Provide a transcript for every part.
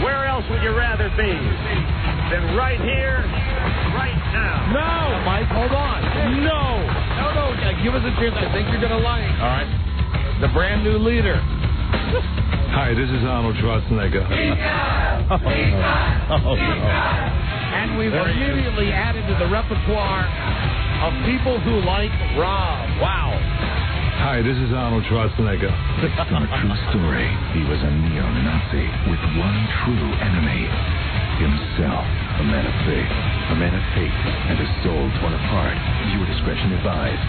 where else would you rather be than right here, right now? No! Mike, hold on. No! No. Give us a chance. I think you're going to like. All right. The brand new leader. Hi, this is Arnold Schwarzenegger. And we've immediately added to the repertoire of people who like Rob. Wow. Hi, this is Arnold Schwarzenegger. Based on a true story, he was a neo-Nazi with one true enemy. Himself. A man of faith. A man of hate. And a soul torn apart. Viewer discretion advised.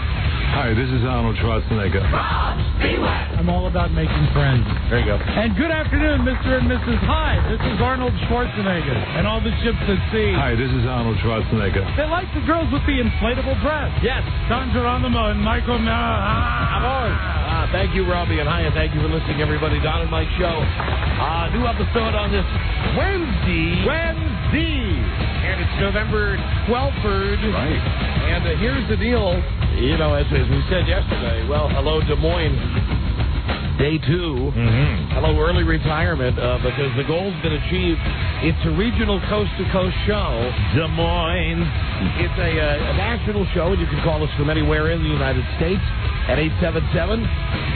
Hi, this is Arnold Schwarzenegger. I'm all about making friends. There you go. And good afternoon, Mr. and Mrs. Hi, this is Arnold Schwarzenegger and all the ships at sea. Hi, this is Arnold Schwarzenegger. They like the girls with the inflatable breasts. Yes. Don Geronimo and Michael Thank you, Robbie, and hi, and thank you for listening, everybody. Don and Mike Show. New episode on this Wednesday. And it's November 12th. Right. And here's the deal. You know, as we said yesterday, well, hello, Des Moines. Day 2. Mm-hmm. Hello, early retirement, because the goal's been achieved. It's a regional coast-to-coast show. Des Moines. It's a national show, and you can call us from anywhere in the United States at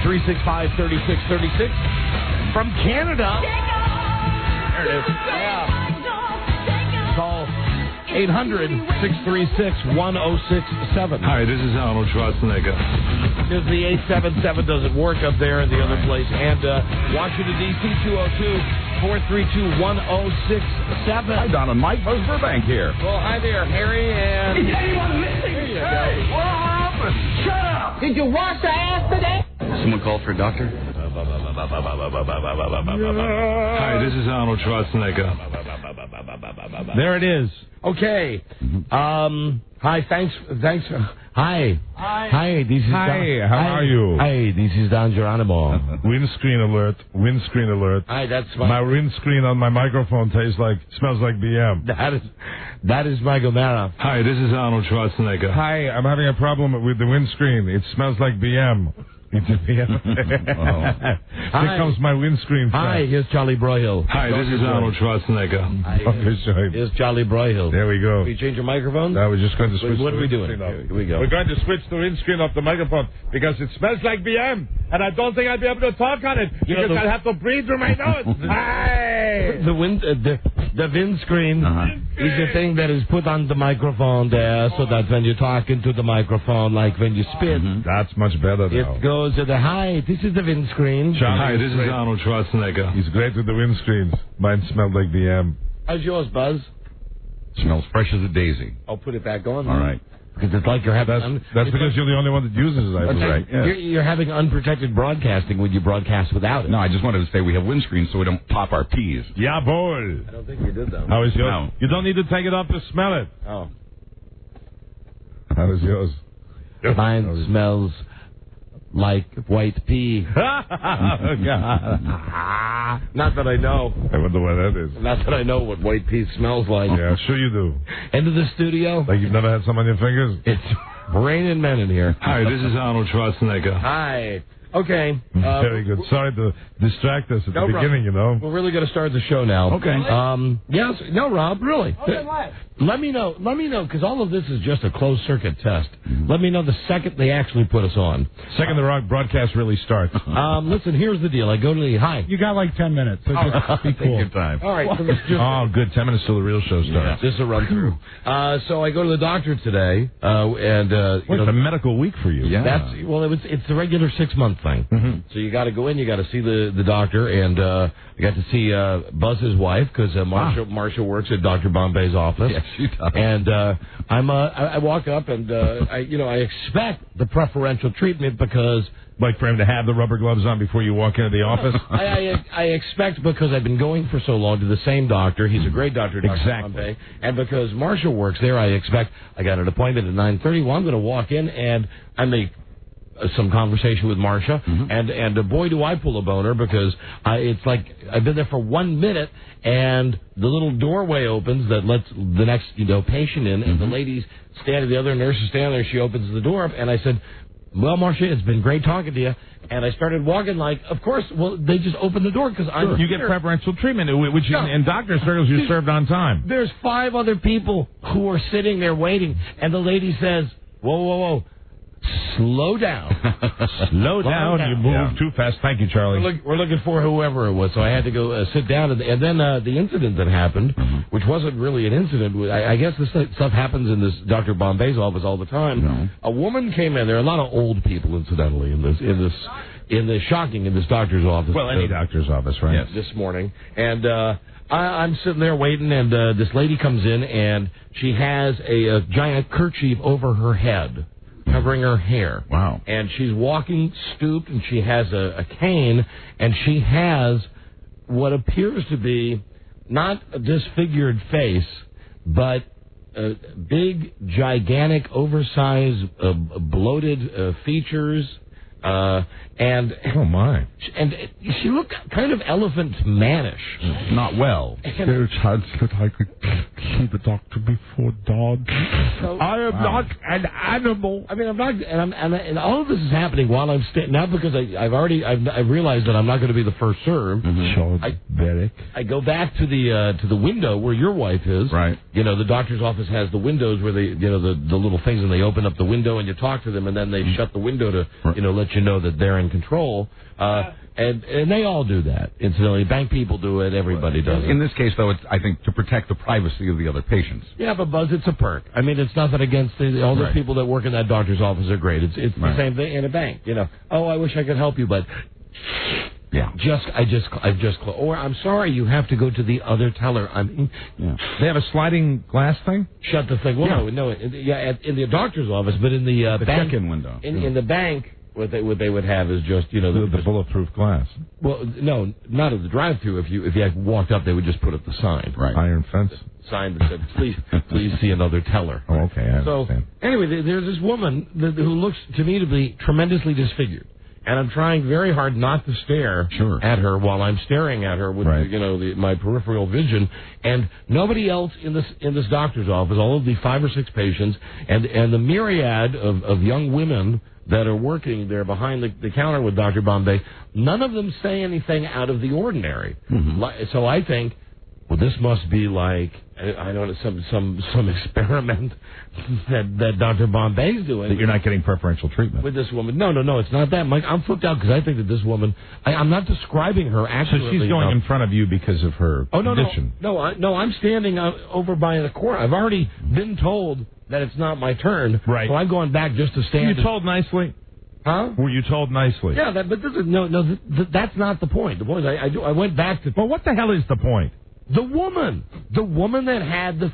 877-365-3636. From Canada. There it is. Yeah. Call 800-636-1067. Hi, this is Arnold Schwarzenegger. Because the 877 doesn't work up there in the other place. And Washington, D.C., 202-432-1067. Hi, Don and Mike. Buzz Burbank here. Well, hi there, Harry, and... Is anyone listening? Hey, what happened? Shut up! Did you wash the ass today? Someone call for a doctor? Hi, this is Arnold Schwarzenegger. There it is. Okay. Hi, thanks. Hi. Hi, this is Hi, how are you? Hi, this is Don Geronimo. Windscreen alert. Hi, that's My windscreen on my microphone smells like BM. That is Michael Mara. Hi, this is Arnold Schwarzenegger. Hi, I'm having a problem with the windscreen. It smells like BM. It's a BM. Here comes my windscreen. Hi, here's Charlie Broyhill. Hi, this is Arnold Schwarzenegger. Here's Charlie Broyhill. There we go. Can you change your microphone? I was just going to switch. What are we doing? Here we go. We're going to switch the windscreen off the microphone because it smells like BM, and I don't think I'll be able to talk on it because I'll have to breathe through my nose. Hi. The windscreen is the thing that is put on the microphone there, so that when you're talking to the microphone, like when you spit, That's much better now. it goes to the hi. This is the windscreen. Hi, this is Arnold Schwarzenegger. He's great with the windscreens. Mine smelled like BM. How's yours, Buzz? Smells fresh as a daisy. I'll put it back on. All right. Because it's like you're having... That's because you're the only one that uses it. Right. Yeah. You're having unprotected broadcasting when you broadcast without it. No, I just wanted to say we have windscreens so we don't pop our peas. Yeah, boy. I don't think you did, though. How is yours? No. You don't need to take it off to smell it. Oh. How is yours? Mine smells like white pea. God. Not that I know. I wonder what that is. Not that I know what white pea smells like. Yeah, sure you do. Into the studio. Like you've never had some on your fingers? It's raining men in here. Hi, this is Arnold Schwarzenegger. Hi. Okay. Very good. Sorry to distract us at the beginning, you know. We're really going to start the show now. Okay. Yes. No, Rob, really. Okay, what? Let me know, because all of this is just a closed-circuit test. Let me know the second they actually put us on. Second the broadcast really starts. Listen, here's the deal. I go to the... Hi. You got like 10 minutes, so just be cool. Take your time. All right. So Oh, good. 10 minutes till the real show starts. Just a run-through. So I go to the doctor today, and... It's a medical week for you. Yeah. It's the regular 6-month thing. So you got to go in, you got to see the doctor, and I got to see Buzz's wife, because Marsha works at Dr. Bombay's office. Yes, she does. And I walk up, and I expect the preferential treatment because... Like for him to have the rubber gloves on before you walk into the office? I expect, because I've been going for so long to the same doctor. He's a great doctor, Dr. Bombay. And because Marsha works there, I expect I got an appointment at 9:30. Well, I'm going to walk in, and I make some conversation with Marsha, and boy, do I pull a boner, because it's like I've been there for 1 minute, and the little doorway opens that lets the next patient in, and the lady's standing, the other nurse is standing there. She opens the door up, and I said, well, Marcia, it's been great talking to you. And I started walking of course, well, they just opened the door because I'm You get preferential treatment, which in doctor circles you're served on time. There's 5 other people who are sitting there waiting, and the lady says, whoa, whoa, whoa. Slow down. Slow down. You move too fast. Thank you, Charlie. We're looking for whoever it was, so I had to go sit down. And then the incident that happened, which wasn't really an incident. I guess this stuff happens in this Dr. Bombay's office all the time. No. A woman came in. There are a lot of old people, incidentally, in this doctor's office. Well, any doctor's office, right? Yes. This morning. And I'm sitting there waiting, and this lady comes in, and she has a giant kerchief over her head, covering her hair. Wow. And she's walking stooped, and she has a cane, and she has what appears to be not a disfigured face, but big, gigantic, oversized, bloated features. And oh my! And she looked kind of elephant mannish. Not well. There's a chance that I could see the doctor before dawn. So, I am not an animal. I mean, I'm not, and all of this is happening while I'm not because I've realized that I'm not going to be the first serve. I go back to the window where your wife is. Right. You know, the doctor's office has the windows where they, the little things, and they open up the window and you talk to them, and then they shut the window to, let you know that they're in control. And they all do that. Incidentally, bank people do it. Everybody does it. In this case, though, it's, I think, to protect the privacy of the other patients. Yeah, but Buzz, it's a perk. I mean, it's nothing against all those people that work in that doctor's office are great. It's the same thing in a bank. Oh, I wish I could help you, but I've just or I'm sorry, you have to go to the other teller. They have a sliding glass thing. Shut the thing. Well, no, in the doctor's office, but in the bank check-in window. In the bank. What they would have is just the bulletproof glass. Well, no, not at the drive-through. If you walked up, they would just put up the sign. Right. Iron fence. Sign that said, please see another teller. Oh, okay. I understand. Anyway, there's this woman who looks to me to be tremendously disfigured, and I'm trying very hard not to stare at her while I'm staring at her with my peripheral vision, and nobody else in this doctor's office. All of the 5 or 6 patients and the myriad of young women that are working there behind the counter with Dr. Bombay, none of them say anything out of the ordinary. So I think, well, this must be like, I don't know, some experiment that Dr. Bombay's doing. That you're not getting preferential treatment. With this woman. No, it's not that, Mike. I'm flipped out because I think that this woman, I'm not describing her accurately. So she's going in front of you because of her condition. No, I'm standing over by the corner. I've already been told that it's not my turn. Right. So I'm going back just to stand. Were you told nicely? Huh? Were you told nicely? Yeah, but this is, that's not the point. The point is I went back to... Well, what the hell is the point? The woman that had the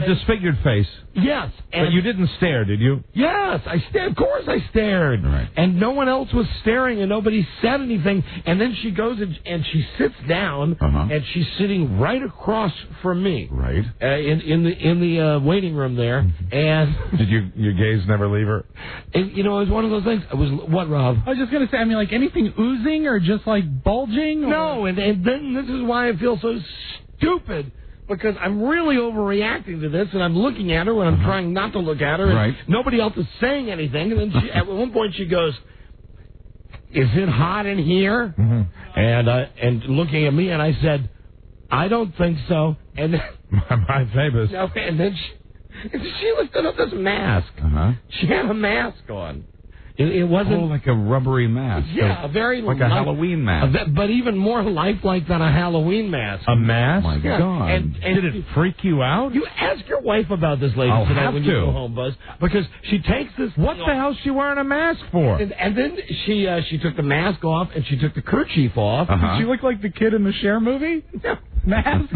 disfigured face. Yes, but you didn't stare, did you? Yes, I stared. Of course, I stared. Right. And no one else was staring, and nobody said anything. And then she goes and she sits down, and she's sitting right across from me. Right. In the waiting room there. And did your gaze never leave her? It was one of those things. It was what, Rob? I was just gonna say. I mean, like anything oozing or just like bulging. Or? No, and then this is why I feel so stupid, because I'm really overreacting to this, and I'm looking at her, and I'm trying not to look at her, and nobody else is saying anything, and then at one point she goes, "Is it hot in here?" And looking at me, and I said, "I don't think so." And then, my famous. No, and then she lifted up this mask. She had a mask on. It wasn't like a rubbery mask. Yeah, a very like a Halloween mask, but even more lifelike than a Halloween mask. A mask? Oh my God! And did it freak you out? You ask your wife about this lady tonight when you go home, Buzz, because she takes this. What the hell is she wearing a mask for? And then she took the mask off and she took the kerchief off. Did she look like the kid in the Cher movie? Yeah. Mask.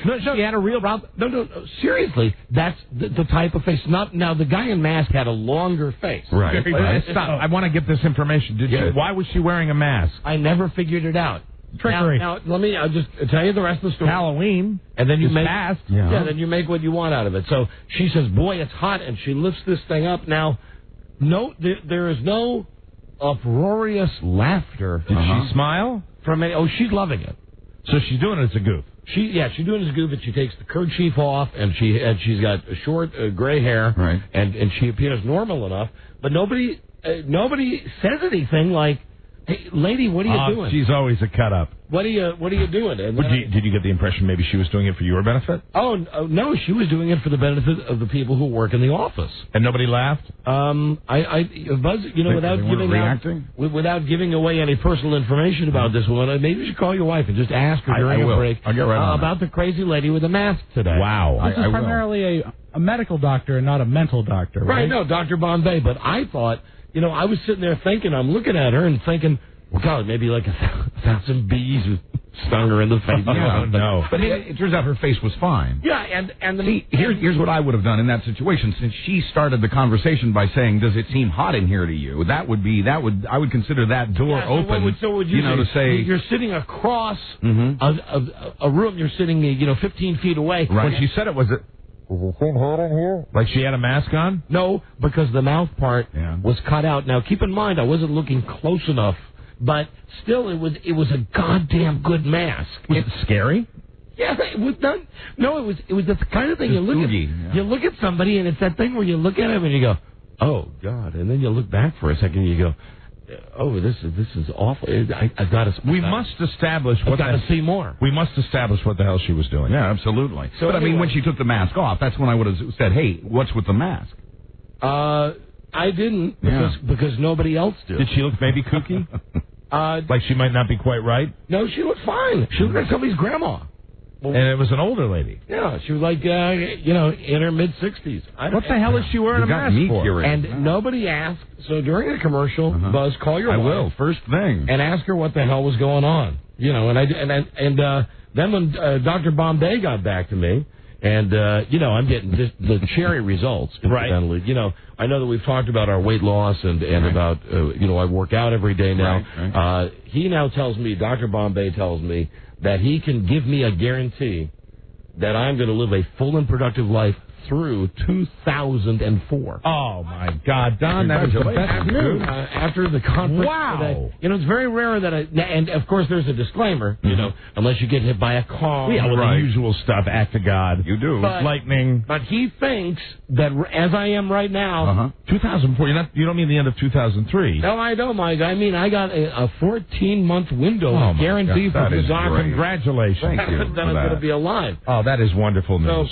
No, she had a real problem. No, seriously, that's the type of face. Now the guy in mask had a longer face. Right. Stop. I want to get this information. Why was she wearing a mask? I never figured it out. Trickery. Now let me just tell you the rest of the story. Halloween, and then you make fast. Then you make what you want out of it. So she says, "Boy, it's hot," and she lifts this thing up. Now, there is no uproarious laughter. Did she smile? She's loving it. So she's doing it as a goof. She's doing it as a goof, and she takes the kerchief off, and she's got short gray hair, right? And she appears normal enough, but nobody says anything like, "Hey, lady, what are you doing?" She's always a cut up. What are you doing? And Did you get the impression maybe she was doing it for your benefit? Oh no, she was doing it for the benefit of the people who work in the office. And nobody laughed? Buzz, without giving away any personal information about this woman, maybe you should call your wife and just ask her during a break I'll get right on about the crazy lady with the mask today. Wow. This is primarily a medical doctor and not a mental doctor, right? Right, no, Dr. Bombay. But I thought, I was sitting there thinking, I'm looking at her and thinking, well, God, maybe like 1,000 bees stung her in the face. No. But it turns out her face was fine. Yeah, Here's what I would have done in that situation. Since she started the conversation by saying, "Does it seem hot in here to you?" I would consider that door open. So would you to say you're sitting across a room. You're sitting 15 feet away. Right. When she said it, was it hot in here? Like she had a mask on? No, because the mouth part was cut out. Now, keep in mind, I wasn't looking close enough. But still, it was a goddamn good mask. Was it scary? Yeah, it was not. No, it was the kind of thing you look at somebody, and it's that thing where you look at him and you go, "Oh God," and then you look back for a second and you go, "Oh, this is awful." I've got to. We must establish I've got to see more. We must establish what the hell she was doing. Yeah, absolutely. So but I mean, when she took the mask off, that's when I would have said, "Hey, what's with the mask?" I didn't because nobody else did. Did she look maybe kooky? Like she might not be quite right? No, she looked fine. She looked like somebody's grandma. And it was an older lady. Yeah, she was like, in her mid-60s. What the hell is she wearing a mask for? And nobody asked. So during the commercial, Buzz, call your wife. I will, first thing. And ask her what the hell was going on. Then when Dr. Bombay got back to me, and, I'm getting the cherry results, incidentally. Right. I know that we've talked about our weight loss and about, I work out every day now. Right. He now tells me, Dr. Bombay tells me, that he can give me a guarantee that I'm going to live a full and productive life through 2004. Oh, my God, Don, that was the best news. After the conference today. It's very rare that and of course there's a disclaimer, unless you get hit by a car. Yeah, the usual stuff, act of God. You do. Lightning. But he thinks that as I am right now... 2004, you don't mean the end of 2003. No, I don't, Mike. I mean, I got a 14-month window guarantee for the doctor. Congratulations. Thank you. That I'm going to be alive. Oh, that is wonderful news.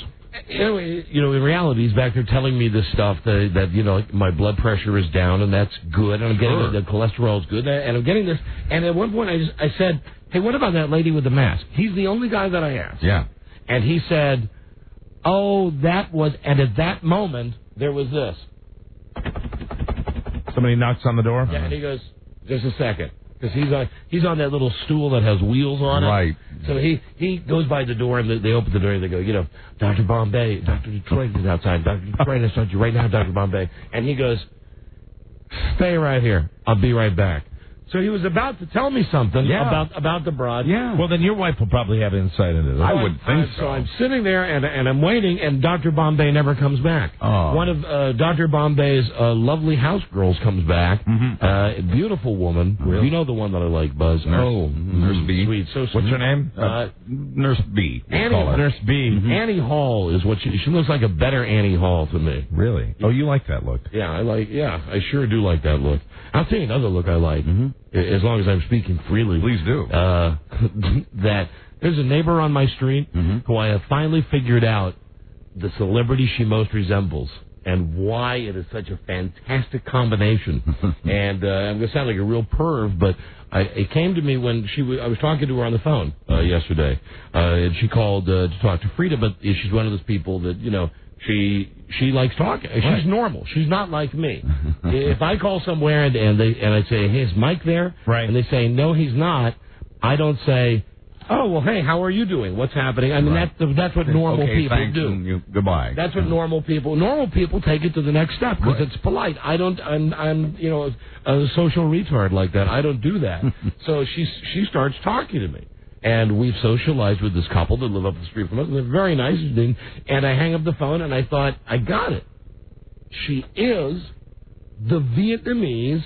So, in reality, he's back there telling me this stuff that my blood pressure is down, and that's good, and I'm getting the cholesterol is good, and I'm getting this. And at one point, I said, "Hey, what about that lady with the mask?" He's the only guy that I asked. Yeah. And he said, "Oh, that was," and at that moment, there was this. Somebody knocks on the door? Yeah, and he goes, "Just a second." Because he's on that little stool that has wheels on it. Right. So he goes by the door, and they open the door, and they go, Dr. Bombay, Dr. Detroit is outside. Dr. Detroit, I start you right now, Dr. Bombay. And he goes, "Stay right here. I'll be right back." So he was about to tell me something about the broad. Yeah. Well, then your wife will probably have insight into this. I would think so. So I'm sitting there, and I'm waiting, and Dr. Bombay never comes back. Oh. One of Dr. Bombay's lovely house girls comes back. A beautiful woman. Really? You know the one that I like, Buzz. Nurse B. Sweet. So sweet. What's her name? Nurse B. Nurse B. Annie Hall is what she looks like a better Annie Hall to me. Really? Oh, you like that look? Yeah, I sure do like that look. I'll tell you another look I like, as long as I'm speaking freely. Please do. That there's a neighbor on my street who I have finally figured out the celebrity she most resembles and why it is such a fantastic combination. And I'm going to sound like a real perv, but it came to me when I was talking to her on the phone yesterday, and she called to talk to Freda, but she's one of those people that, she likes talking. She's normal. She's not like me. If I call somewhere and I say, "Hey, is Mike there?" Right. And they say, "No, he's not," I don't say, "Oh, well, hey, how are you doing? What's happening?" I mean, that's what normal people do. Goodbye. That's what normal people take it to the next step because it's polite. I'm a social retard like that. I don't do that. So she starts talking to me. And we've socialized with this couple that live up the street from us. And they're very nice. And I hang up the phone, and I thought, I got it. She is the Vietnamese...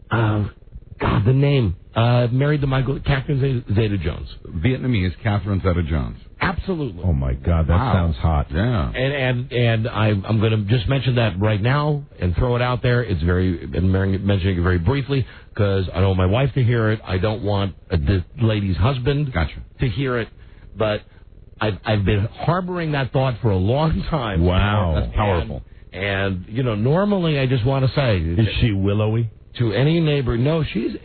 God, the name. married to Catherine Zeta-Jones. Vietnamese Catherine Zeta-Jones. Absolutely. Oh, my God, that sounds hot. Yeah. And I'm going to just mention that right now and throw it out there. It's I'm mentioning it very briefly because I don't want my wife to hear it. I don't want the lady's husband to hear it. But I've been harboring that thought for a long time. Wow. That's powerful. And normally I just want to say... Is she willowy? To any neighbor, no, she's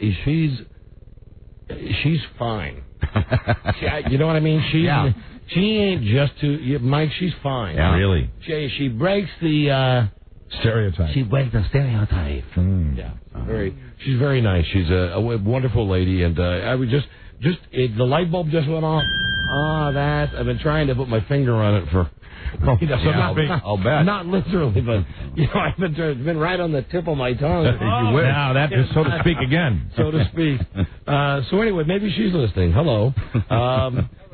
fine. You know what I mean? She ain't just Mike, she's fine. Yeah. Really? She breaks the... stereotype. She breaks the stereotype. Yeah. She's very nice. She's a wonderful lady, and I would just the light bulb just went off. I've been trying to put my finger on it for... I'll bet. Not literally, but it's been right on the tip of my tongue. Now that is so to speak again. So to speak. So anyway, maybe she's listening. Hello.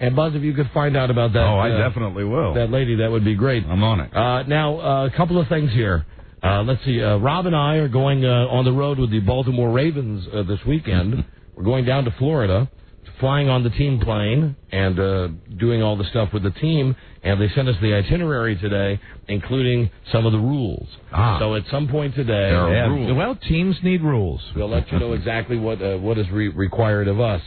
And Buzz, if you could find out about that. Oh, I definitely will. That lady, that would be great. I'm on it. Now, a couple of things here. Let's see. Rob and I are going on the road with the Baltimore Ravens this weekend. We're going down to Florida, flying on the team plane and doing all the stuff with the team. And they sent us the itinerary today, including some of the rules. So at some point today, there are rules. Well, teams need rules. We'll let you know exactly what is required of us.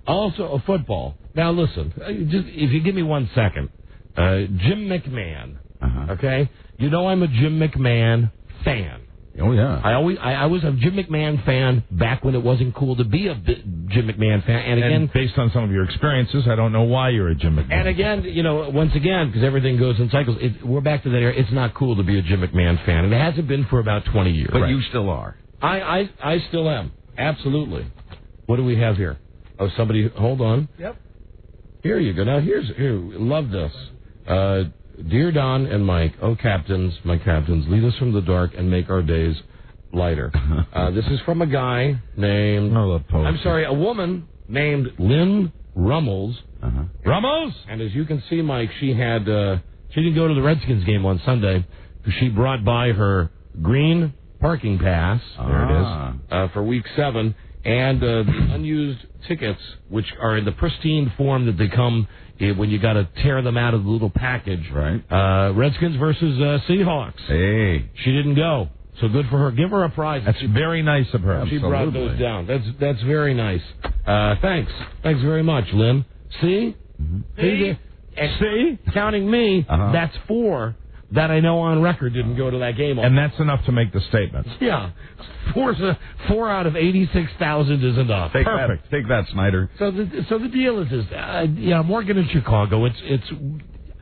Also, football. Now, listen, just if you give me 1 second, Jim McMahon. Okay, I'm a Jim McMahon fan. Oh yeah, I was a Jim McMahon fan back when it wasn't cool to be a Jim McMahon fan. And again, based on some of your experiences, I don't know why you're a Jim McMahon. And again, once again, because everything goes in cycles, we're back to that era. It's not cool to be a Jim McMahon fan, and it hasn't been for about 20 years. But you still are. I still am. Absolutely. What do we have here? Oh, somebody, hold on. Yep. Here you go. Now here, love this. Dear Don and Mike, my captains, lead us from the dark and make our days lighter. This is from a guy named... a woman named Lynn Rummels. Rummels? And as you can see, Mike, she didn't go to the Redskins game on Sunday. She brought by her green parking pass. There it is. For Week 7. And the unused tickets, which are in the pristine form that they come when you got to tear them out of the little package. Right. Redskins versus Seahawks. Hey. She didn't go. So good for her. Give her a prize. That's very nice of her. She brought those down. That's very nice. Thanks. Thanks very much, Lynn. See? See? Counting me, that's 4 that I know on record didn't go to that game. And that's enough to make the statement. Yeah. 4 out of 86,000 is enough. Perfect. Take that, Snyder. So the deal is this. I'm working in Chicago. It's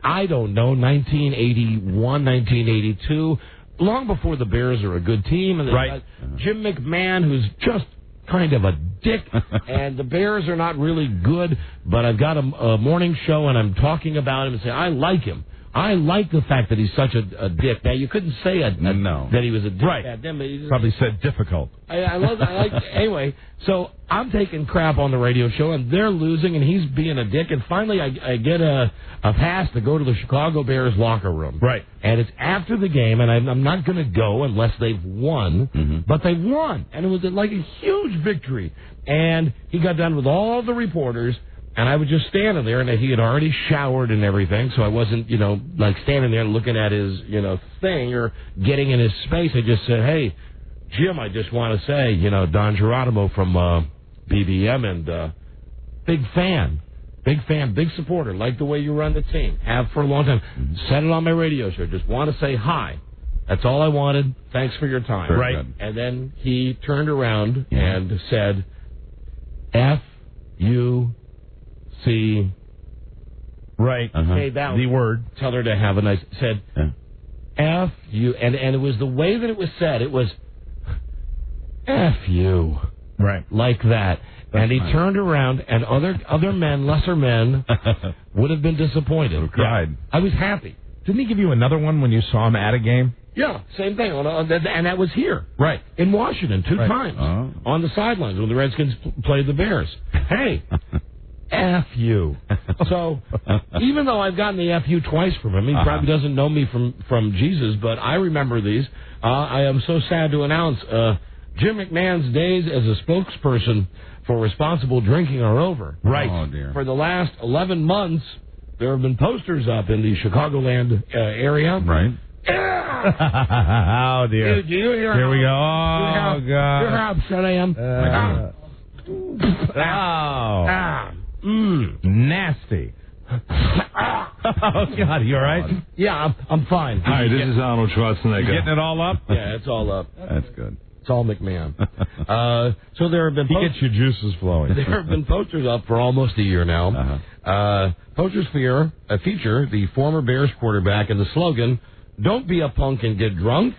I don't know, 1981, 1982, long before the Bears are a good team. And right. Jim McMahon, who's just kind of a dick, and the Bears are not really good, but I've got a morning show, and I'm talking about him and saying, I like him. I like the fact that he's such a dick. Now, you couldn't say that he was a dick. Right. Probably said difficult. I like anyway, so I'm taking crap on the radio show, and they're losing, and he's being a dick, and finally I get a pass to go to the Chicago Bears locker room. Right. And it's after the game, and I'm not going to go unless they've won, but they won, and it was like a huge victory. And he got done with all the reporters, and I was just standing there, and he had already showered and everything, so I wasn't, like standing there looking at his, thing or getting in his space. I just said, hey, Jim, I just want to say, Don Geronimo from BBM, and big fan, big supporter, like the way you run the team, have for a long time. Said it on my radio show. Just want to say hi. That's all I wanted. Thanks for your time. Right. And then he turned around and said, F-U-C. Right. Say that the word. Tell her to have a nice... Said, F you. And it was the way that it was said. It was, F you. Right. Like that. And he turned around, and other men, lesser men, would have been disappointed. Cried. I was happy. Didn't he give you another one when you saw him at a game? Yeah, same thing. And that was here. Right. In Washington, 2 times. On the sidelines when the Redskins played the Bears. Hey, F you. So, even though I've gotten the F you twice from him, he probably doesn't know me from Jesus, but I remember these. I am so sad to announce Jim McMahon's days as a spokesperson for responsible drinking are over. Right. Oh, dear. For the last 11 months, there have been posters up in the Chicagoland area. Right. Oh, dear. Do you hear Here we go. Oh, God. You hear how upset I am? Nasty. Oh, God, you all right? Yeah, I'm fine. Hi, this is Arnold Schwarzenegger. Getting it all up? Yeah, it's all up. That's good. It's all McMahon. So there have been He gets your juices flowing. There have been posters up for almost a year now. Posters feature the former Bears quarterback and the slogan, "Don't be a punk and get drunk.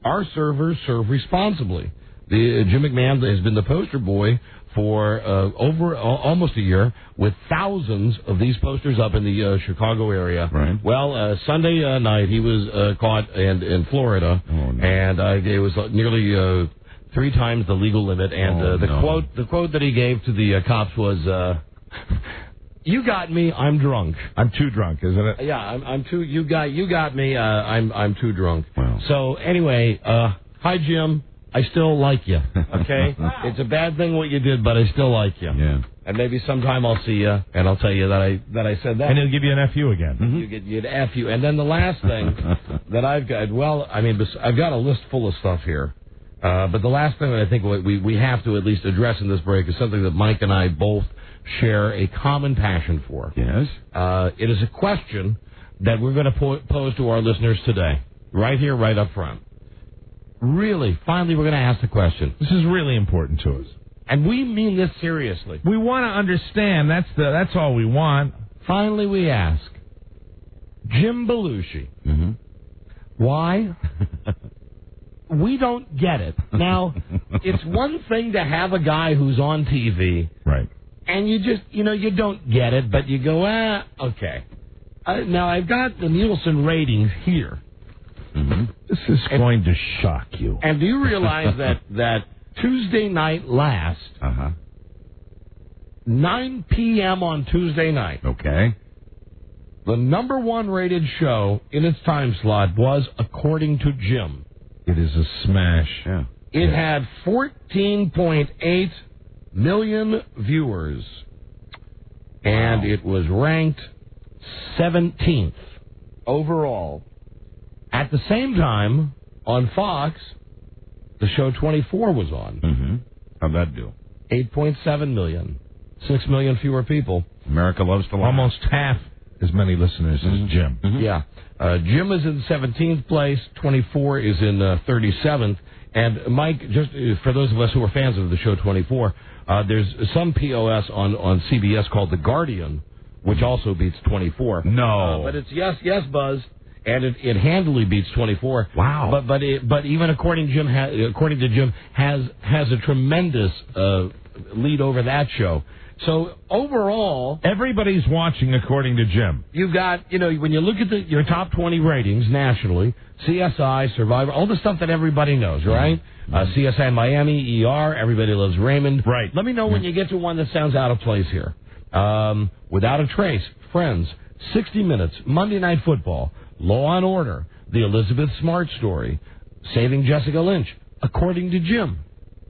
Our servers serve responsibly." Jim McMahon has been the poster boy for over almost a year, with thousands of these posters up in the Chicago area. Right. Well, Sunday night he was caught in Florida, and it was nearly 3 times the legal limit. And the quote that he gave to the cops was, "You got me. I'm drunk. I'm too drunk, isn't it? Yeah, I'm too. You got me. I'm too drunk." Wow. So anyway, hi Jim. I still like you, okay? It's a bad thing what you did, but I still like you. Yeah. And maybe sometime I'll see you, and I'll tell you that I said that. And he'll give you an FU again. Mm-hmm. You'd F you. And then the last thing that I've got, I've got a list full of stuff here. But the last thing that I think we have to at least address in this break is something that Mike and I both share a common passion for. Yes. It is a question that we're going to pose to our listeners today, right here, right up front. Really, finally, we're going to ask the question. This is really important to us. And we mean this seriously. We want to understand. That's all we want. Finally, we ask, Jim Belushi, why? We don't get it. Now, it's one thing to have a guy who's on TV. Right. And you just, you don't get it, but you go, okay. Now, I've got the Nielsen ratings here. This is going to shock you. And do you realize that Tuesday night last, 9 p.m. on Tuesday night, Okay. the number 1 rated show in its time slot was, according to Jim, It is a smash. Yeah. it had 14.8 million viewers, and it was ranked 17th overall. At the same time, on Fox, the show 24 was on. How'd that do? 8.7 million. 6 million fewer people. America loves to lie. Almost half as many listeners as Jim. Yeah. Jim is in 17th place. 24 is in 37th. And Mike, just for those of us who are fans of the show 24, there's some POS on CBS called The Guardian, which also beats 24. No. But it's Yes, Buzz. And it handily beats 24. Wow! But even according to Jim, has a tremendous lead over that show. So overall, everybody's watching according to Jim. You've got when you look at your top 20 ratings nationally, CSI, Survivor, all the stuff that everybody knows, right? CSI Miami, ER, Everybody Loves Raymond. Right. Let me know when you get to one that sounds out of place here. Without a Trace, Friends, 60 Minutes, Monday Night Football, Law and Order, The Elizabeth Smart Story, Saving Jessica Lynch, according to Jim.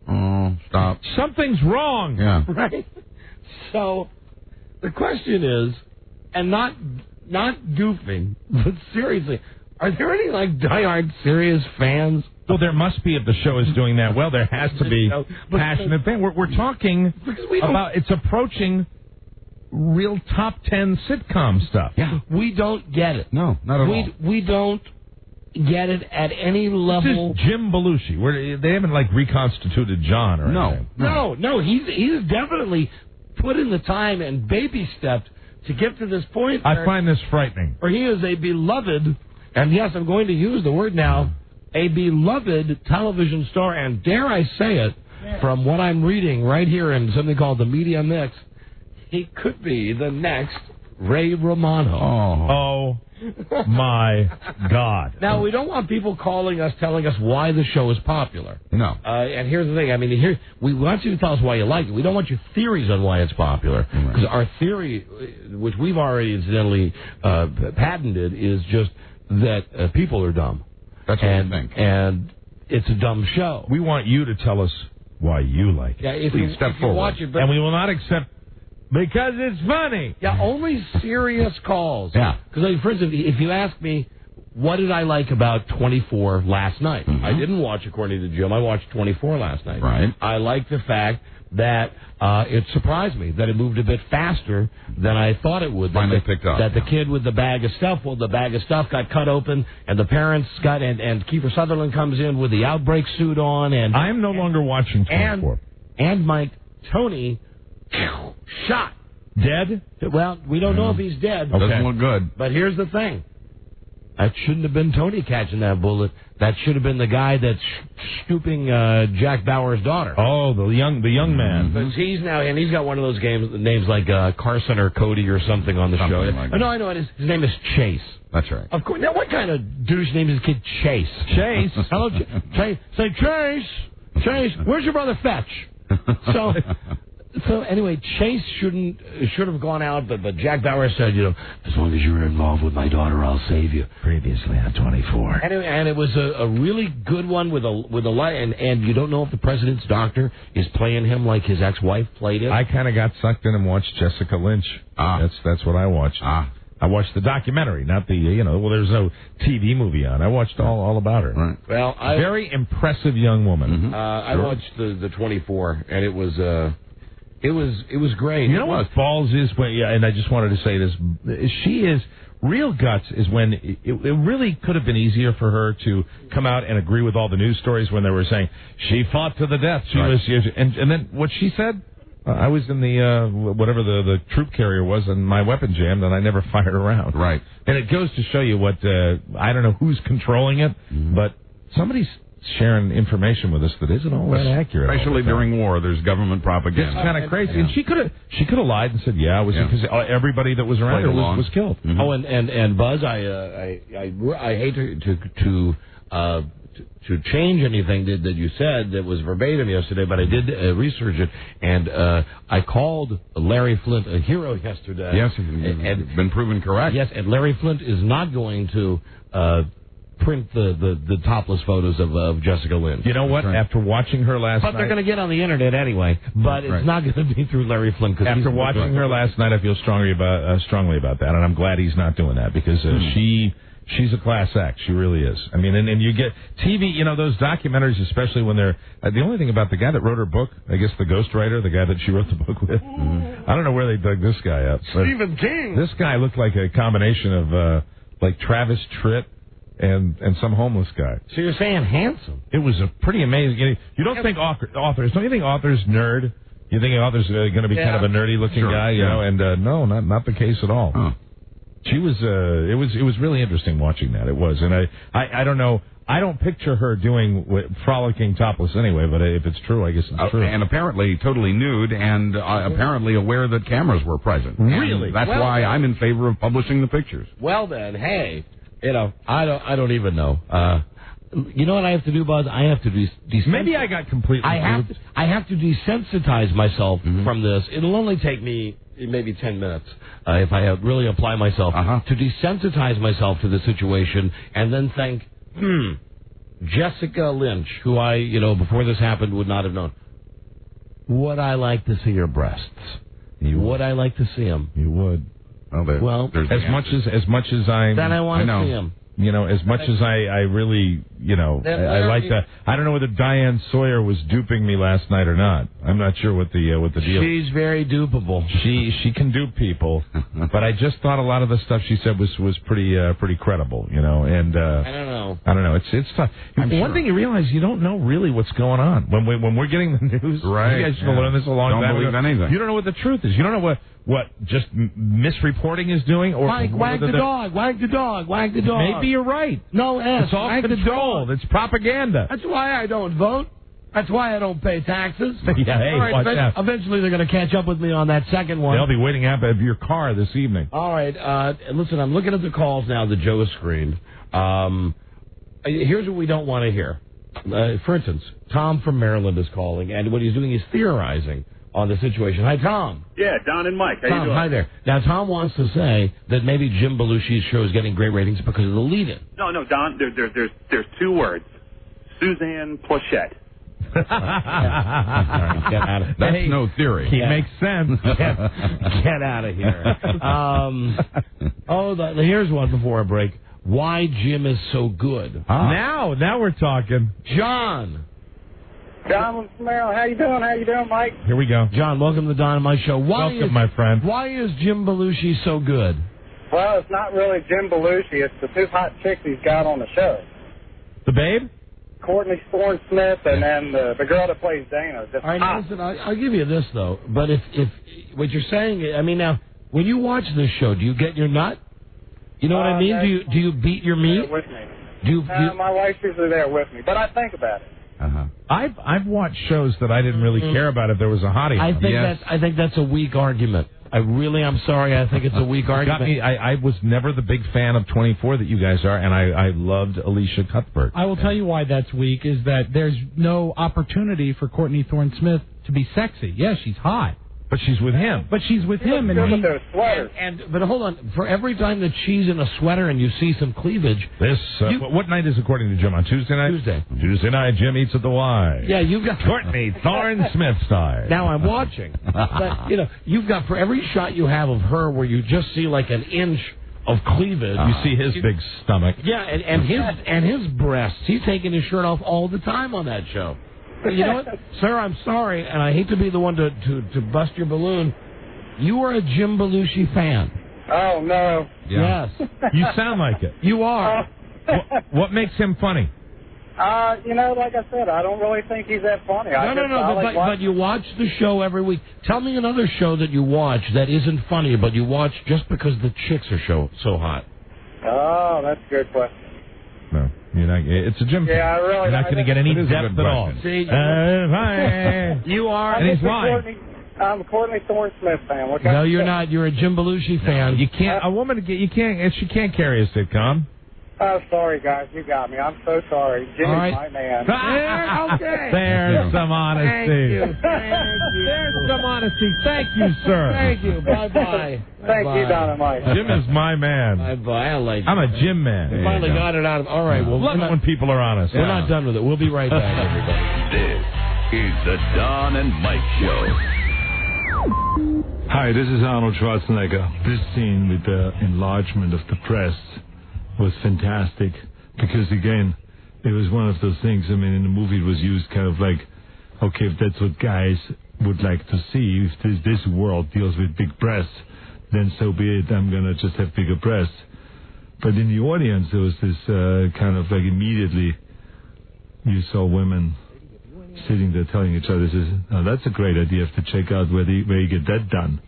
Oh, stop. Something's wrong. Yeah. Right? So, the question is, and not goofing, but seriously, are there any, diehard serious fans? Well, there must be if the show is doing that well. There has to be passionate fans. We're talking about, it's approaching real top 10 sitcom stuff. Yeah. We don't get it. No, not at all. We don't get it at any level. This is Jim Belushi. They haven't reconstituted John or anything. No. He's definitely put in the time and baby stepped to get to this point. I find this frightening. Where he is a beloved, and yes, I'm going to use the word now, a beloved television star, and dare I say it, from what I'm reading right here in something called the Media Mix, he could be the next Ray Romano. Oh, my God. Now, we don't want people calling us, telling us why the show is popular. No. And here's the thing. We want you to tell us why you like it. We don't want your theories on why it's popular. Because our theory, which we've already incidentally patented, is just that people are dumb. That's what I think. And it's a dumb show. We want you to tell us why you like it. Yeah, if Please you step forward. watch it, And we will not accept because it's funny. Yeah, only serious calls. Yeah. Because, like, for instance, if you ask me, what did I like about 24 last night? Mm-hmm. I didn't watch According to Jim. I watched 24 last night. Right. I liked the fact that it surprised me that it moved a bit faster than I thought it would. Finally picked up. That the kid with the bag of stuff, well, the bag of stuff got cut open, and the parents got, and Kiefer Sutherland comes in with the outbreak suit on, and I am no longer watching 24. And Mike Tony shot. Dead? Well, we don't know if he's dead. Okay. Doesn't look good. But here's the thing. That shouldn't have been Tony catching that bullet. That should have been the guy that's scooping Jack Bauer's daughter. Oh, the young man. Because he's got one of those names like Carson or Cody or something on the show. Like that. No, I know it is. His name is Chase. That's right. Of course. Now, what kind of douche name is his kid Chase? Chase. Hello, Chase. Say, Chase, where's your brother Fetch? So anyway, Chase should have gone out, but Jack Bauer said, as long as you're involved with my daughter, I'll save you. Previously on 24. And it was a really good one with a light, and you don't know if the president's doctor is playing him like his ex-wife played him. I kind of got sucked in and watched Jessica Lynch. That's what I watched. I watched the documentary, not the, there's no TV movie on. I watched all about her. Right. Well, very impressive young woman. Mm-hmm. I watched the 24, and it was great. You know what Falls is? And I just wanted to say this. She is real guts. Is when it really could have been easier for her to come out and agree with all the news stories when they were saying she fought to the death. She was, and then what she said. I was in the whatever the troop carrier was, and my weapon jammed, and I never fired around. Right. And it goes to show you what I don't know who's controlling it, but somebody's sharing information with us that isn't all that accurate. Especially during war, there's government propaganda. It's kind of crazy. And she could have lied and said, it was because everybody that was around her was killed. Mm-hmm. Oh, and Buzz, I hate to change anything that you said that was verbatim yesterday, but I did research it, and I called Larry Flint a hero yesterday. Yes, and been proven correct. Yes, and Larry Flint is not going to print the topless photos of Jessica Lynch. You know what? Right. After watching her last night... But they're going to get on the internet anyway. But it's not going to be through Larry Flint. After watching her last night, I feel strongly about that, and I'm glad he's not doing that, because she's a class act. She really is. I mean, and you get TV, those documentaries, especially when they're... the only thing about the guy that wrote her book, I guess the ghostwriter, the guy that she wrote the book with, I don't know where they dug this guy up. Stephen King! This guy looked like a combination of, like Travis Tritt and some homeless guy. So you're saying handsome? It was a pretty amazing... You don't think authors... Don't you think authors nerd? You think authors are going to be kind of a nerdy-looking guy, and no, not the case at all. Huh. She was, it was really interesting watching that. It was. And I don't know, I don't picture her doing frolicking topless anyway, but if it's true, I guess it's true. And apparently totally nude and apparently aware that cameras were present. Really? And that's why I'm in favor of publishing the pictures. Well then, hey, I don't even know. You know what I have to do, Buzz? I have to maybe I got completely... I have to desensitize myself from this. It'll only take me maybe 10 minutes if I really apply myself to desensitize myself to the situation, and then think, Jessica Lynch, who I, before this happened would not have known. Would I like to see her breasts? Would I like to see them? You would. Well, as much as I... Then I want to see them. As much as I really, I like that. I don't know whether Diane Sawyer was duping me last night or not. I'm not sure what the deal. She's very dupable. She can dupe people, but I just thought a lot of the stuff she said was pretty credible, and I don't know. It's tough. One thing you realize, you don't know really what's going on when we're getting the news. Right. You guys should have learned this a long time ago. Don't believe anything. You don't know what the truth is. You don't know what just misreporting is doing, or wag the dog, wag the dog, wag the dog. Maybe you're right. No, it's all controlled. It's propaganda. That's why I don't vote. That's why I don't pay taxes. Yeah, hey, watch out. Eventually they're going to catch up with me on that second one. They'll be waiting out of your car this evening. All right. Listen, I'm looking at the calls now that Joe has screened. Here's what we don't want to hear. For instance, Tom from Maryland is calling, and what he's doing is theorizing on the situation. Hi, Tom. Yeah, Don and Mike. How Tom, you doing? hi there. Now, Tom wants to say that maybe Jim Belushi's show is getting great ratings because of the lead-in. No, Don. There's two words: Suzanne Plachette. Get out of That's no theory. He makes sense. Get out of here. Here's one before a break. Why Jim is so good. Now we're talking. John from Maryland. How you doing, Mike? Here we go. John, welcome to the Don and Mike Show. Welcome, my friend. Why is Jim Belushi so good? Well, it's not really Jim Belushi. It's the two hot chicks he's got on the show. The babe? Courtney Thorne-Smith and then the girl that plays Dana. Just All right, hot. listen, I'll give you this, though. But if what you're saying, I mean, now, when you watch this show, do you get your nut? You know what I mean? Do you beat your meat? With me. My wife's usually there with me, but I think about it. I've watched shows that I didn't really care about if there was a hottie. I think that's a weak argument. I'm sorry. I think it's a weak argument. I was never the big fan of 24 that you guys are, and I loved Alicia Cuthbert. I will tell you why that's weak, is that there's no opportunity for Courtney Thorne-Smith to be sexy. Yes, she's hot. But she's with him. But she's with him. But hold on. For every time that she's in a sweater and you see some cleavage... What night is according to Jim? On Tuesday night? Tuesday night, Jim eats at the Y. Yeah, you've got... Courtney Thorne-Smith style. Now I'm watching. But, you've got, for every shot you have of her where you just see like an inch of cleavage... You see his big stomach. Yeah, and his breasts. He's taking his shirt off all the time on that show. You know what, sir? I'm sorry, and I hate to be the one to bust your balloon. You are a Jim Belushi fan. Oh no! Yeah. Yes, you sound like it. You are. What makes him funny? Like I said, I don't really think he's that funny. But you watch the show every week. Tell me another show that you watch that isn't funny, but you watch just because the chicks are so hot. Oh, that's a good question. No, you're not. It's a Jim. Yeah, really. You're not going to get any depth at all. See, you are. And he's lying. I'm a Courtney Thorne-Smith fan. No, you're not. You're a Jim Belushi fan. You can't. A woman. You can't. She can't carry a sitcom. Oh, sorry, guys. You got me. I'm so sorry. Jimmy's my man. Okay. There's some honesty. Thank you. There's some honesty. Thank you, sir. Thank you. Bye-bye. Thank you, Dynamite. Jim is my man. Bye-bye. I like you. I'm a Jim man. We finally got it out of... All right. Well, love it when people are honest. We're not done with it. We'll be right back, everybody. This is the Don and Mike Show. Hi, this is Arnold Schwarzenegger. This scene with the enlargement of the breast was fantastic because, again, it was one of those things. I mean, in the movie it was used kind of like, okay, if that's what guys would like to see, if this world deals with big breasts, then so be it. I'm going to just have bigger breasts. But in the audience, there was this kind of like immediately you saw women sitting there telling each other, that's a great idea to check out where you get that done.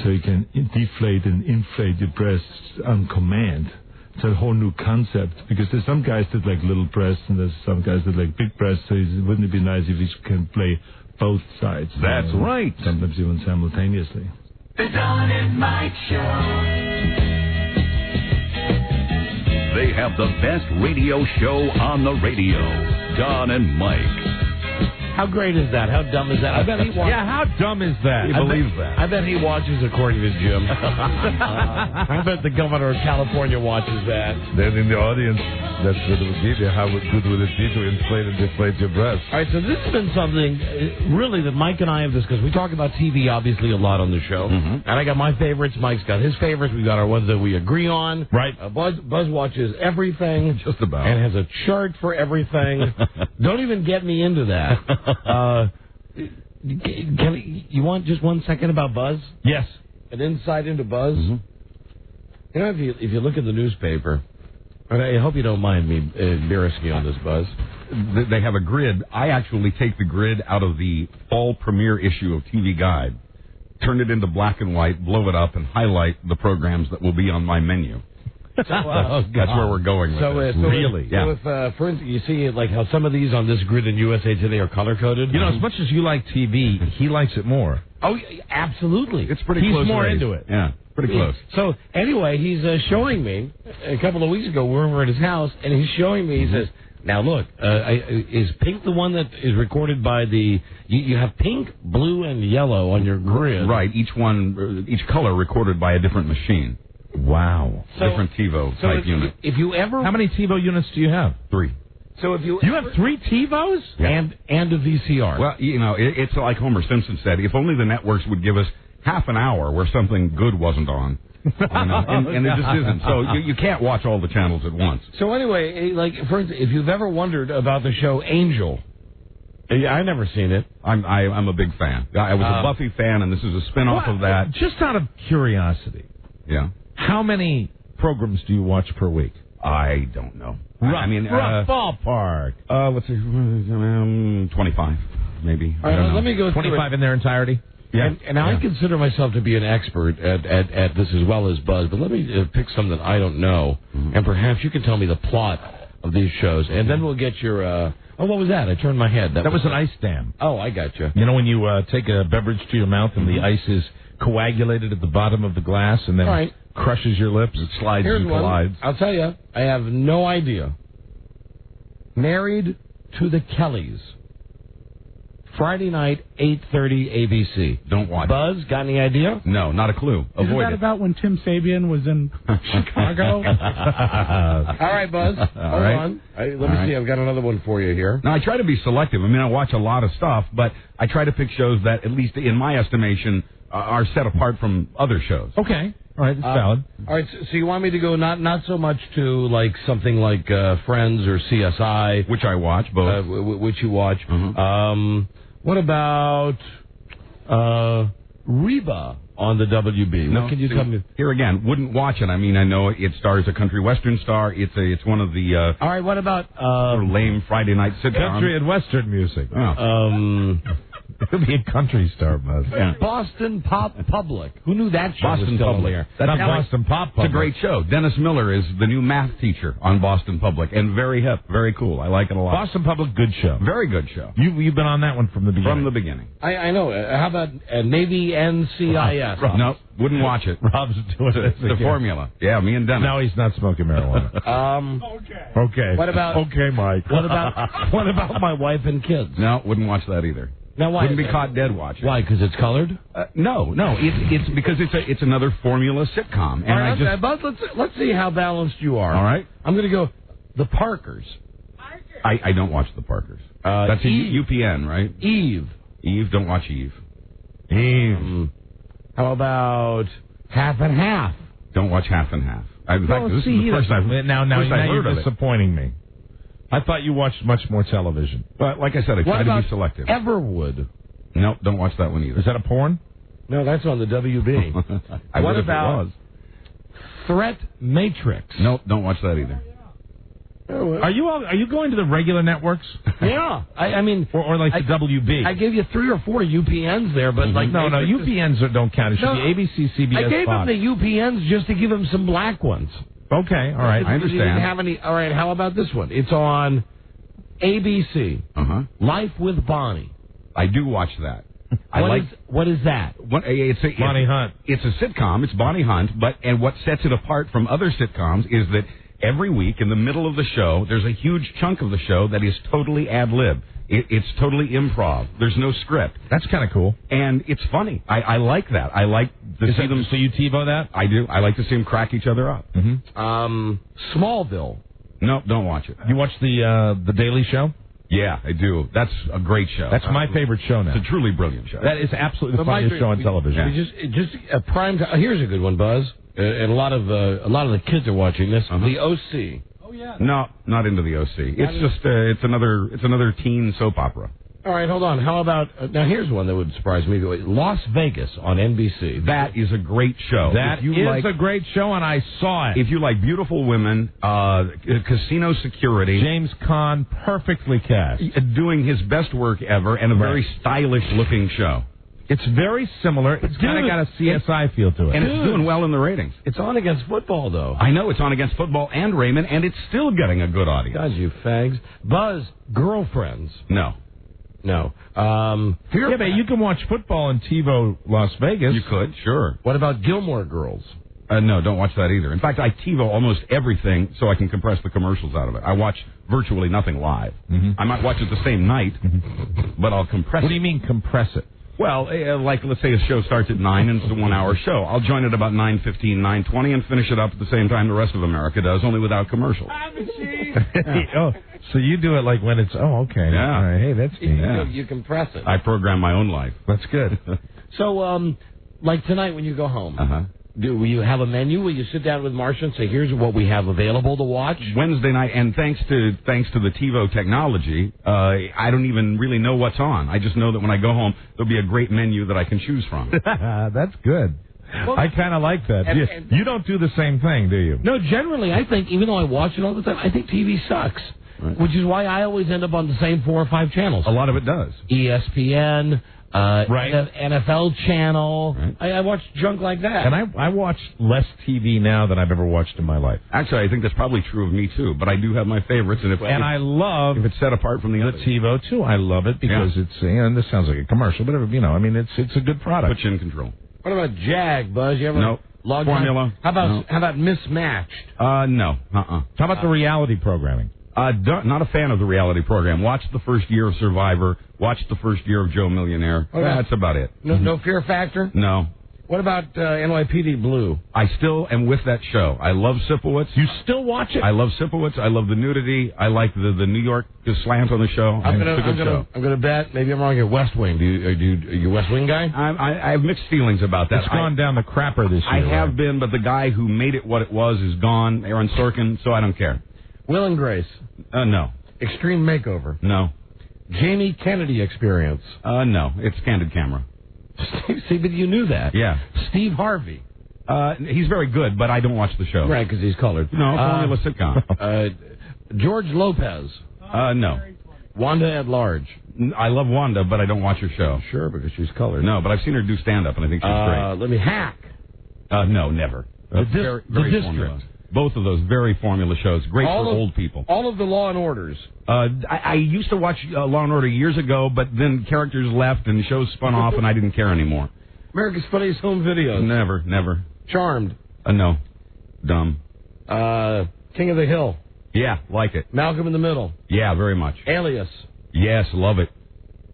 So you can deflate and inflate your breasts on command. It's a whole new concept because there's some guys that like little breasts and there's some guys that like big breasts. So wouldn't it be nice if you can play both sides? That's right. Sometimes even simultaneously. The Don and Mike Show. They have the best radio show on the radio. Don and Mike. How great is that? How dumb is that? I bet he watches. Yeah, how dumb is that? I bet he watches according to Jim. I bet the governor of California watches that. Then in the audience, that's what it would be. How good would it be to inflate and deflate your breasts? All right, so this has been something really that Mike and I have discussed. We talk about TV obviously a lot on the show, and I got my favorites. Mike's got his favorites. We've got our ones that we agree on. Right. Buzz watches everything, just about, and has a chart for everything. Don't even get me into that. You want just 1 second about Buzz? Yes. An insight into Buzz? You know, if you look at the newspaper, and I hope you don't mind me embarrassing you on this, Buzz. They have a grid. I actually take the grid out of the fall premiere issue of TV Guide, turn it into black and white, blow it up, and highlight the programs that will be on my menu. That's where we're going with it. Really? So if, for instance, you see like how some of these on this grid in USA Today are color-coded. You know, as much as you like TV, he likes it more. Oh, absolutely. It's pretty close. He's more race. into it. Yeah, pretty close. So anyway, he's showing me, a couple of weeks ago, we were over at his house, and he's showing me, he says, now look, is pink the one that is recorded by the, you have pink, blue, and yellow on your grid. Right, each color recorded by a different machine. Wow. Different TiVo type unit. If you ever... How many TiVo units do you have? 3. So if you have 3 TiVos? and a VCR. Well, it's like Homer Simpson said. If only the networks would give us half an hour where something good wasn't on. And it just isn't. So you can't watch all the channels at once. So anyway, like for instance, if you've ever wondered about the show Angel, I've never seen it. I'm a big fan. I was a Buffy fan, and this is a spin-off of that. Just out of curiosity, Yeah. how many programs do you watch per week? I don't know. Rough ballpark. Let's see, 25, maybe. All right, let me go 25 in their entirety? Yeah. And I consider myself to be an expert at this as well as Buzz, but let me pick some that I don't know, and perhaps you can tell me the plot of these shows, and then we'll get your... what was that? I turned my head. That was an ice dam. Oh, I got you. You know when you take a beverage to your mouth and the ice is coagulated at the bottom of the glass and then crushes your lips? It slides Here's and one. collides. I'll tell you, I have no idea. Married to the Kellys. Friday night, 8:30 ABC. Don't watch. Buzz, got any idea? No, not a clue. Isn't Avoid that it. about when Tim Sabian was in Chicago? All right, Buzz. Hold right. on. Let me see. I've got another one for you here. Now, I try to be selective. I mean, I watch a lot of stuff, but I try to pick shows that, at least in my estimation, are set apart from other shows. Okay. All right, that's valid. All right, so you want me to go not so much to like something like Friends or CSI, Which I watch, both. which you watch. What about Reba on the WB? No, What can you tell me? Here again, wouldn't watch it. I mean, I know it stars a country western star. It's one of the All right, what about sort of lame Friday night sitcoms. Country and Western music. Oh. Could be a country star, Buzz. Yeah. Boston Pop Public? Who knew that show Boston was still Public. there? That's Not how Boston Pop It's Public. a great show. Dennis Miller is the new math teacher on Boston Public, and very hip, very cool. I like it a lot. Boston Public, good show. Very good show. You've been on that one from the beginning. From the beginning. I know. How about Navy NCIS? No, wouldn't watch it. Rob's doing it. The formula. Yeah, me and Dennis. No, he's not smoking marijuana. Okay. What about- Okay, Mike. What about My Wife and Kids? No, wouldn't watch that either. Now, why? Wouldn't be caught dead watching. Why? Because it's colored? No. It's because it's another formula sitcom, and All right, I just Buzz, let's see how balanced you are. all right. I'm going to go The Parkers. I don't watch the Parkers. That's Eve. a UPN, right? Eve. Eve, don't watch Eve. How about Half and Half? Don't watch Half and Half. In fact, this is the first I've now first I've you're heard of it. disappointing me. I thought you watched much more television. But like I said, I try What to about be selective. Everwood? No, don't watch that one either. Is that a porn? No, that's on the WB. I What would if it about- was. Threat Matrix? No, don't watch that either. Are you going to the regular networks? Yeah. I mean... Or like the WB? I gave you 3 or 4 UPNs there, but like... No, UPNs don't count. It should No, be ABC, CBS, I gave Fox. him the UPNs just to give him some black ones. Okay, all right. I He didn't understand. have any... All right, how about this one? It's on ABC. Life with Bonnie. I do watch that. What is that? Bonnie Hunt. It's a sitcom. It's Bonnie Hunt, and what sets it apart from other sitcoms is that every week in the middle of the show, there's a huge chunk of the show that is totally ad lib. It's totally improv. There's no script, That's kind of cool. and it's funny. I like that. I like to see them. So you TiVo that? I do. I like to see them crack each other up. Smallville. No, don't watch it. You watch the Daily Show? Yeah, I do. That's a great show. That's my favorite show now. It's a truly brilliant show. That is absolutely the But funniest show on television. We just a prime time. Here's a good one, Buzz. And a lot of the kids are watching this. The OC. No, not into the OC. It's just it's another teen soap opera. All right, hold on. How about now? Here's one that would surprise me. Las Vegas on NBC. That is a great show. That If you is like- a great show, and I saw it. If you like beautiful women, casino security, James Caan, perfectly cast. doing his best work ever, and a very stylish looking show. It's very similar. It's kind of got a CSI feel to it. And it's doing well in the ratings. It's on against football, though. I know it's on against football and Raymond, and it's still getting a good audience. God, you fags. Buzz, Girlfriends. No. No. Yeah, but you can watch football in TiVo Las Vegas. You could, sure. What about Gilmore Girls? No, don't watch that either. In fact, I TiVo almost everything so I can compress the commercials out of it. I watch virtually nothing live. I might watch it the same night, but I'll compress it. What do you mean compress it? Well, like let's say a show starts at 9 and it's a 1 hour show. I'll join it about 9:15, 9:20 and finish it up at the same time the rest of America does, only without commercials. So you do it like when it's, okay. Yeah. All right, hey, that's neat. Yeah. You compress it. I program my own life. That's good. So, like tonight when you go home, will you have a menu? Will you sit down with Marcia and say, here's what we have available to watch? Wednesday night, and thanks to the TiVo technology, I don't even really know what's on. I just know that when I go home, there'll be a great menu that I can choose from. That's good. I kind of like that. You don't do the same thing, do you? No, generally, I think, even though I watch it all the time, I think TV sucks. Right. Which is why I always end up on the same 4 or 5 channels. A lot of it does. ESPN, NFL channel. Right. I watch junk like that. And I watch less TV now than I've ever watched in my life. Actually, I think that's probably true of me, too. But I do have my favorites. And I love if it's set apart from the others. TiVo, too. I love it because it's, and this sounds like a commercial, but, it's a good product. Put you in control. What about Jag, Buzz? You ever log Formula? How about Mismatched? No. How about the reality programming? Not a fan of the reality program. Watched the first year of Survivor. Watched the first year of Joe Millionaire. That's about it. No Fear Factor? No. What about NYPD Blue? I still am with that show. I love Sipowicz. You still watch it? I love Sipowicz. I love the nudity. I like the New York slant on the show. I'm gonna bet. Maybe I'm wrong here. West Wing. Are you a West Wing guy? I have mixed feelings about that. It's gone down the crapper this year. I have been, but the guy who made it what it was is gone. Aaron Sorkin. So I don't care. Will and Grace. No. Extreme Makeover. No. Jamie Kennedy Experience. No. It's Candid Camera. See, but you knew that. Yeah. Steve Harvey. He's very good, but I don't watch the show. Right, because he's colored. No, formula sitcom. George Lopez. No. Wanda at Large. I love Wanda, but I don't watch her show. Sure, because she's colored. No, but I've seen her do stand-up, and I think she's great. Let me Hack. No, never. The District. Formula. Both of those very formula shows. Great for old people. All of the Law and Orders. I used to watch Law and Order years ago, but then characters left and shows spun off, and I didn't care anymore. America's Funniest Home Videos. Never. Charmed. No. Dumb. King of the Hill. Yeah, like it. Malcolm in the Middle. Yeah, very much. Alias. Yes, love it.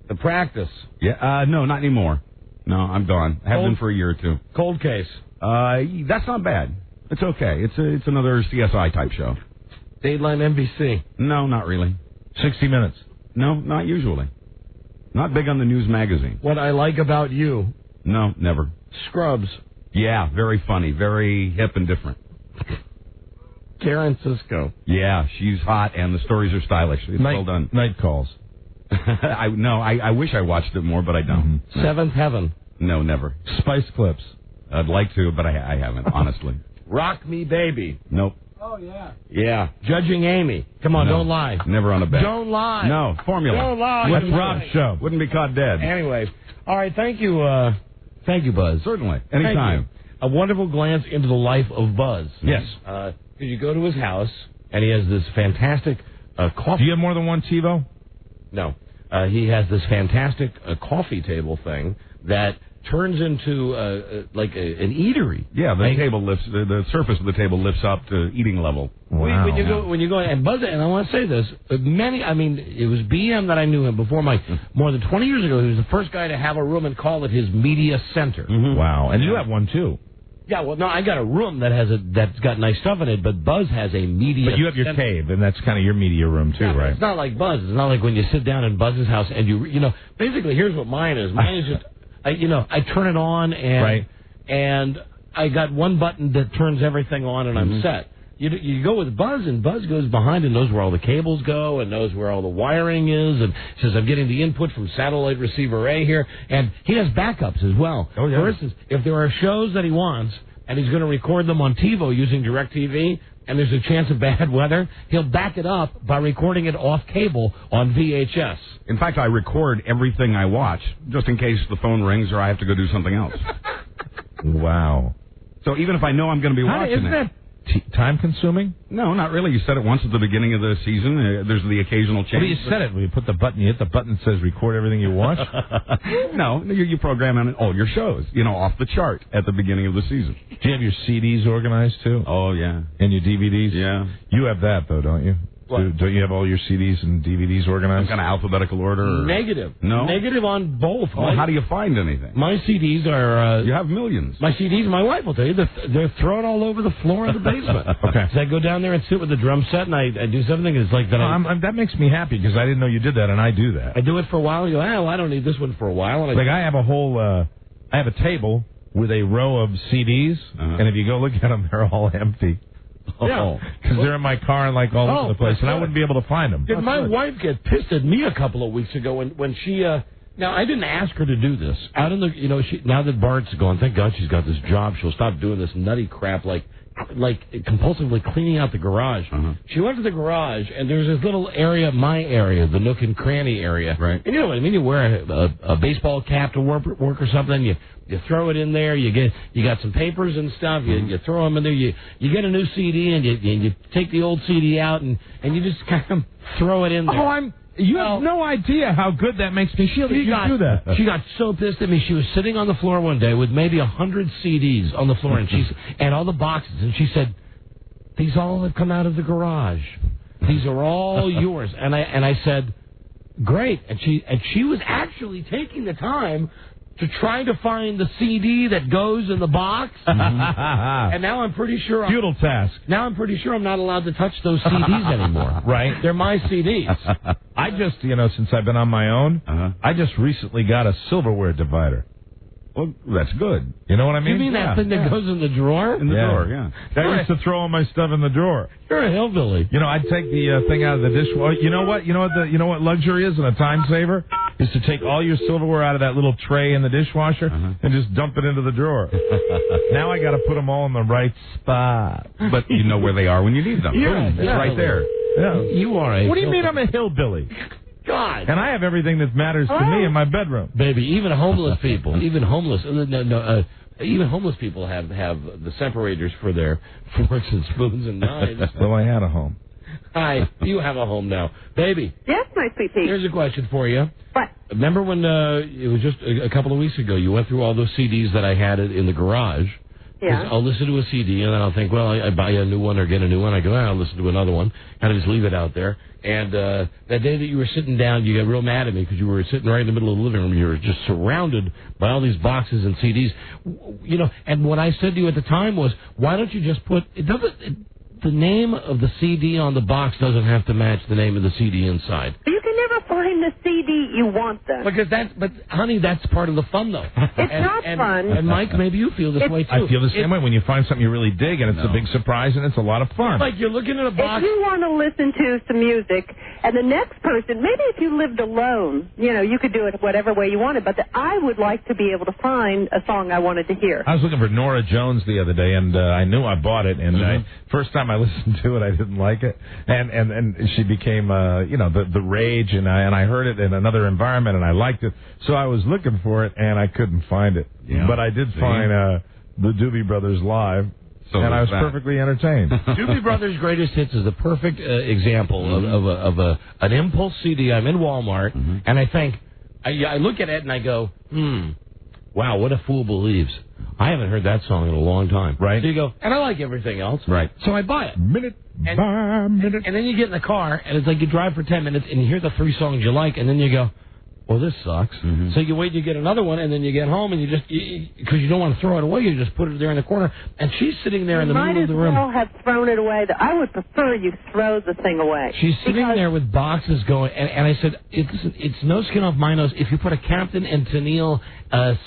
The Practice. Yeah, no, not anymore. No, I'm gone. I have been for a year or two. Cold Case. That's not bad. It's okay. It's another CSI type show. Dateline NBC. No, not really. 60 Minutes. No, not usually. Not big on the news magazine. What I Like About You. No, never. Scrubs. Yeah, very funny, very hip and different. Karen Cisco. Yeah, she's hot and the stories are stylish. It's well done. Night Calls. I wish I watched it more, but I don't. Mm-hmm. Seventh Heaven. No, never. Spice Clips. I'd like to, but I haven't, honestly. Rock Me Baby. Nope. Oh, yeah. Yeah. Judging Amy. Come on, don't lie. Never on a bet. Don't lie. No, formula. Don't lie. That's Rob's show. Wouldn't be caught dead. Anyway. All right, thank you, Buzz. Certainly. Anytime. Thank you. A wonderful glance into the life of Buzz. Yes. You go to his house, and he has this fantastic coffee. Do you have more than one TiVo? No. He has this fantastic coffee table thing that turns into like an eatery. Yeah, the table lifts. The surface of the table lifts up to eating level. Wow. When you go and Buzz, and I want to say this, it was BM that I knew him before more than 20 years ago. He was the first guy to have a room and call it his media center. Mm-hmm. Wow, and you have one too. Yeah, well, no, I got a room that's got nice stuff in it, but Buzz has a media. But you have your cave, and that's kind of your media room too, right? It's not like Buzz. It's not like when you sit down in Buzz's house and basically here's what mine is. Mine is just. I turn it on and I got one button that turns everything on and I'm set. You go with Buzz and Buzz goes behind and knows where all the cables go and knows where all the wiring is and says I'm getting the input from satellite receiver A here and he has backups as well. Oh, yeah. For instance, if there are shows that he wants and he's going to record them on TiVo using DirecTV and there's a chance of bad weather, he'll back it up by recording it off cable on VHS. In fact, I record everything I watch, just in case the phone rings or I have to go do something else. Wow. So even if I know I'm going to be watching isn't that time-consuming? No, not really. You set it once at the beginning of the season. There's the occasional change. What do you set it? When you put the button, you hit the button that says record everything you watch? No, you program on all your shows, off the chart at the beginning of the season. Do you have your CDs organized, too? Oh, yeah. And your DVDs? Yeah. You have that, though, don't you? Do you have all your CDs and DVDs organized? Some kind of alphabetical order? Or? Negative. No? Negative on both. Oh, how do you find anything? My CDs are... you have millions. My CDs, my wife will tell you, they're thrown all over the floor of the basement. Okay. So I go down there and sit with the drum set, and I do something. It's like that. That makes me happy, because I didn't know you did that, and I do that. I do it for a while, and you go, well, I don't need this one for a while. And I have a whole... I have a table with a row of CDs, and if you go look at them, they're all empty. Yeah. Because they're in my car and all over the place, and I wouldn't be able to find them. Did my wife get pissed at me a couple of weeks ago when she... now, I didn't ask her to do this. Out in the... now that Bart's gone, thank God she's got this job, she'll stop doing this nutty crap like compulsively cleaning out the garage. She went to the garage, and there's this little area, my area, the nook and cranny area. Right. And you know what I mean? You wear a baseball cap to work or something. You throw it in there. You got some papers and stuff. You throw them in there. You get a new CD, and you take the old CD out, and you just kind of throw it in there. You have no idea how good that makes me feel that you do that. She got so pissed at me. She was sitting on the floor one day with maybe 100 CDs on the floor, and all the boxes, and she said, "These all have come out of the garage. These are all yours." And I said, "Great." And she was actually taking the time to try to find the CD that goes in the box. And now I'm pretty sure... Futile task. Now I'm pretty sure I'm not allowed to touch those CDs anymore. Right. They're my CDs. I just, since I've been on my own, I just recently got a silverware divider. Well, that's good. You know what I mean? You mean that thing that goes in the drawer? In the drawer, yeah. I used to throw all my stuff in the drawer. You're a hillbilly. I'd take the thing out of the dishwasher. You know what luxury is and a time saver? Is to take all your silverware out of that little tray in the dishwasher and just dump it into the drawer. Now I got to put them all in the right spot. But you know where they are when you need them. Boom, it's right there. Yeah. You are a... What do you mean I'm a hillbilly? God. And I have everything that matters to me in my bedroom. Baby, even homeless people, even homeless people have the separators for their forks and spoons and knives. Well, I had a home. Hi, you have a home now. Baby. Yes, my sweet pea. Here's a question for you. What? Remember when it was just a couple of weeks ago, you went through all those CDs that I had in the garage? Yeah. I'll listen to a CD, and then I'll think, well, I buy a new one or get a new one. I go, I'll listen to another one, and I just leave it out there. And that day that you were sitting down, you got real mad at me because you were sitting right in the middle of the living room. You were just surrounded by all these boxes and CDs. And what I said to you at the time was, why don't you just put... the name of the CD on the box doesn't have to match the name of the CD inside. You can never find the CD you want, though. But honey, that's part of the fun, though. It's not fun. And Mike, maybe you feel this way too. I feel the same way when you find something you really dig, and it's a big surprise, and it's a lot of fun. Like you're looking at a box. If you want to listen to some music, and the next person, maybe if you lived alone, you could do it whatever way you wanted. But I would like to be able to find a song I wanted to hear. I was looking for Norah Jones the other day, and I knew I bought it, and first time I listened to it, I didn't like it, and she became the rage, and I heard it in another environment, and I liked it, so I was looking for it, and I couldn't find it, but I did find the Doobie Brothers live. So and I was perfectly entertained. Doobie Brothers' Greatest Hits is the perfect example of an impulse CD. I'm in Walmart, and I think, I look at it and I go, wow, what a fool believes. I haven't heard that song in a long time. Right. So you go, and I like everything else. Right. So I buy it. Minute by minute. And then you get in the car, and it's like you drive for 10 minutes, and you hear the 3 songs you like, and then you go, well, this sucks. So you wait, you get another one, and then you get home, and because you don't want to throw it away, you just put it there in the corner. And she's sitting there in the middle of the room. You might as well have thrown it away. I would prefer you throw the thing away. She's sitting there with boxes going, and I said, it's no skin off my nose if you put a Captain and Tennille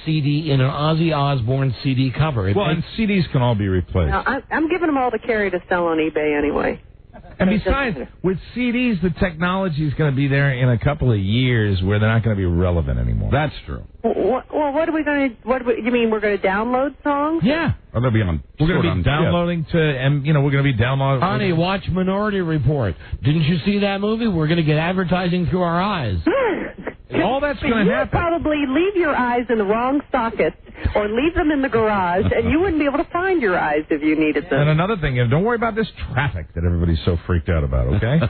CD in an Ozzy Osbourne CD cover. And CDs can all be replaced. Now, I'm giving them all to carry to sell on eBay anyway. And besides, with CDs, the technology is going to be there in a couple of years where they're not going to be relevant anymore. That's true. Well, what are we going to? You mean we're going to download songs? Yeah. Or they'll be on. We're going to be downloading and we're going to be downloading. Honey, watch Minority Report. Didn't you see that movie? We're going to get advertising through our eyes. All that's going to happen. You'll probably leave your eyes in the wrong sockets or leave them in the garage, and you wouldn't be able to find your eyes if you needed them. And another thing, don't worry about this traffic that everybody's so freaked out about, okay?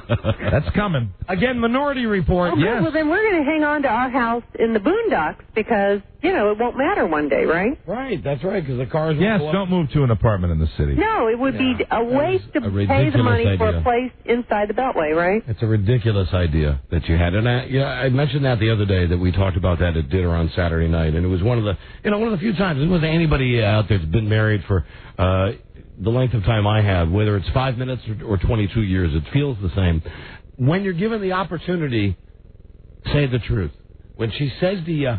That's coming. Again, Minority Report. Okay, yes. well, then we're going to hang on to our house in the boondocks because, you know, it won't matter one day, right? Right, that's right, because the cars will Yes, go up. don't move to an apartment in the city. No, it would be a waste to pay the money for a place inside the Beltway, right? It's a ridiculous idea that you had, and I mentioned that the other day that we talked about that at dinner on Saturday night, and it was one of the few times. There wasn't anybody out there that's been married for the length of time I have, whether it's 5 minutes or 22 years. It feels the same. When you're given the opportunity, say the truth. When she says to you,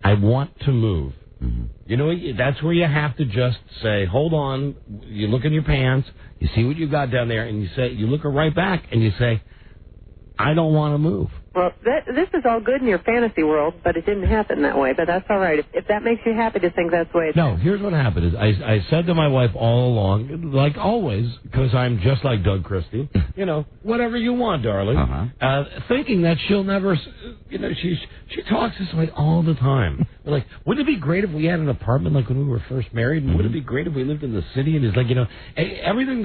"I want to move," you know, that's where you have to just say, "Hold on." You look in your pants, you see what you got down there, and you look her right back, and you say, "I don't want to move." Well, this is all good in your fantasy world, but it didn't happen that way. But that's all right. If that makes you happy to think that's the way it's No, here's what happened. Is I said to my wife all along, like always, because I'm just like Doug Christie, you know, whatever you want, darling, thinking that she'll never, you know, she talks this way all the time. Like, wouldn't it be great if we had an apartment like when we were first married? And wouldn't it be great if we lived in the city? And it's like, you know, everything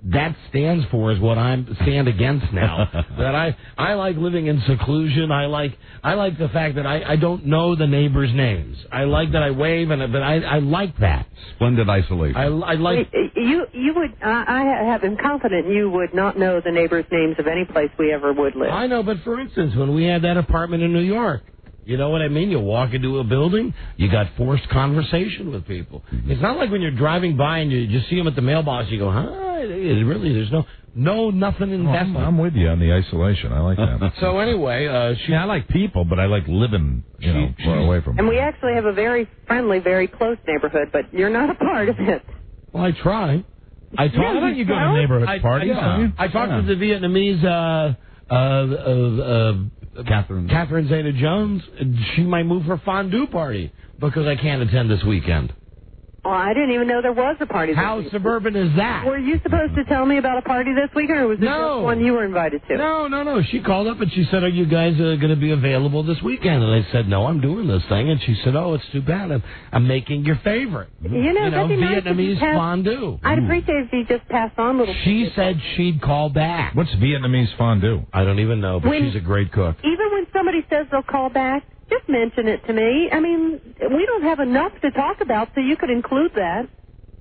that stands for is what I stand against now. That I like living in seclusion. I like the fact that I don't know the neighbors' names. I like that I wave, but I like that. Splendid isolation. I like... You would... I'm confident you would not know the neighbors' names of any place we ever would live. I know, but for instance, when we had that apartment in New York, you know what I mean? You walk into a building, you got forced conversation with people. It's not like when you're driving by and you just see them at the mailbox, you go, "Hi." There's nothing invested. I'm with you on the isolation. I like that. So anyway, I like people, but I like living, far away from them. And we actually have a very friendly, very close neighborhood, but you're not a part of it. Well, I try. Why don't you go to neighborhood parties? I talked to the Vietnamese Catherine Zeta-Jones. She might move her fondue party because I can't attend this weekend. Well, I didn't even know there was a party this How weekend. suburban is that? Were you supposed to tell me about a party this weekend, or was this just one you were invited to? No. She called up and she said, "Are you guys going to be available this weekend?" And I said, "No, I'm doing this thing." And she said, "Oh, it's too bad. I'm making your favorite. That'd be nice Vietnamese fondue." I'd appreciate if you just passed on little. She said she'd call back. What's Vietnamese fondue? I don't even know, but she's a great cook. Even when somebody says they'll call back, just mention it to me. I mean, we don't have enough to talk about, so you could include that.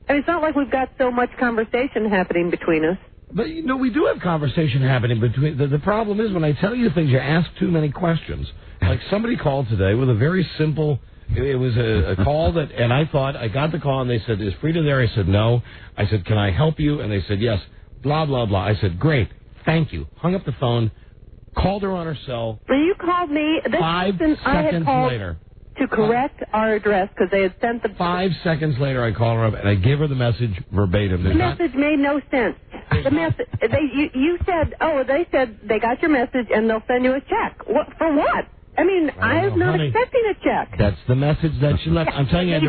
I mean, it's not like we've got so much conversation happening between us. But, we do have conversation happening between... The problem is when I tell you things, you ask too many questions. Like somebody called today with a very simple... It was a call that... And I thought... I got the call and they said, "Is Freda there?" I said, "No." I said, "Can I help you?" And they said, "Yes." Blah, blah, blah. I said, "Great. Thank you." Hung up the phone. Called her on her cell. Well, you called me... 5 seconds later. To correct our address because they had sent the... 5 seconds later, I called her up and I gave her the message verbatim. The message made no sense. The message... You said... Oh, they said they got your message and they'll send you a check. What, for what? I mean, I was not expecting a check. That's the message that she left. I'm telling you,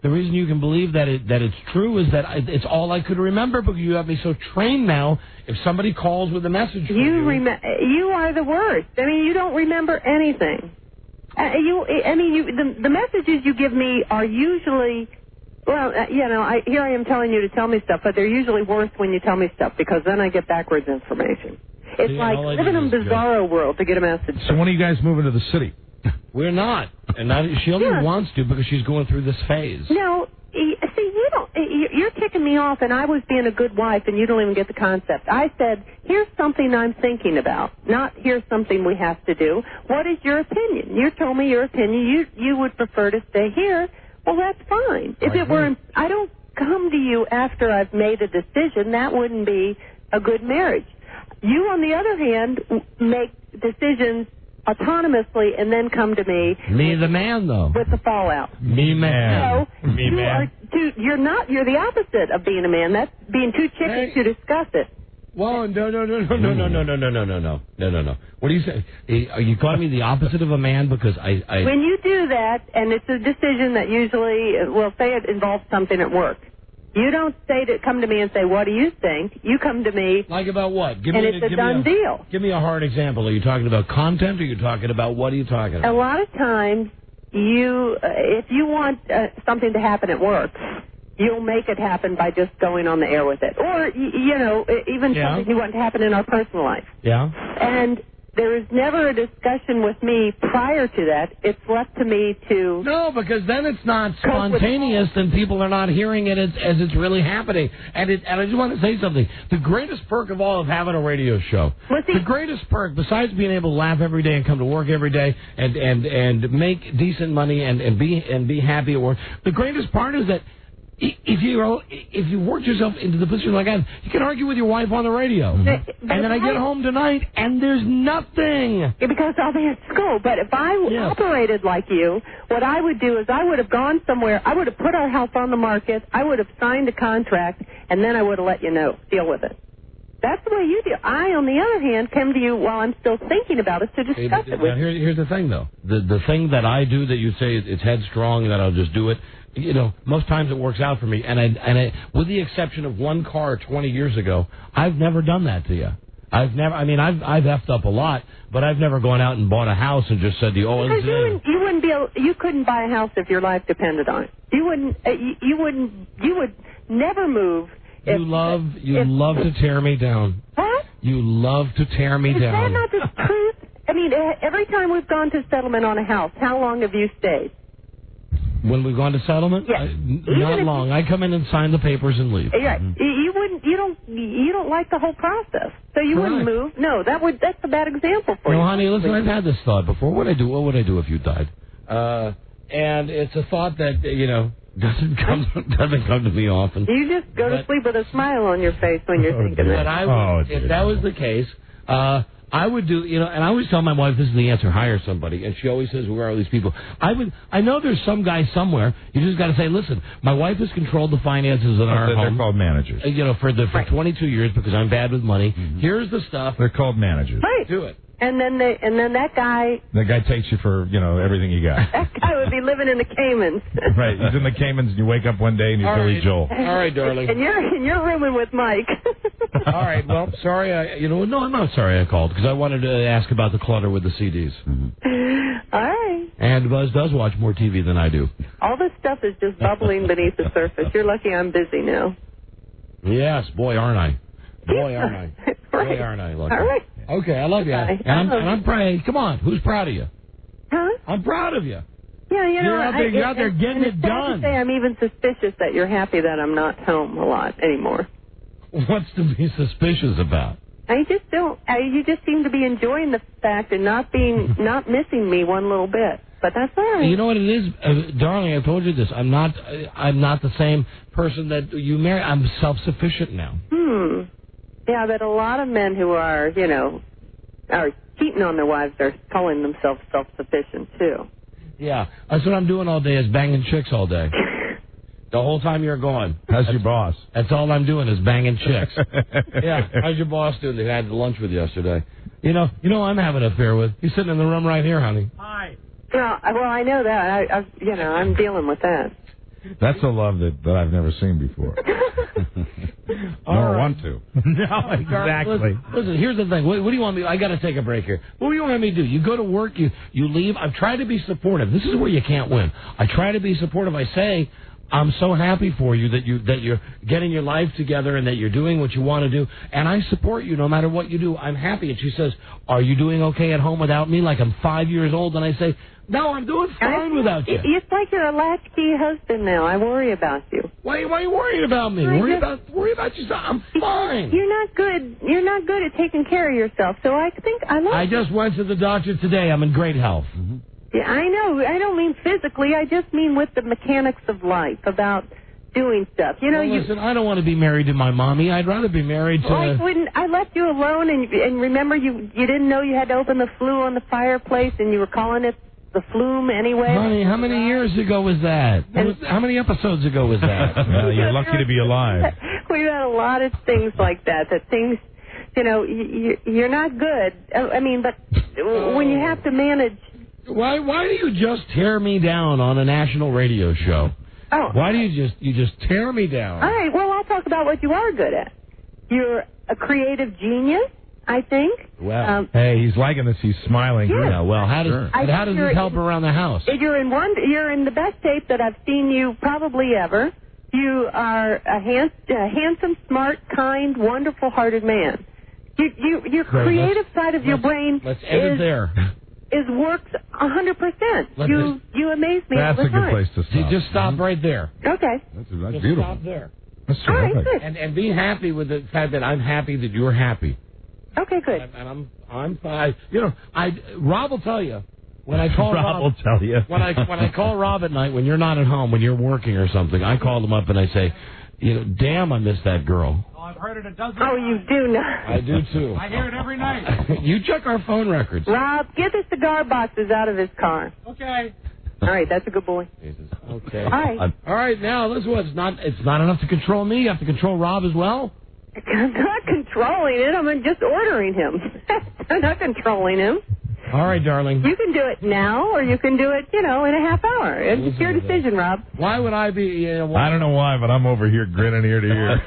the reason you can believe that it's true is that it's all I could remember because you have me so trained now. If somebody calls with a message for you... You are the worst. I mean, you don't remember anything. The messages you give me are usually, here I am telling you to tell me stuff, but they're usually worse when you tell me stuff because then I get backwards information. It's like living in a bizarro world to get a message. So when are you guys moving to the city? We're not. And she only wants to because she's going through this phase. No, see, you're ticking me off, and I was being a good wife, and you don't even get the concept. I said, here's something I'm thinking about, not here's something we have to do. What is your opinion? You told me your opinion. You would prefer to stay here. Well, that's fine. I don't come to you after I've made a decision. That wouldn't be a good marriage. You, on the other hand, make decisions autonomously and then come to me. Me the man, though. With the fallout. Me man. So, you're the opposite of being a man. That's being too chicken to discuss it. Well, no. What do you say? Are you calling me the opposite of a man because I... When you do that, and it's a decision that usually, say it involves something at work. You don't come to me and say, "What do you think?" You come to me... Like about what? It's a done deal. Give me a hard example. Are you talking about content or are you talking about what are you talking about? A lot of times, if you want something to happen at work, you'll make it happen by just going on the air with it. Or, even something you want to happen in our personal life. Yeah. And there is never a discussion with me prior to that. It's left to me to... No, because then it's not spontaneous and people are not hearing it as it's really happening. And I just want to say something. The greatest perk of all of having a radio show, the greatest perk, besides being able to laugh every day and come to work every day and make decent money and be happy at work, the greatest part is that if you work yourself into the position like that, you can argue with your wife on the radio. And then I get home tonight, and there's nothing. Because I'll be at school. But if I operated like you, what I would do is I would have gone somewhere. I would have put our house on the market. I would have signed a contract, and then I would have let you know. Deal with it. That's the way you deal. I, on the other hand, come to you while I'm still thinking about it to discuss it with you. Here's the thing, though. The thing that I do that you say it's headstrong, that I'll just do it, most times it works out for me. And I, with the exception of one car 20 years ago, I've never done that to you. I've effed up a lot, but I've never gone out and bought a house and just said to you, you couldn't buy a house if your life depended on it. You would never move. You love to tear me down. What? You love to tear me down. Is that not the truth? I mean, every time we've gone to settlement on a house, how long have you stayed? When we've gone to settlement? Yes. Not long. I come in and sign the papers and leave. Right. You don't like the whole process. So you wouldn't move. No, that's a bad example for you. No, honey, listen, I've had this thought before. What would I do if you died? And it's a thought that, doesn't come to me often. You just go to sleep with a smile on your face when you're thinking that. If that was the case, I would do, and I always tell my wife this is the answer: hire somebody. And she always says, "Where are these people?" I know there's some guy somewhere. You just got to say, "Listen, my wife has controlled the finances in our home." They're called managers. For 22 years because I'm bad with money. Mm-hmm. Here's the stuff. They're called managers. Right. Do it. And then that guy. The guy takes you for everything you got. That guy would be living in the Caymans. Right. He's in the Caymans, and you wake up one day and you're Billy Joel. All right, darling. And you're rooming with Mike. All right. Well, sorry. No, I'm not sorry I called because I wanted to ask about the clutter with the CDs. Mm-hmm. All right. And Buzz does watch more TV than I do. All this stuff is just bubbling beneath the surface. You're lucky I'm busy now. Yes, boy, aren't I? Boy, aren't I? Right. Boy, aren't I? Lucky. All right. Okay, I love you. And I'm proud. Come on, who's proud of you? Huh? I'm proud of you. Yeah, you're out there getting it done. To say I'm even suspicious that you're happy that I'm not home a lot anymore. What's to be suspicious about? I just don't. You just seem to be enjoying the fact and not missing me one little bit. But that's all right. You know what it is, darling? I told you this. I'm not the same person that you married. I'm self-sufficient now. Yeah, but a lot of men who are cheating on their wives are calling themselves self-sufficient too. Yeah, that's what I'm doing all day is banging chicks all day. The whole time you're gone. How's your boss? That's all I'm doing is banging chicks. Yeah, how's your boss doing? They had lunch with yesterday. You know I'm having an affair with. He's sitting in the room right here, honey. Hi. Well, I know that. I'm dealing with that. That's a love that I've never seen before. Nor want to. No, exactly. Listen, here's the thing. What do you want me? I got to take a break here. What do you want me to do? You go to work, you leave. I've tried to be supportive. This is where you can't win. I try to be supportive. I say, I'm so happy for you that you're getting your life together and that you're doing what you want to do, and I support you no matter what you do. I'm happy. And she says, "Are you doing okay at home without me?" Like I'm 5 years old, and I say, "No, I'm doing fine without you." It's like you're a latchkey husband now. I worry about you. Why are you worried about me? Worry about yourself. I'm fine. You're not good. You're not good at taking care of yourself. So I think I love. I just went to the doctor today. I'm in great health. Mm-hmm. Yeah, I know. I don't mean physically. I just mean with the mechanics of life, about doing stuff. Listen, I don't want to be married to my mommy. I'd rather be married to... I left you alone, and remember, you didn't know you had to open the flue on the fireplace, and you were calling it the flume anyway. Honey, how many years ago was that? How many episodes ago was that? You're lucky to be alive. We've had a lot of things like that things... you're not good. I mean, but when you have to manage... Why do you just tear me down on a national radio show? Oh. Why do you just tear me down? All right, well, I'll talk about what you are good at. You're a creative genius. I think. Well, hey, he's liking this. He's smiling. Yes. yeah, well, how does this help around the house? You're in the best shape that I've seen you probably ever. You are a handsome, smart, kind, wonderful-hearted man. Your creative side of your brain works 100%. You amaze me all the time. That's a good place to stop. Just stop right there. Okay. That's Just beautiful. stop there. That's All right, terrific. good. And be happy with the fact that I'm happy that you're happy. Okay, good. And I'm fine. Rob will tell you when I call Rob will tell you. when I call Rob at night when you're not at home, when you're working or something. I call him up and I say, damn, I miss that girl. Oh, I've heard it a dozen Oh, you do not. I do too. I hear it every night. You check our phone records. Rob, get the cigar boxes out of his car. Okay. All right, that's a good boy. Jesus. Okay. All right. All right. Now listen. It's not enough to control me. You have to control Rob as well. I'm not controlling it. I'm just ordering him. I'm not controlling him. All right, darling. You can do it now, or you can do it, in a half hour. It's your decision, Rob. Why would I be? I don't know why, but I'm over here grinning ear to ear.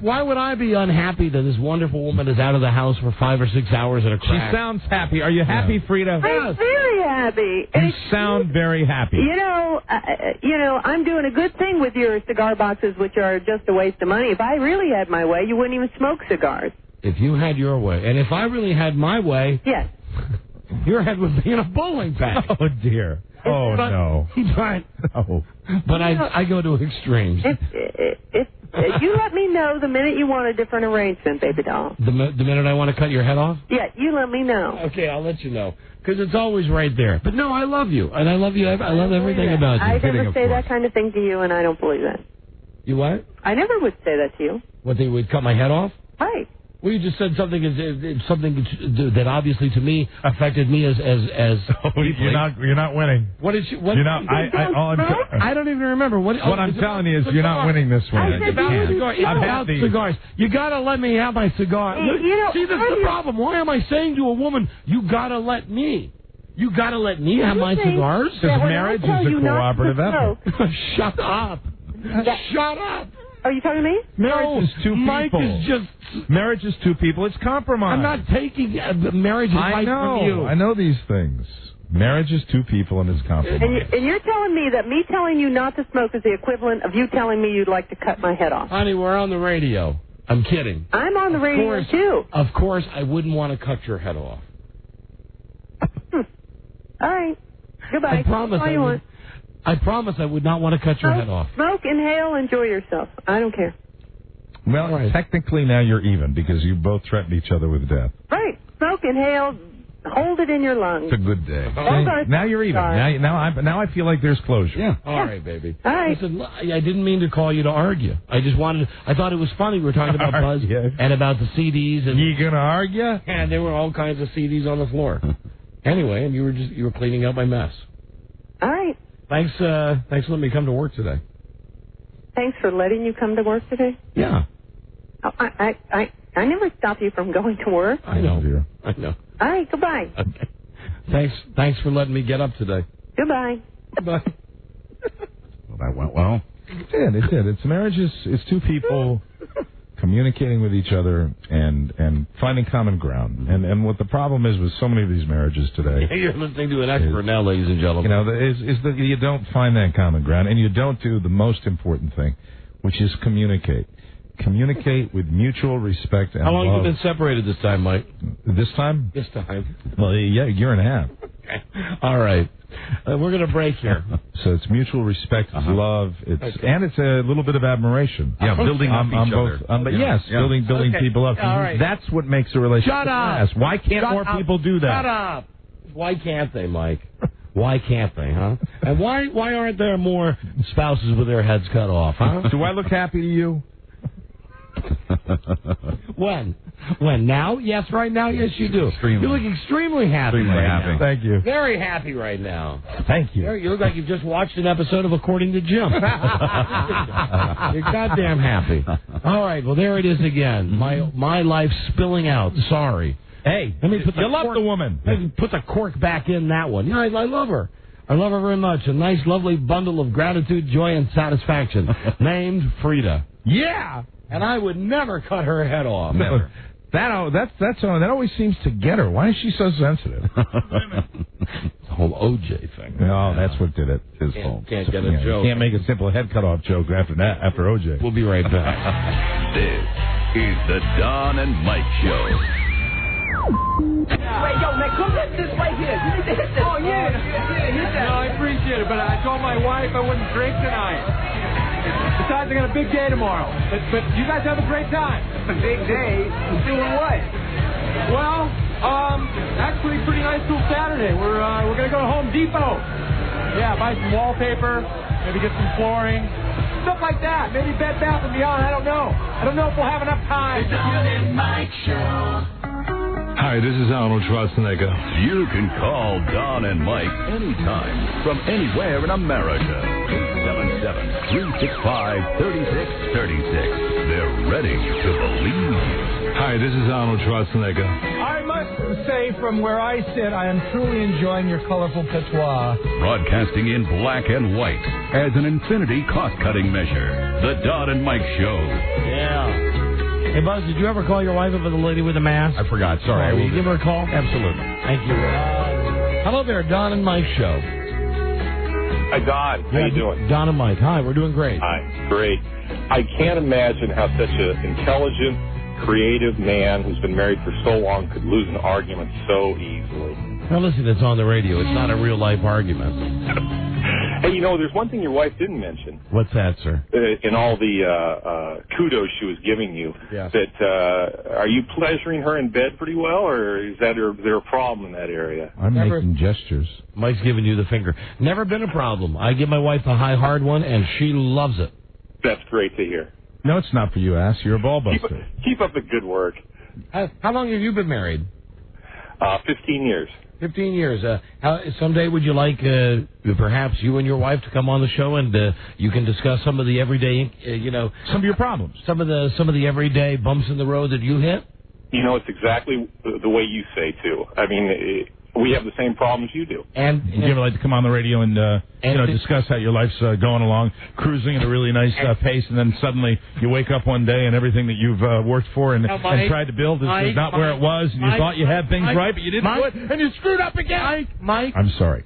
Why would I be unhappy that this wonderful woman is out of the house for 5 or 6 hours at a She crack? sounds happy. Are you happy, Freda? I'm very happy. You sound very happy. I'm doing a good thing with your cigar boxes, which are just a waste of money. If I really had my way, you wouldn't even smoke cigars. If you had your way, and if I really had my way, yes, your head would be in a bowling bag. Oh, dear. Oh, no. But I go to extremes. If you let me know the minute you want a different arrangement, baby doll. The minute I want to cut your head off? Yeah, you let me know. Okay, I'll let you know. Because it's always right there. But no, I love you. And I love you. I love everything about you. I never say that kind of thing to you, and I don't believe that. You what? I never would say that to you. What, they would cut my head off? Right. Well, you just said something that obviously to me affected me as you're not winning. What did you? What? You're not. I don't even remember what I'm telling you is you're not winning this one. It's about cigars. It's about cigars. You gotta let me have my cigar. See, that's the problem. Why am I saying to a woman, "You gotta let me"? You gotta let me have my cigars. Because marriage is a cooperative effort. Shut up. Shut up. Are you talking to me? Marriage is two Mike people. is just... Marriage is two people. It's compromise. I'm not taking marriage advice from you. I know these things. Marriage is two people and it's compromise. And you're telling me that me telling you not to smoke is the equivalent of you telling me you'd like to cut my head off. Honey, we're on the radio. I'm kidding. I'm on the radio, too. Of course, I wouldn't want to cut your head off. All right. Goodbye. I promise I promise I would not want to cut your head off. Smoke, inhale, enjoy yourself. I don't care. Well, technically now you're even because you both threatened each other with death. Right. Smoke, inhale, hold it in your lungs. It's a good day. Now you're even. Now I feel like there's closure. Yeah. All right, baby. All right. Listen, I didn't mean to call you to argue. I thought it was funny. We were talking about Buzz and about the CDs. And you gonna argue? And there were all kinds of CDs on the floor. Anyway, and you were cleaning up my mess. All right. Thanks for letting me come to work today. Thanks for letting you come to work today? Yeah. Oh, I never stop you from going to work. I know. I know. All right, goodbye. Okay. Thanks for letting me get up today. Goodbye. Goodbye. Well, that went well. It did. It's marriage is two people communicating with each other and finding common ground. And what the problem is with so many of these marriages today. You're listening to an expert now, ladies and gentlemen. Is that you don't find that common ground, and you don't do the most important thing, which is communicate. Communicate with mutual respect and How long love. have you been separated this time, Mike? This time? This time. Well, yeah, a year and a half. Okay. All right. We're going to break here. So it's mutual respect, it's love, and it's a little bit of admiration. Yeah, building up each other. Building people up. All right. That's what makes a relationship last. Why can't more people do that? Shut up. Why can't they, Mike? Why can't they, huh? And why aren't there more spouses with their heads cut off, huh? Do I look happy to you? When? Now? Yes, right now? Yes, you do. You look extremely happy now. Thank you. Very happy right now. Thank you. You look like you've just watched an episode of According to Jim. You're goddamn happy. All right, well, there it is again. My life spilling out. Sorry. Hey, let me put you love the woman. Let me put the cork back in that one. Yeah, I love her. I love her very much. A nice, lovely bundle of gratitude, joy, and satisfaction named Freda. Yeah. And I would never cut her head off. Never. That always seems to get her. Why is she so sensitive? The whole OJ thing. No, that's what did it. His fault. Can't get a joke. Can't make a simple head cut off joke after OJ. We'll be right back. This is the Don and Mike Show. Wait, yo, man, come hit this right here. You need to hit this. Oh, yeah. Hit that. No, I appreciate it, but I told my wife I wouldn't drink tonight. Besides, I got a big day tomorrow. But you guys have a great time. A big day? Doing what? Well, actually pretty nice till Saturday. We're going to go to Home Depot. Yeah, buy some wallpaper, maybe get some flooring. Stuff like that. Maybe Bed Bath & Beyond. I don't know. I don't know if we'll have enough time. The Don and Mike Show. Hi, this is Arnold Schwarzenegger. You can call Don and Mike anytime from anywhere in America. 877-365-3636. They're ready to believe you. Hi, this is Arnold Schwarzenegger. I must say, from where I sit, I am truly enjoying your colorful patois. Broadcasting in black and white as an infinity cost-cutting measure. The Don and Mike Show. Yeah. Hey, Buzz, did you ever call your wife over the lady with the mask? I forgot. Sorry. Will you give her a call? Absolutely. Thank you. Hello there, Don and Mike Show. Hi, Don. How you doing? Don and Mike. Hi, we're doing great. Hi. Great. I can't imagine how such an intelligent, creative man who's been married for so long could lose an argument so easily. Now, listen, it's on the radio. It's not a real-life argument. Hey, you know, there's one thing your wife didn't mention. What's that, sir? In all the kudos she was giving you, yes. That are you pleasuring her in bed pretty well, or is there a problem in that area? I'm making gestures. Mike's giving you the finger. Never been a problem. I give my wife a high, hard one, and she loves it. That's great to hear. No, it's not for you, ass. You're a ball buster. Keep up the good work. How long have you been married? 15 years. 15 years. Someday would you like perhaps you and your wife to come on the show and you can discuss some of the everyday, some of your problems, some of the everyday bumps in the road that you hit? You know, it's exactly the way you say too. I mean, we have the same problems you do. And would you ever like to come on the radio and discuss how your life's going along, cruising at a really nice pace, and then suddenly you wake up one day and everything that you've worked for and tried to build is not where it was, and you thought you had things right, but you didn't do it, and you screwed up again. Mike. I'm sorry.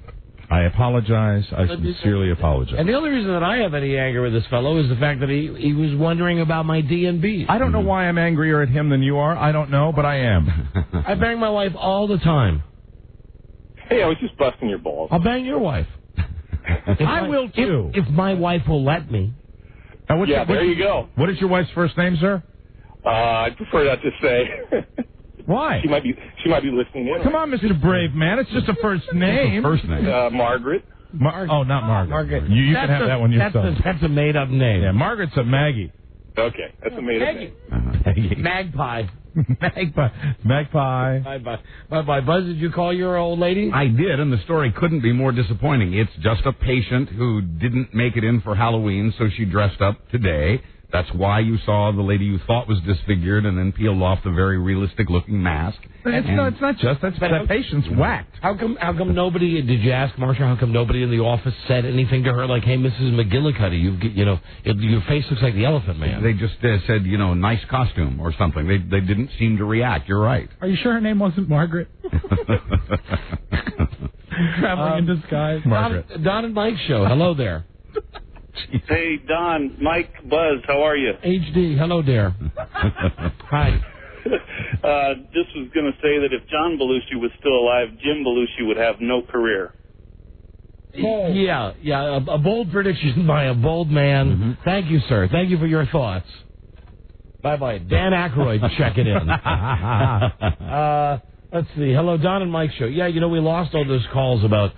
I apologize. I sincerely apologize. And the only reason that I have any anger with this fellow is the fact that he was wondering about my D&B. I don't know why I'm angrier at him than you are. I don't know, but I am. I bang my wife all the time. Hey, I was just busting your balls. I'll bang your wife. I will, too. If my wife will let me. There you go. What is your wife's first name, sir? I'd prefer not to say. Why? She might be listening in. Come on, Mr. Brave Man. It's just a first name. First name. Margaret. Oh, not Margaret. You can have that one yourself. That's a made-up name. Yeah, Margaret's a Maggie. Okay, that's a made-up name. Maggie. Magpie. Magpie. Bye-bye. Buzz, did you call your old lady? I did, and the story couldn't be more disappointing. It's just a patient who didn't make it in for Halloween, so she dressed up today. That's why you saw the lady you thought was disfigured and then peeled off the very realistic-looking mask. It's not just that patient's whacked. How come nobody? Did you ask Marsha? How come nobody in the office said anything to her like, "Hey, Mrs. McGillicuddy, your face looks like the Elephant Man"? They just said, nice costume or something. They didn't seem to react. You're right. Are you sure her name wasn't Margaret? Traveling in disguise. Margaret. Don and Mike Show. Hello there. Hey, Don, Mike, Buzz, how are you? HD, hello there. Hi. Just was going to say that if John Belushi was still alive, Jim Belushi would have no career. Yeah, a bold prediction by a bold man. Mm-hmm. Thank you, sir. Thank you for your thoughts. Bye-bye. Dan Aykroyd checking in. Let's see. Hello, Don and Mike Show. Yeah, we lost all those calls about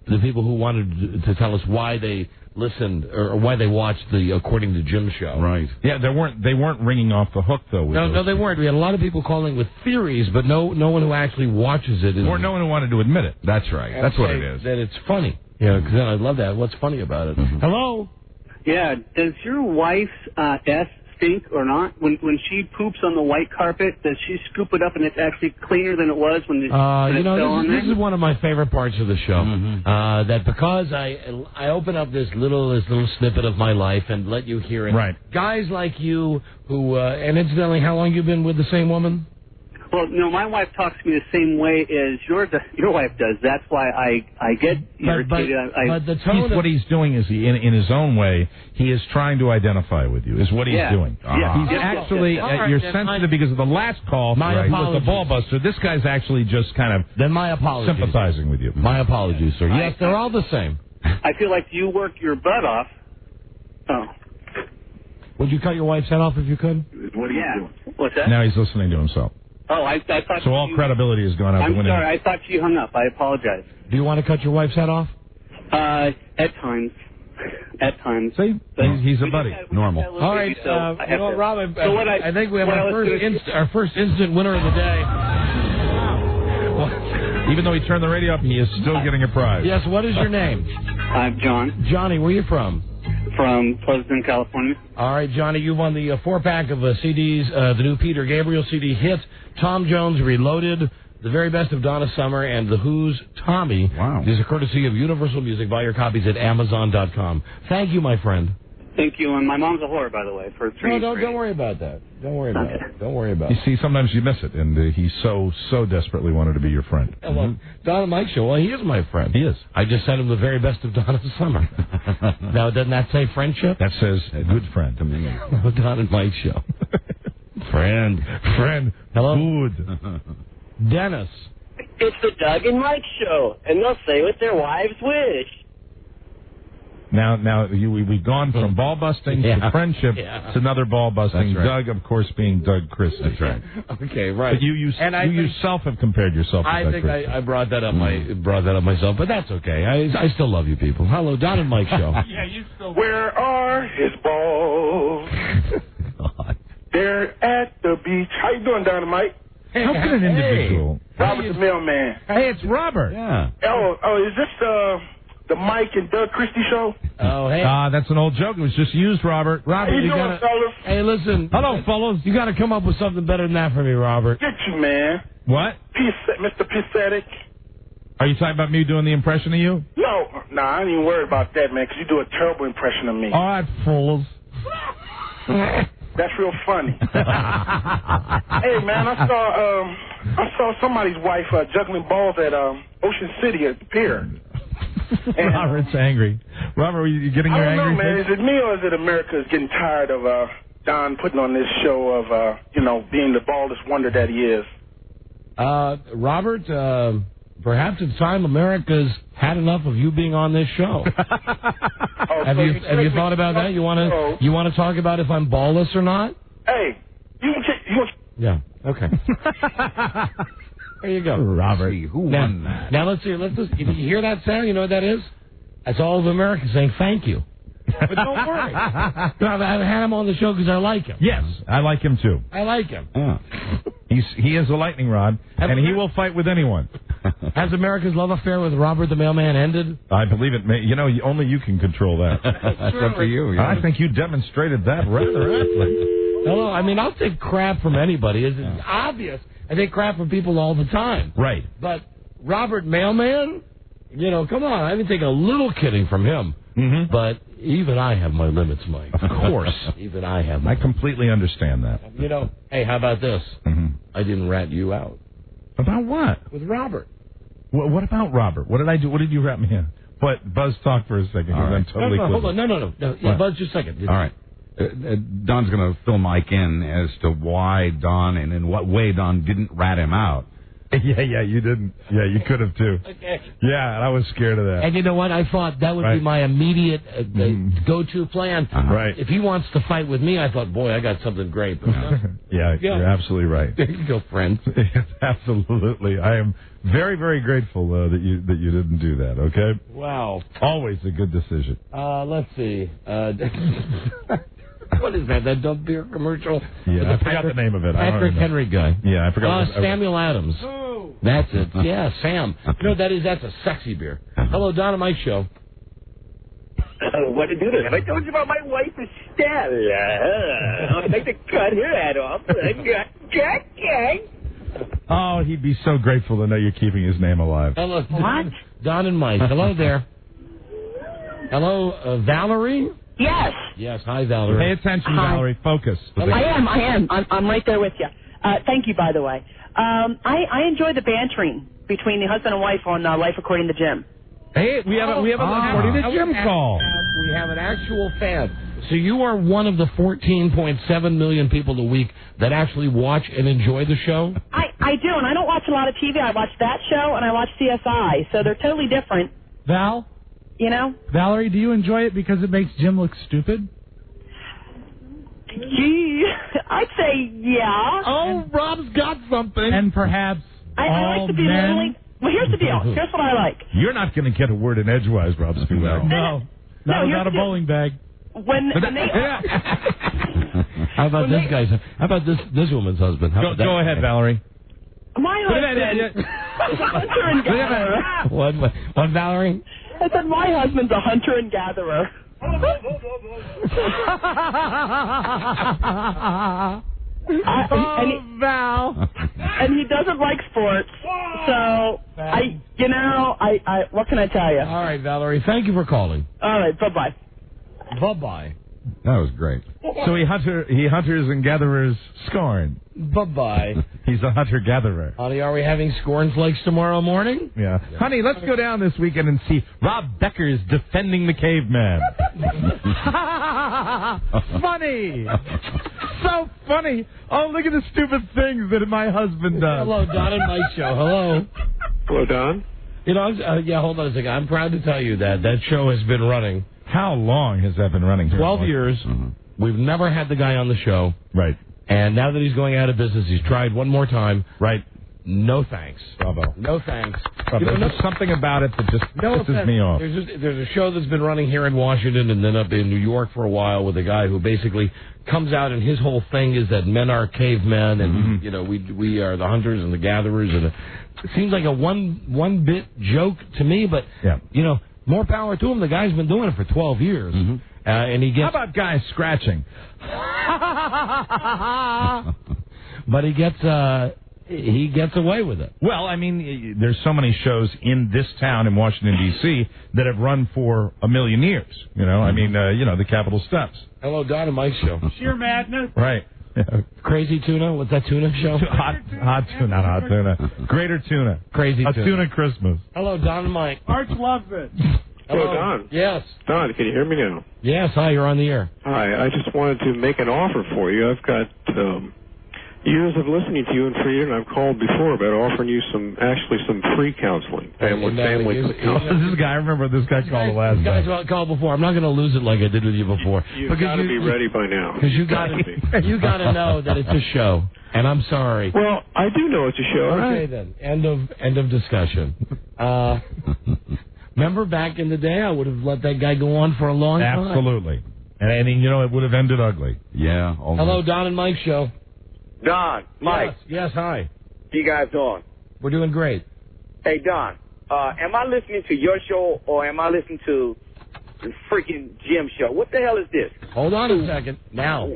the people who wanted to tell us why they listened or why they watched the According to Jim show. Right. Yeah, they weren't ringing off the hook though. No, they weren't. We had a lot of people calling with theories, but no one who actually watches it. Or no one who wanted to admit it. That's right. That's what it is. That it's funny. Yeah, because then I love that. What's funny about it? Mm-hmm. Hello. Yeah. Does your wife's S stink or not? When she poops on the white carpet, does she scoop it up and it's actually cleaner than it was when it's this is one of my favorite parts of the show. Mm-hmm. That because I open up this little snippet of my life and let you hear it. Right. Guys like you who and incidentally, how long you been with the same woman? Well, no, my wife talks to me the same way as your wife does. That's why I get irritated. But the tone what he's doing is in his own way, he is trying to identify with you, is what he's doing. Yeah. He's actually, you're sensitive because of the last call with the ball buster. This guy's actually just kind of sympathizing with you. My apologies, sir. Yes, they're all the same. I feel like you work your butt off. Oh. Would you cut your wife's head off if you could? What are you doing? What's that? Now he's listening to himself. Oh, I thought so all credibility has gone out the window. I'm sorry. I thought you hung up. I apologize. Do you want to cut your wife's head off? At times. At times. See? He's a buddy. Normal. All right. Rob, I think we have our first instant winner of the day. Well, even though he turned the radio up, he is still getting a prize. Yes, what is your name? I'm John. Johnny, where are you from? From Pleasanton, California. All right, Johnny, you won the 4-pack of CDs, the new Peter Gabriel CD hit, Tom Jones Reloaded, The Very Best of Donna Summer, and The Who's Tommy. Wow. These are courtesy of Universal Music. Buy your copies at Amazon.com. Thank you, my friend. Thank you, and my mom's a whore, by the way. Don't worry about that. Don't worry about it. Don't worry about it. You see, sometimes you miss it, and he so desperately wanted to be your friend. Well, Don and Mike Show, well, he is my friend. He is. I just sent him The Very Best of Donna Summer. Now, doesn't that say friendship? That says good friend to me. Don and Mike Show. Friend. Hello? Good. Dennis. It's the Doug and Mike Show, and they'll say what their wives wish. Now we've gone from ball busting to friendship to another ball busting. Right. Doug, of course, being Doug Christie. That's right. Okay, right. But you yourself have compared yourself to Doug Christie. I brought that up. Brought that up myself, but that's okay. I still love you people. Hello, Don and Mike Show. You still. Where are his balls? They're at the beach. How you doing, Don and Mike? How can an individual? Robert the mailman. Hey, it's Robert. Yeah. Oh, is this the Mike and Doug Christie show? Oh, hey. That's an old joke. It was just used, Robert. How you doing, fellas? Hey, listen. Hello, fellas. You got to come up with something better than that for me, Robert. Get you, man. What? Mr. Pathetic. Are you talking about me doing the impression of you? No, I ain't even worried about that, man, because you do a terrible impression of me. All right, fellas. That's real funny. Hey, man, I saw somebody's wife juggling balls at Ocean City at the pier. And, Robert's angry. Robert, are you getting your angry I don't know, man. face? Is it me or is it America is getting tired of Don putting on this show of, being the baldest wonder that he is? Robert, perhaps it's time America's had enough of you being on this show. Have you thought about that? You want to talk about if I'm ballless or not? Hey, you. Yeah. Okay. There you go, Robert. Who won that? Now let's see. You hear that sound? You know what that is? That's all of America saying thank you. But don't worry. I've had him on the show because I like him. Yes, I like him too. I like him. He is a lightning rod, and he will fight with anyone. Has America's love affair with Robert the Mailman ended? I believe it may. only you can control that. That's up to you. Yeah. I think you demonstrated that rather aptly. Hello, I'll take crap from anybody. It's obvious. I take crap from people all the time. Right. But Robert Mailman, come on. I've been taking a little kidding from him. Mm-hmm. But even I have my limits, Mike. Of course. Even I have I completely understand that. Hey, how about this? Mm-hmm. I didn't rat you out. About what? With Robert. What about Robert? What did I do? What did you rat me in? But Buzz, talk for a second. All right. I'm totally hold on. No. Yeah, Buzz, just a second. All right. Don's going to fill Mike in as to why Don and in what way Don didn't rat him out. Yeah, you didn't. Yeah, you could have too. Okay. Yeah, and I was scared of that. And you know what? I thought that would be my immediate go-to plan. Right. If he wants to fight with me, I thought, boy, I got something great. But yeah, you're absolutely right. There you go, friend. Absolutely. I am very, very grateful that you didn't do that. Okay. Wow. Always a good decision. Let's see. What is that? That dumb beer commercial? Yeah, I forgot the name of it. Patrick Henry guy. Yeah, I forgot. Samuel Adams. Oh. That's it. Yeah, Sam. That's a sexy beer. Hello, Don and Mike Show. What to do to him? I told you about my wife, Estelle. I'd like to cut her head off. Oh, he'd be so grateful to know you're keeping his name alive. Hello, Don and Mike. Hello there. Hello, Valerie? Yes. Yes, hi, Valerie. Pay attention, Valerie. Focus. I am. I'm right there with you. Thank you, by the way. I enjoy the bantering between the husband and wife on Life According to Jim. Hey, we have according to Jim call. We have an actual fan. So you are one of the 14.7 million people a week that actually watch and enjoy the show? I do, and I don't watch a lot of TV. I watch that show, and I watch CSI, so they're totally different. Val? You know? Valerie, do you enjoy it because it makes Jim look stupid? Gee, I'd say yeah. Oh, Rob's got something. And perhaps I like to be lonely. Well, here's the deal. Here's what I like. You're not going to get a word in edgewise, Rob Spivak. No. Not without a bowling bag. When they... How about this guy's? How about this woman's husband? Go ahead, Valerie. My husband is a hunter and gatherer. What, Valerie? I said my husband's a hunter and gatherer. Val. And he doesn't like sports, so what can I tell you? All right, Valerie, thank you for calling. All right, bye-bye. Bye-bye. That was great. So he hunters and gatherers scorn. Bye-bye. He's a hunter-gatherer. Honey, are we having scorn flakes tomorrow morning? Yeah. Honey, let's go down this weekend and see Rob Becker's defending the caveman. Funny. So funny. Oh, look at the stupid things that my husband does. Hello, Don and Mike Show. Hello. Hello, Don. You know, hold on a second. I'm proud to tell you that show has been running. How long has that been running? 12 years. Mm-hmm. We've never had the guy on the show. Right. And now that he's going out of business, he's tried one more time. Right. No thanks. Bravo. No thanks. Bravo. There's something about it that just pisses me off. There's a show that's been running here in Washington and then up in New York for a while with a guy who basically comes out and his whole thing is that men are cavemen and we are the hunters and the gatherers, and it seems like a one bit joke to me, but more power to him. The guy's been doing it for 12 years. Mm-hmm. And he gets... How about guys scratching? But he gets away with it. Well, I mean, there's so many shows in this town in Washington, D.C. that have run for a million years. You know, I mean, the Capitol Steps. Hello, Don and Mike Show. Sheer madness. Right. Crazy Tuna? What's that tuna show? Hot tuna, not hot tuna. Greater Tuna. Crazy Tuna. A tuna Christmas. Hello, Don and Mike. Arch loves it. Hello, Don. Yes. Don, can you hear me now? Yes, hi, you're on the air. Hi, I just wanted to make an offer for you. I've got years of listening to you and Freda, and I've called before about offering you some free counseling. Family counseling. This guy, I remember this guy called the last time. This guy's called before. I'm not going to lose it like I did with you before. You've got to be ready by now. Because you got to know that it's a show, and I'm sorry. Well, I do know it's a show. Okay, then. End of discussion. Remember back in the day, I would have let that guy go on for a long time. Absolutely. And it would have ended ugly. Yeah. Hello, Don and Mike Show. Don, Mike. Yes, hi. How you guys doing? We're doing great. Hey, Don, am I listening to your show or am I listening to the freaking Jim show? What the hell is this? Hold on a second. Now,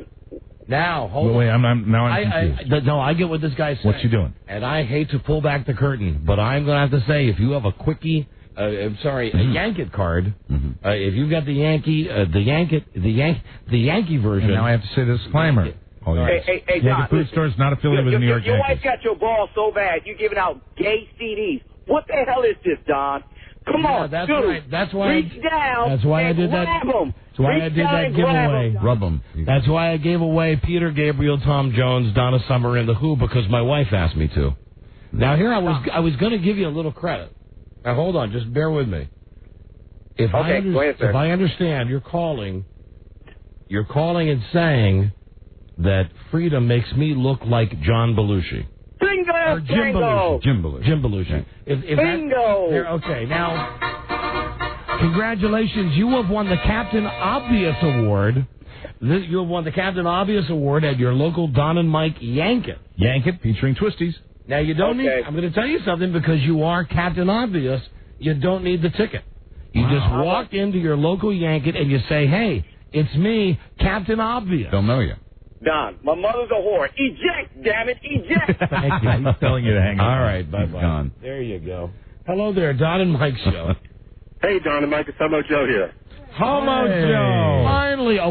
hold on. Wait, I'm confused. I get what this guy's saying. What you doing? And I hate to pull back the curtain, but I'm going to have to say, if you have a quickie, a Yankit card, if you've got the Yankee version. And now I have to say the disclaimer. Hey, Don, food store's not affiliated with the New York Your Yankees. wife got your balls so bad, you giving out gay CDs. What the hell is this, Don? Come on, that's dude. right. That's why reach down. That's why I did that. Grab them. That's why I did that giveaway. Rub them. That's why I gave away Peter Gabriel, Tom Jones, Donna Summer, and The Who, because my wife asked me to. Now here I was going to give you a little credit. Now hold on, just bear with me. If go ahead, sir. If I understand, you're calling and saying that Freda makes me look like John Belushi. Bingo! Or Jim Belushi. Jim Belushi. Bingo! Okay, now, congratulations. You have won the Captain Obvious Award. You have won the Captain Obvious Award at your local Don and Mike Yankit. Yankit featuring Twisties. Now, you don't need... I'm going to tell you something, because you are Captain Obvious, you don't need the ticket. You just walk into your local Yankit and you say, hey, it's me, Captain Obvious. They'll know you. Don, my mother's a whore. Eject, damn it, eject. Thank you. He's telling you to hang on. All right, bye-bye. There you go. Hello there, Don and Mike Show. Hey, Don and Mike, it's Hello Joe here. Homo Joe. Finally, a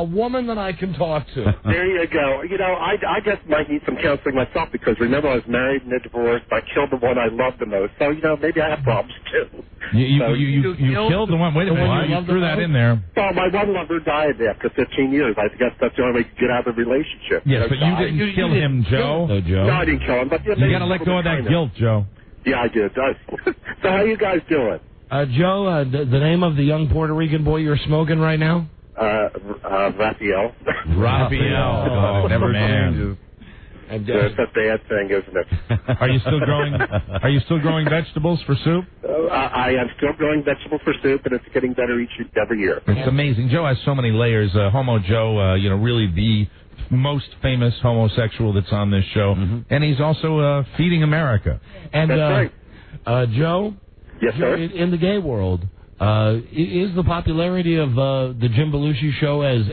woman that I can talk to. There you go. You know, I just might need some counseling myself because remember I was married and divorced. I killed the one I loved the most. So, you know, maybe I have problems too. You killed the one. Wait a minute. You threw that in there. Well, my one lover died after 15 years. I guess that's the only way to get out of the relationship. Yes, but you didn't kill him, Joe. No, Joe. No, I didn't kill him. But yeah, you got to let go of that guilt, Joe. Yeah, I did. So how you guys doing? Joe, the name of the young Puerto Rican boy you're smoking right now? Raphael. Raphael. Never changes. That's a bad thing, isn't it? Are you still growing vegetables for soup? I am still growing vegetables for soup, and it's getting better every year. It's amazing. Joe has so many layers. Homo Joe, really the most famous homosexual that's on this show, and he's also feeding America. And that's right. Joe. Yes, sir. In the gay world, is the popularity of the Jim Belushi show as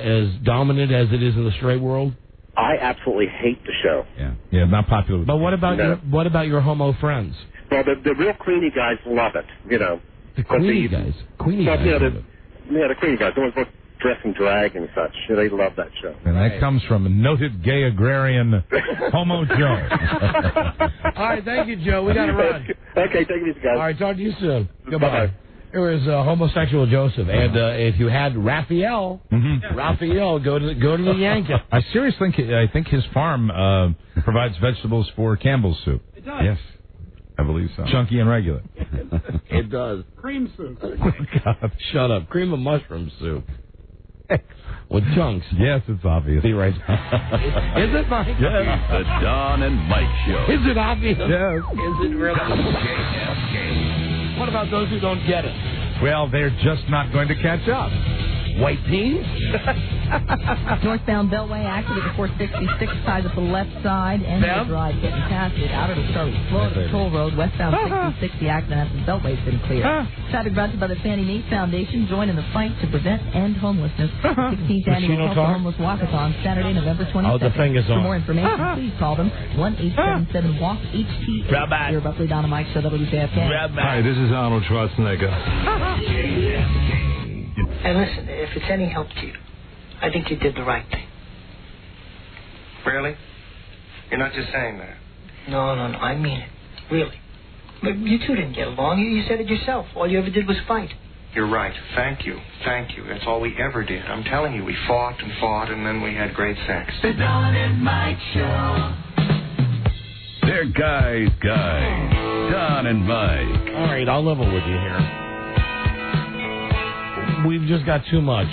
dominant as it is in the straight world? I absolutely hate the show. Yeah, not popular. But what about your homo friends? Well, the real Queenie guys love it. You know, the Queenie guys. The Queenie guys, the ones who dress in drag and such. They love that show. And that comes from a noted gay agrarian, Homo Joe. All right, thank you, Joe. We got to run. Okay, take it easy, guys. All right, talk to you soon. Goodbye. Here was homosexual Joseph, and if you had Raphael, go to the Yankee. I seriously think his farm provides vegetables for Campbell's soup. It does. Yes, I believe so. Chunky and regular. It does. Cream soup. Oh, God. Shut up. Cream of mushroom soup. With chunks. Yes, it's obvious. Be right back. Is it, Mike? Yes. The Don and Mike Show. Is it obvious? Yes. Is it really? What about those who don't get it? Well, they're just not going to catch up. White teens? Northbound Beltway accident at 466, ties up the left side. End of the drive getting past it. Outer to start with Florida Toll Road. Westbound 66, the accident after the Beltway's been cleared. Traffic brought to you by the Fannie Mae Foundation. Join in the fight to prevent end homelessness. 16th annual Help the Homeless Walkathon, Saturday, November 22nd. Oh, the thing is on. For more information, please call them 1-877-WALK-HT. Your Buckley, Don and Mike Show, WJFK. Hi, this is Arnold Schwarzenegger. And listen, if it's any help to you, I think you did the right thing. Really? You're not just saying that? No, I mean it. Really. But you two didn't get along. You said it yourself. All you ever did was fight. You're right. Thank you. That's all we ever did. I'm telling you, we fought, and then we had great sex. The Don and Mike Show. They're guys. Don and Mike. All right, I'll level with you here. We've just got too much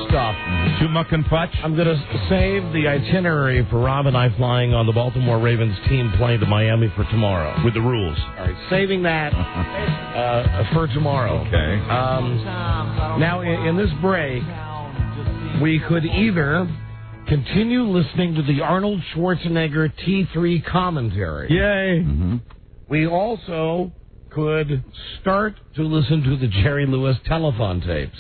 stuff. Too muck and fudge? I'm going to save the itinerary for Rob and I flying on the Baltimore Ravens team plane to Miami for tomorrow. With the rules. All right, saving that for tomorrow. Okay. Now, in this break, we could either continue listening to the Arnold Schwarzenegger T3 commentary. Yay. We also could start to listen to the Jerry Lewis telephone tapes.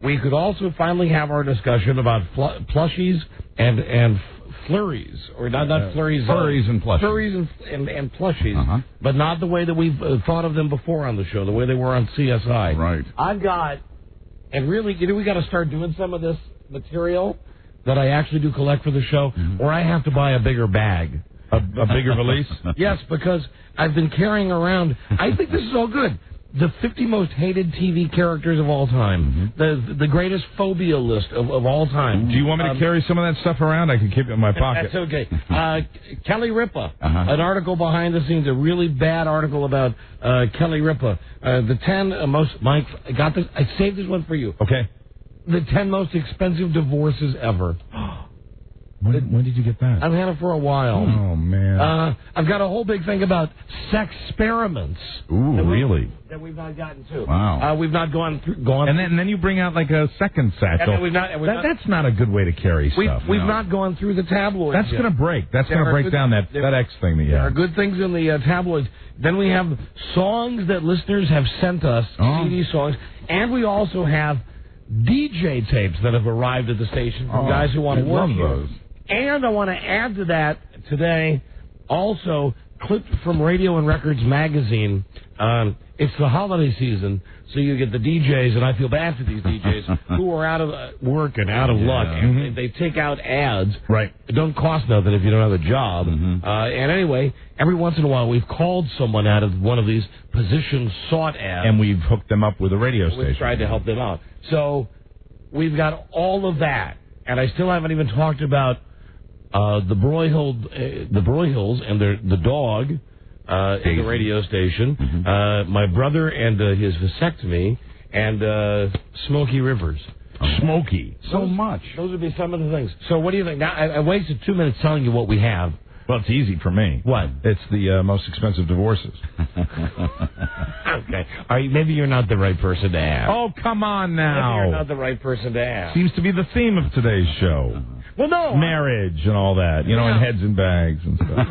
We could also finally have our discussion about plushies and flurries, or not flurries. Furries and plushies. Furries and plushies, but not the way that we've thought of them before on the show, the way they were on CSI. Right. I've got, and really, we got to start doing some of this material that I actually do collect for the show, or I have to buy a bigger bag. A bigger valise? Yes, because I've been carrying around, I think this is all good, the 50 most hated TV characters of all time, the greatest phobia list of all time. Do you want me to carry some of that stuff around? I can keep it in my pocket. That's okay. Kelly Ripa, an article behind the scenes, a really bad article about Kelly Ripa. The 10 most, Mike, I got this, I saved this one for you. Okay. The 10 most expensive divorces ever. When did you get that? I've had it for a while. Oh, man. I've got a whole big thing about sex experiments. Ooh, really? That we've not gotten to. Wow. We've not gone through. And then you bring out like a second satchel. That's not a good way to carry stuff. We've not gone through the tabloids. That's going to break. That's going to break down that X thing that you have. There are good things in the tabloids. Then we have songs that listeners have sent us, CD songs, and we also have DJ tapes that have arrived at the station from guys who want to work here. those. And I want to add to that today also clipped from Radio and Records magazine. It's the holiday season, so you get the DJs, and I feel bad for these DJs who are out of work and out of luck, and they take out ads. Right. It don't cost nothing if you don't have a job. And anyway, every once in a while, we've called someone out of one of these position sought ads. And we've hooked them up with a radio station. We've tried to help them out. So we've got all of that, and I still haven't even talked about the Broyhills and the dog in the radio station, my brother and his vasectomy, and Smokey Rivers. Smoky. So much. Those would be some of the things. So what do you think? Now, I wasted 2 minutes telling you what we have. Well, it's easy for me. What? It's the most expensive divorces. Okay. Maybe you're not the right person to ask. Oh, come on now. Maybe you're not the right person to ask. Seems to be the theme of today's show. Well, no. Marriage and all that, and heads and bags and stuff.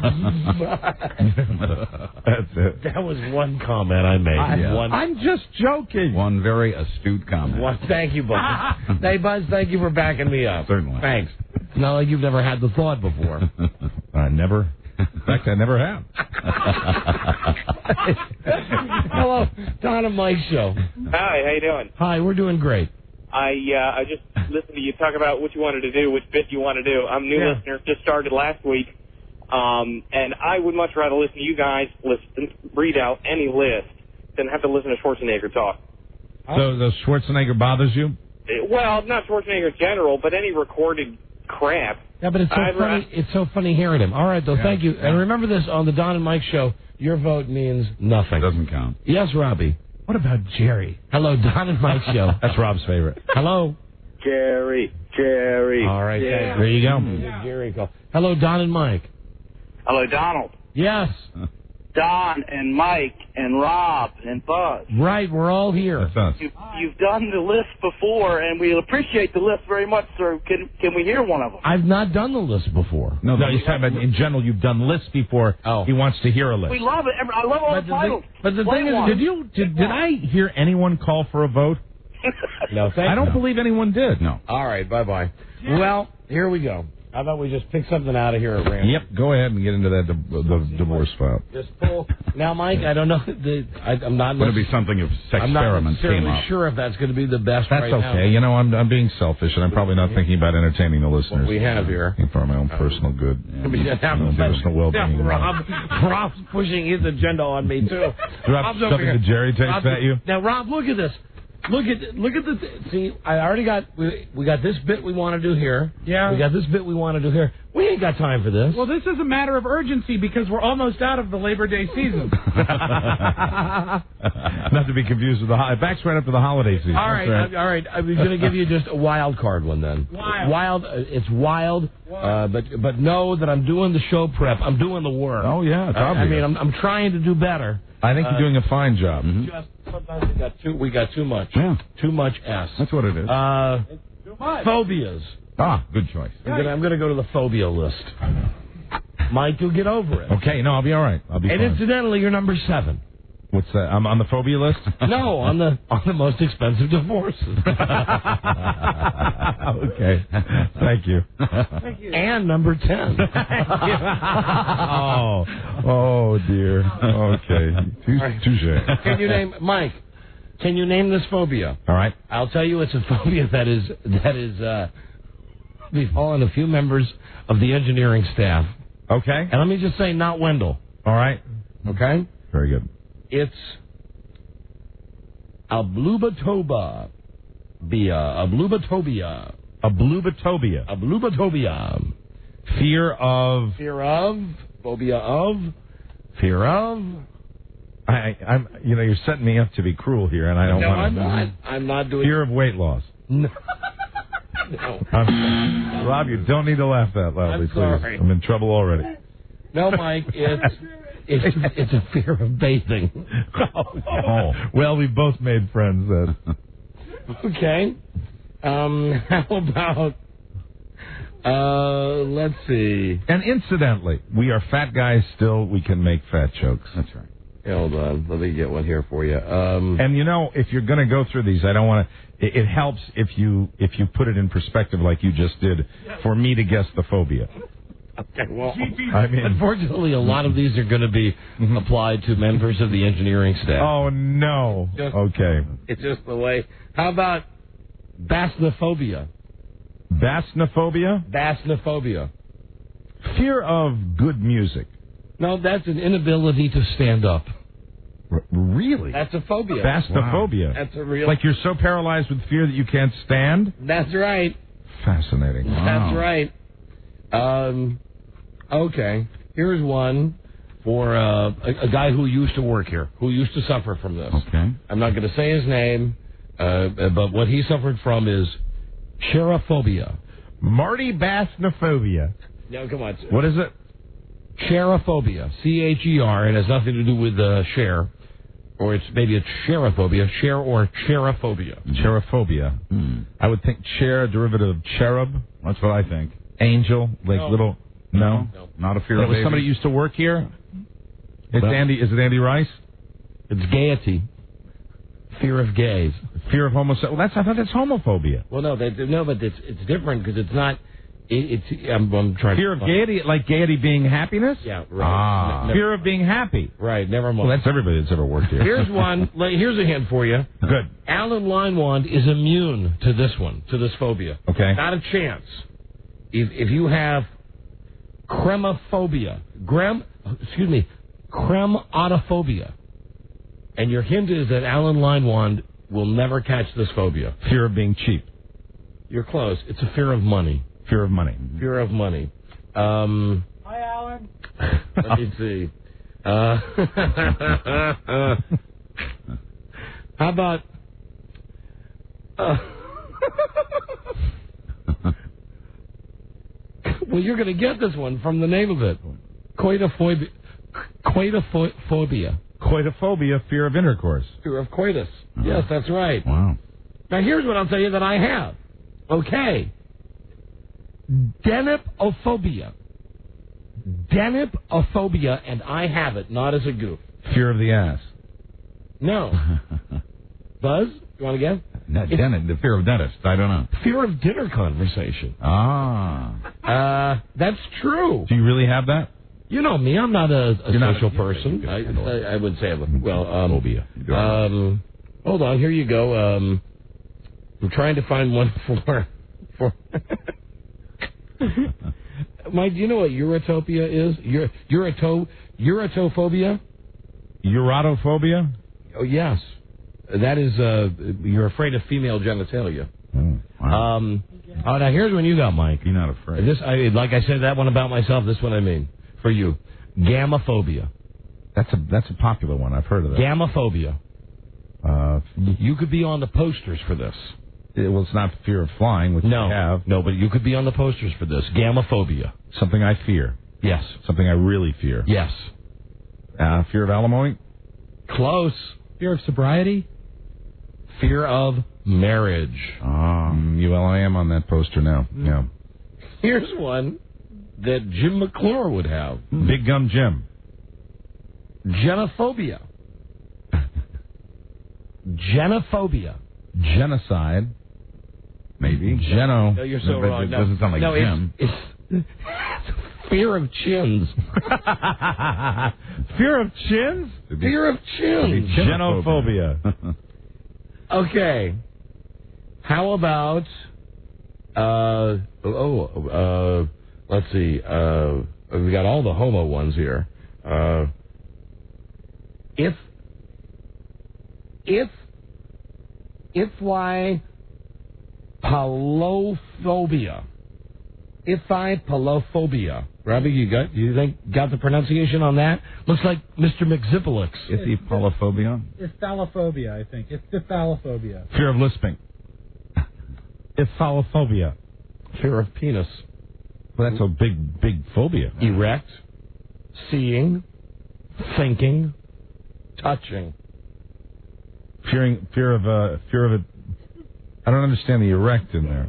That's it. That was one comment I made. I'm just joking. One very astute comment. Thank you, Buzz. Hey, Buzz, thank you for backing me up. Certainly. Thanks. It's not like you've never had the thought before. Never. In fact, I never have. Hello, Don and Mike show. Hi, how you doing? Hi, we're doing great. I just listened to you talk about what you wanted to do, which bit you want to do. I'm a new listener, just started last week, and I would much rather listen to you guys read out any list than have to listen to Schwarzenegger talk. So the Schwarzenegger bothers you? Well, not Schwarzenegger in general, but any recorded crap. Yeah, but it's so funny. It's so funny hearing him. All right, though. Thank you. And remember this: on the Don and Mike show, your vote means nothing. Doesn't count. Yes, Robbie. What about Jerry? Hello, Don and Mike show. That's Rob's favorite. Hello. Jerry. All right. Yeah. There you go. Jerry call. Hello, Don and Mike. Hello, Donald. Yes. Don and Mike and Rob and Buzz. Right, we're all here. That's us. You've done the list before, and we appreciate the list very much, sir. Can we hear one of them? I've not done the list before. No, he's talking about in general. You've done lists before. Oh. He wants to hear a list. We love it. I love all the titles. But the thing is, did I hear anyone call for a vote? No, thank you. I don't believe anyone did. No. All right, bye-bye. Well, here we go. How about we just pick something out of here at random? Yep, go ahead and get into that the divorce file. Just pull. Now, Mike, I don't know. I'm not going to be something if I'm not experiments came necessarily up. sure if that's going to be the best. That's right okay. now. I'm being selfish, and I'm probably not thinking about entertaining the listeners. What we have here. For my own personal good. Personal well-being. Rob's pushing his agenda on me, too. Rob's something that Jerry takes at you? Now, Rob, look at this. Look at the see. I already got we got this bit we want to do here. Yeah. We got this bit we want to do here. We ain't got time for this. Well, this is a matter of urgency because we're almost out of the Labor Day season. Not to be confused with the backs right up to the holiday season. All right. I'm going to give you just a wild card one then. Wild. It's wild. But know that I'm doing the show prep. I'm doing the work. Oh yeah, it's obvious. I mean, I'm trying to do better. I think you're doing a fine job. Just sometimes we got too much. Yeah. Too much S. That's what it is. Phobias. Good choice. I'm going to go to the phobia list. Mike, you'll get over it. Okay, no, I'll be all right. I'll be And fine. incidentally, you're number 7. What's that? I'm on the phobia list? No, on the most expensive divorces. Okay. Thank you. And number 10. Oh dear. Okay. Touche. Can you name Mike? Can you name this phobia? All right. I'll tell you, it's a phobia that is befallen a few members of the engineering staff. Okay. And let me just say, not Wendell. All right. Okay. Very good. It's Ablubatobia. Ablubatobia. Fear of. Phobia of. Fear of. I'm. You're setting me up to be cruel here, and I don't want to. No, I'm not. I'm not doing. Fear of weight loss. No. Rob, you don't need to laugh that loudly, please. Sorry. I'm in trouble already. No, Mike. It's a fear of bathing. Oh. Well, we both made friends then. Okay. How about? Let's see. And incidentally, we are fat guys still. We can make fat jokes. That's right. Hold on. Let me get one here for you. And if you're going to go through these, I don't want to. It helps if you put it in perspective like you just did for me to guess the phobia. Okay, well, I mean, unfortunately, a lot of these are going to be applied to members of the engineering staff. Oh, no. Okay. It's just the way. How about basnophobia? Basnophobia? Basnophobia. Fear of good music. No, that's an inability to stand up. Really? That's a phobia. Basnophobia. Wow. That's a real... Like you're so paralyzed with fear that you can't stand? That's right. Fascinating. Wow. That's right. Okay. Here's one for a guy who used to work here, who used to suffer from this. Okay. I'm not going to say his name, but what he suffered from is cherophobia. Marty Basnophobia. No, come on. What is it? Cherophobia. C-H-E-R. It has nothing to do with share. Or it's maybe a cherophobia. Share or cherophobia. Cherophobia. I would think chair, derivative of cherub. That's what I think. Angel, like little... No? Not a fear of was babies. somebody used to work here? It's Andy. Is it Andy Rice? It's gaiety. Fear of gays. Fear of homosexuality. Well, I thought that's homophobia. Well, no, but it's different because it's not... I'm trying fear of gaiety, like gaiety being happiness? Yeah, right. Fear of being happy. Right, never mind. Well, that's everybody that's ever worked here. Here's one. Here's a hint for you. Good. Alan Leinwand is immune to this one, to this phobia. Okay. Not a chance. If you have cremophobia, cremotophobia, and your hint is that Alan Leinwand will never catch this phobia. Fear of being cheap. You're close. It's a fear of money. Fear of money. Fear of money. Hi, Alan. Let me see. How about... well, you're going to get this one from the name of it. Coitophobia. Coitophobia. Coitophobia, fear of intercourse. Fear of coitus. Yes, that's right. Wow. Now, here's what I'll tell you that I have. Okay. Denipophobia. Denipophobia, and I have it, not as a goof. Fear of the ass. No. Buzz, you want to guess? The fear of dentist. I don't know. Fear of dinner conversation. That's true. Do you really have that? You know me, I'm not a social person. I would say, phobia. Hold on, here you go. I'm trying to find one for Mike, do you know what urotopia is? Urotophobia? Urotophobia? Oh, yes. That is, you're afraid of female genitalia. Wow. Now here's one you got, Mike. You're not afraid. Like I said, that one about myself, this one I mean. For you. Gamophobia. That's a popular one. I've heard of that. Gamophobia. You could be on the posters for this. Well, it's not fear of flying, which I have. No, but you could be on the posters for this. Gamophobia. Something I fear. Yes. Something I really fear. Yes. Fear of alimony? Close. Fear of sobriety? Fear of marriage. I am on that poster now. Yeah. Here's one that Jim McClure would have. Big Gum Jim. Genophobia. Genophobia. Genocide. Maybe. Geno. No, you're so wrong. It doesn't sound like Jim. It's fear of chins. Fear of chins? Fear of chins. Genophobia. Okay. How about... let's see. We got all the homo ones here. Iphilophobia. Iphilophobia. Robbie, you think got the pronunciation on that? Looks like Mr. McZippolix. Iphilophobia? Iphilophobia, I think. It's iphilophobia. Fear of lisping. Iphilophobia. Fear of penis. Well, that's a big phobia. Erect. Seeing. Thinking. Touching. Fear of it. I don't understand the erect in there.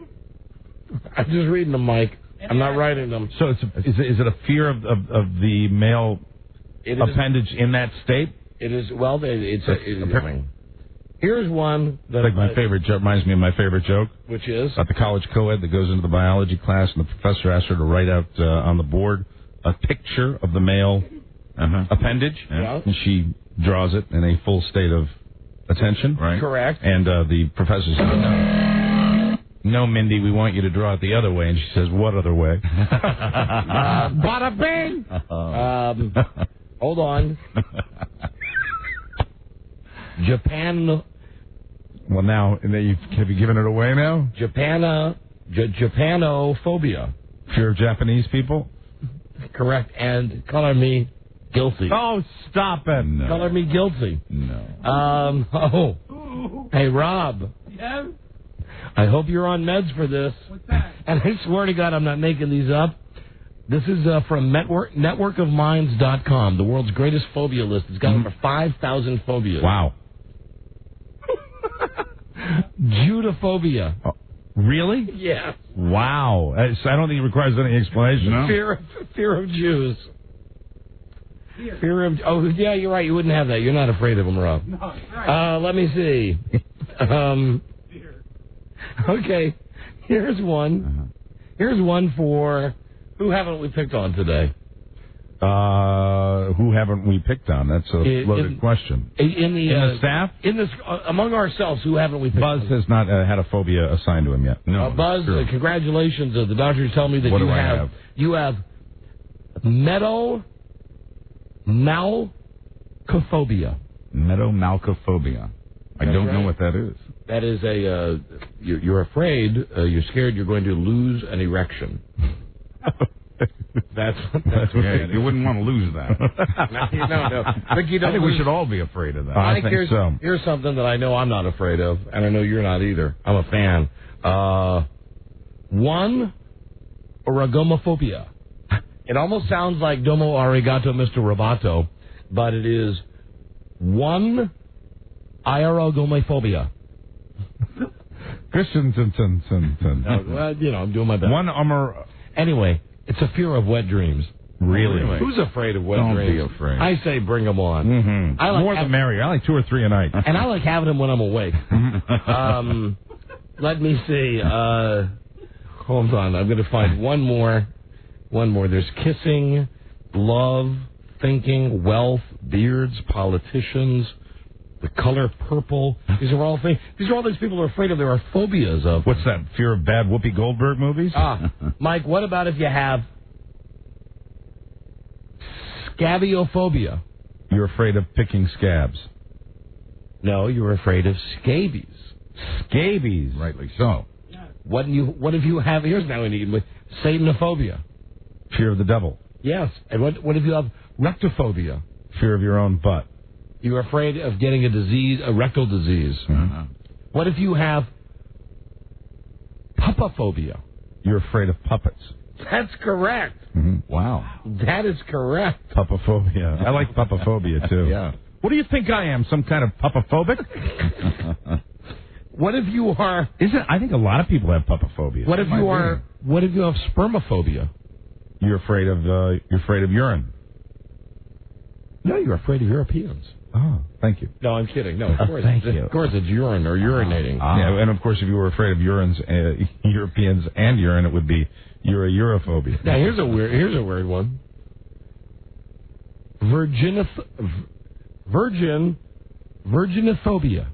I'm just reading them, Mike. I'm not writing them. So is it a fear of the male appendage in that state? It is. Well, it's Here's one that Like my favorite joke reminds me of my favorite joke. Which is? About the college co-ed that goes into the biology class, and the professor asks her to write out on the board a picture of the male appendage, and she draws it in a full state of attention. Right. Correct. And the professor says, "No, Mindy, we want you to draw it the other way." And she says, "What other way?" Bada bing! Hold on. Japan. Well, now have you given it away now? Japanophobia. Fear of Japanese people. Correct. And color me guilty. Oh, stop it! No. Color me guilty. No. Hey, Rob. Yeah? I hope you're on meds for this. What's that? And I swear to God, I'm not making these up. This is from networkofminds.com, the world's greatest phobia list. It's got over 5,000 phobias. Wow. Judophobia. Oh, really? Yeah. Wow. I don't think it requires any explanation. No? Fear of Jews. Fear of... Oh, yeah, you're right. You wouldn't have that. You're not afraid of them, Rob. No, right. Let me see. Okay. Here's one. Here's one for... Who haven't we picked on today? Who haven't we picked on? That's a loaded question. In the staff? Among ourselves, who haven't we picked on? Buzz has not had a phobia assigned to him yet. No. Buzz, congratulations. The doctors tell me that you have meadow-malcophobia. Meadow-malcophobia. I don't know what that is. That is you're afraid, you're scared you're going to lose an erection. That's yeah, you wouldn't want to lose that. No. But you don't I think we should all be afraid of that. I think so. Here's something that I know I'm not afraid of, and I know you're not either. I'm a fan. One, origomophobia. It almost sounds like domo arigato, Mr. Roboto, but it is one aerogomophobia. Christensen. Well, I'm doing my best. Anyway, it's a fear of wet dreams. Really? Who's afraid of wet dreams? Don't be afraid. I say bring them on. Mm-hmm. I like more the merrier. I like 2 or 3 a night. And I like having them when I'm awake. Let me see. Hold on. I'm going to find one more. There's kissing, love, thinking, wealth, beards, politicians, the color purple. These are all things people are afraid of. There are phobias of. What's that? Fear of bad Whoopi Goldberg movies? Mike, what about if you have scabiophobia? You're afraid of picking scabs. No, you're afraid of scabies. Scabies. Rightly so. What if you have? Here's now we need with Satanophobia. Fear of the devil. Yes. And what if you have rectophobia? Fear of your own butt. You're afraid of getting a rectal disease. Mm-hmm. What if you have puppophobia? You're afraid of puppets. That's correct. Mm-hmm. Wow. That is correct. Puppophobia. I like puppophobia, too. Yeah. What do you think I am, some kind of puppophobic? What if you are... I think a lot of people have puppophobia. What if you have spermophobia? You're afraid of urine. No, you're afraid of Europeans. Oh, thank you. No, I'm kidding. No, of course. Thank you. Of course, it's urine or urinating. Yeah, and of course, if you were afraid of Europeans and urine, it would be urophobia. Now, here's a weird one. Virginophobia.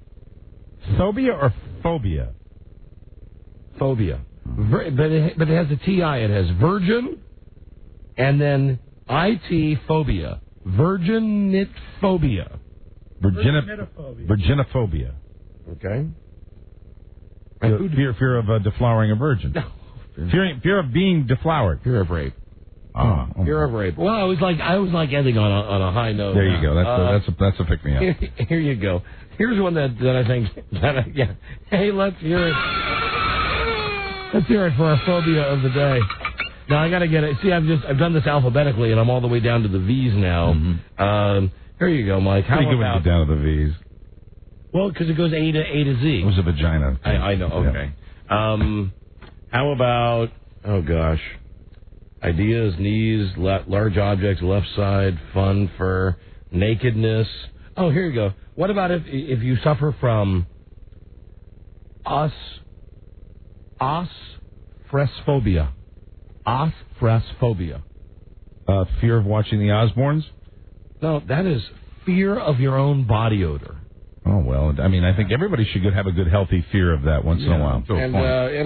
Phobia or phobia? Phobia. But it has a T-I. It has virgin and then IT phobia. Virginitophobia. Virginophobia. Okay. Fear of deflowering a virgin. No. Fear of being deflowered. Fear of rape. Fear of rape. Well, I was like ending on a high note. There you go. That's a pick me up. Here you go. Here's one that I think Hey, let's hear it. Let's hear it for our phobia of the day. Now I got to get it. See, I've done this alphabetically, and I'm all the way down to the V's now. Mm-hmm. Here you go, Mike. How about when you get down to the V's? Well, because it goes A to Z. It was a vagina. I know. Okay. Yeah. How about? Oh gosh. Ideas, knees, large objects, left side, fun, fur, nakedness. Oh, here you go. What about if you suffer from osphresphobia? Osphresphobia. Fear of watching the Osbournes? No, that is fear of your own body odor. Oh, well, I mean, I think everybody should have a good, healthy fear of that once in a while. And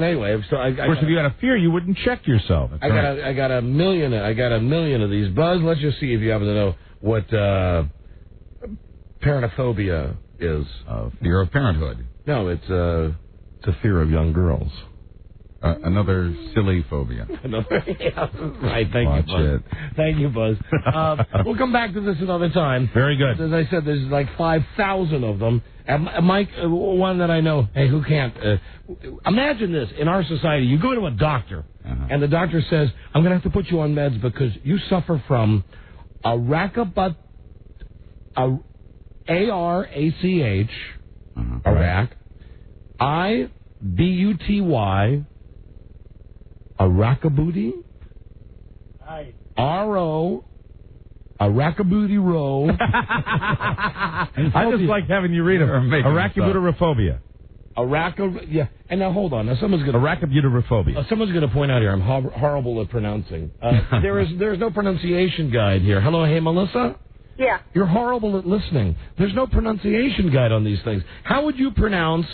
anyway, so of course, if you had a fear, you wouldn't check yourself. I got a million of these. Buzz, let's just see if you happen to know what paranophobia is. Fear of parenthood. No, it's a fear of young girls. Another silly phobia. Right, thank you, Buzz. Thank you, Buzz. We'll come back to this another time. Very good. As I said, there's like 5,000 of them. And Mike, one that I know, hey, who can't? Imagine this. In our society, you go to a doctor, and the doctor says, I'm going to have to put you on meds because you suffer from arachibut, A-R-A-C-H, Iraq, I-B-U-T-Y, Arachibooty, R-O, Arachibooty Row. I just like having you read them. Arachibutyrophobia. Yeah. And now hold on. Now someone's going to Arachibutyrophobia. Someone's going to point out here I'm horrible at pronouncing. There's no pronunciation guide here. Hello, hey Melissa. Yeah. You're horrible at listening. There's no pronunciation guide on these things. How would you pronounce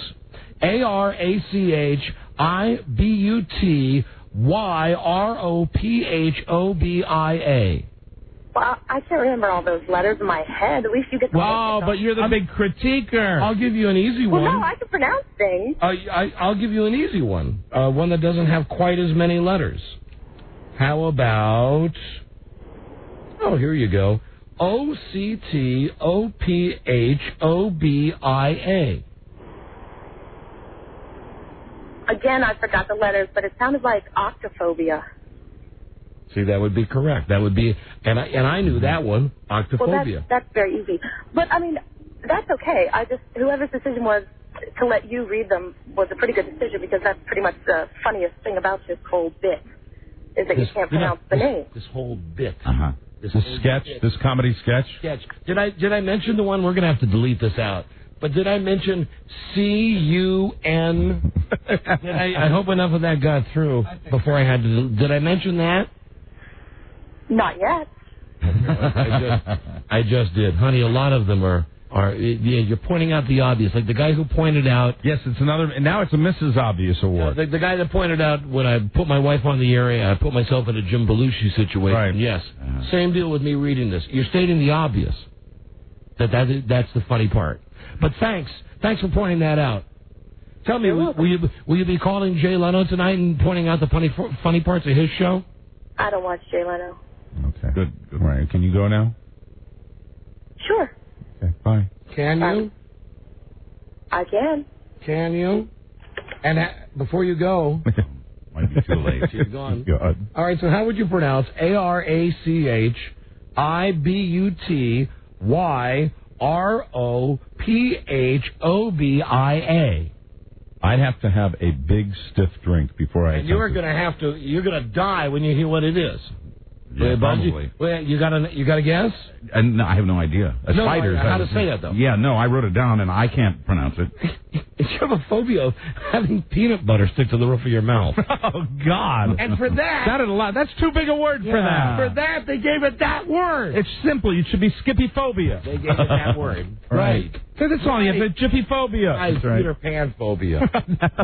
ARACHIBUTYROPHOBIA? Well, I can't remember all those letters in my head. At least you get the but you're the big critiquer. I'll give you an easy one. Well, no, I can pronounce things. I'll give you an easy one. One that doesn't have quite as many letters. How about... Oh, here you go. OCTOPHOBIA. Again, I forgot the letters, but it sounded like octophobia. See, that would be correct. That would be, and I knew that one, octophobia. Well, that's very easy. But I mean, that's okay. Whoever's decision was to let you read them was a pretty good decision because that's pretty much the funniest thing about this whole bit is that you can't pronounce the name. This whole bit. This sketch, this comedy sketch. Did I mention the one? We're going to have to delete this out. But did I mention C-U-N? I hope enough of that got through before I had to. Did I mention that? Not yet. I just did, honey. A lot of them are. You're pointing out the obvious, like the guy who pointed out. Yes, it's another. And now it's a Mrs. Obvious award. The guy that pointed out when I put my wife on the air, I put myself in a Jim Belushi situation. Right. Yes, same deal with me reading this. You're stating the obvious. That's the funny part. But thanks for pointing that out. Tell me, will you be calling Jay Leno tonight and pointing out the funny parts of his show? I don't watch Jay Leno. Okay. Good. All right. Can you go now? Sure. Okay. Bye. Can you? I can. Can you? And before you go, might be too late. She's gone. God. All right. So how would you pronounce ARACHIBUTYROPHOBIA? I'd have to have a big stiff drink before I. And you're gonna die when you hear what it is. Yeah, probably. You got a guess? No, I have no idea. Spiders. How to say that though? Yeah, no, I wrote it down and I can't pronounce it. You have a phobia of having peanut butter stick to the roof of your mouth. Oh God! And for that, a lot. That's too big a word for that. For that, they gave it that word. It's simple. It should be Skippyphobia. They gave it that word. Right. So that's all you have. Jiffyphobia. That's right. Peter Pan phobia.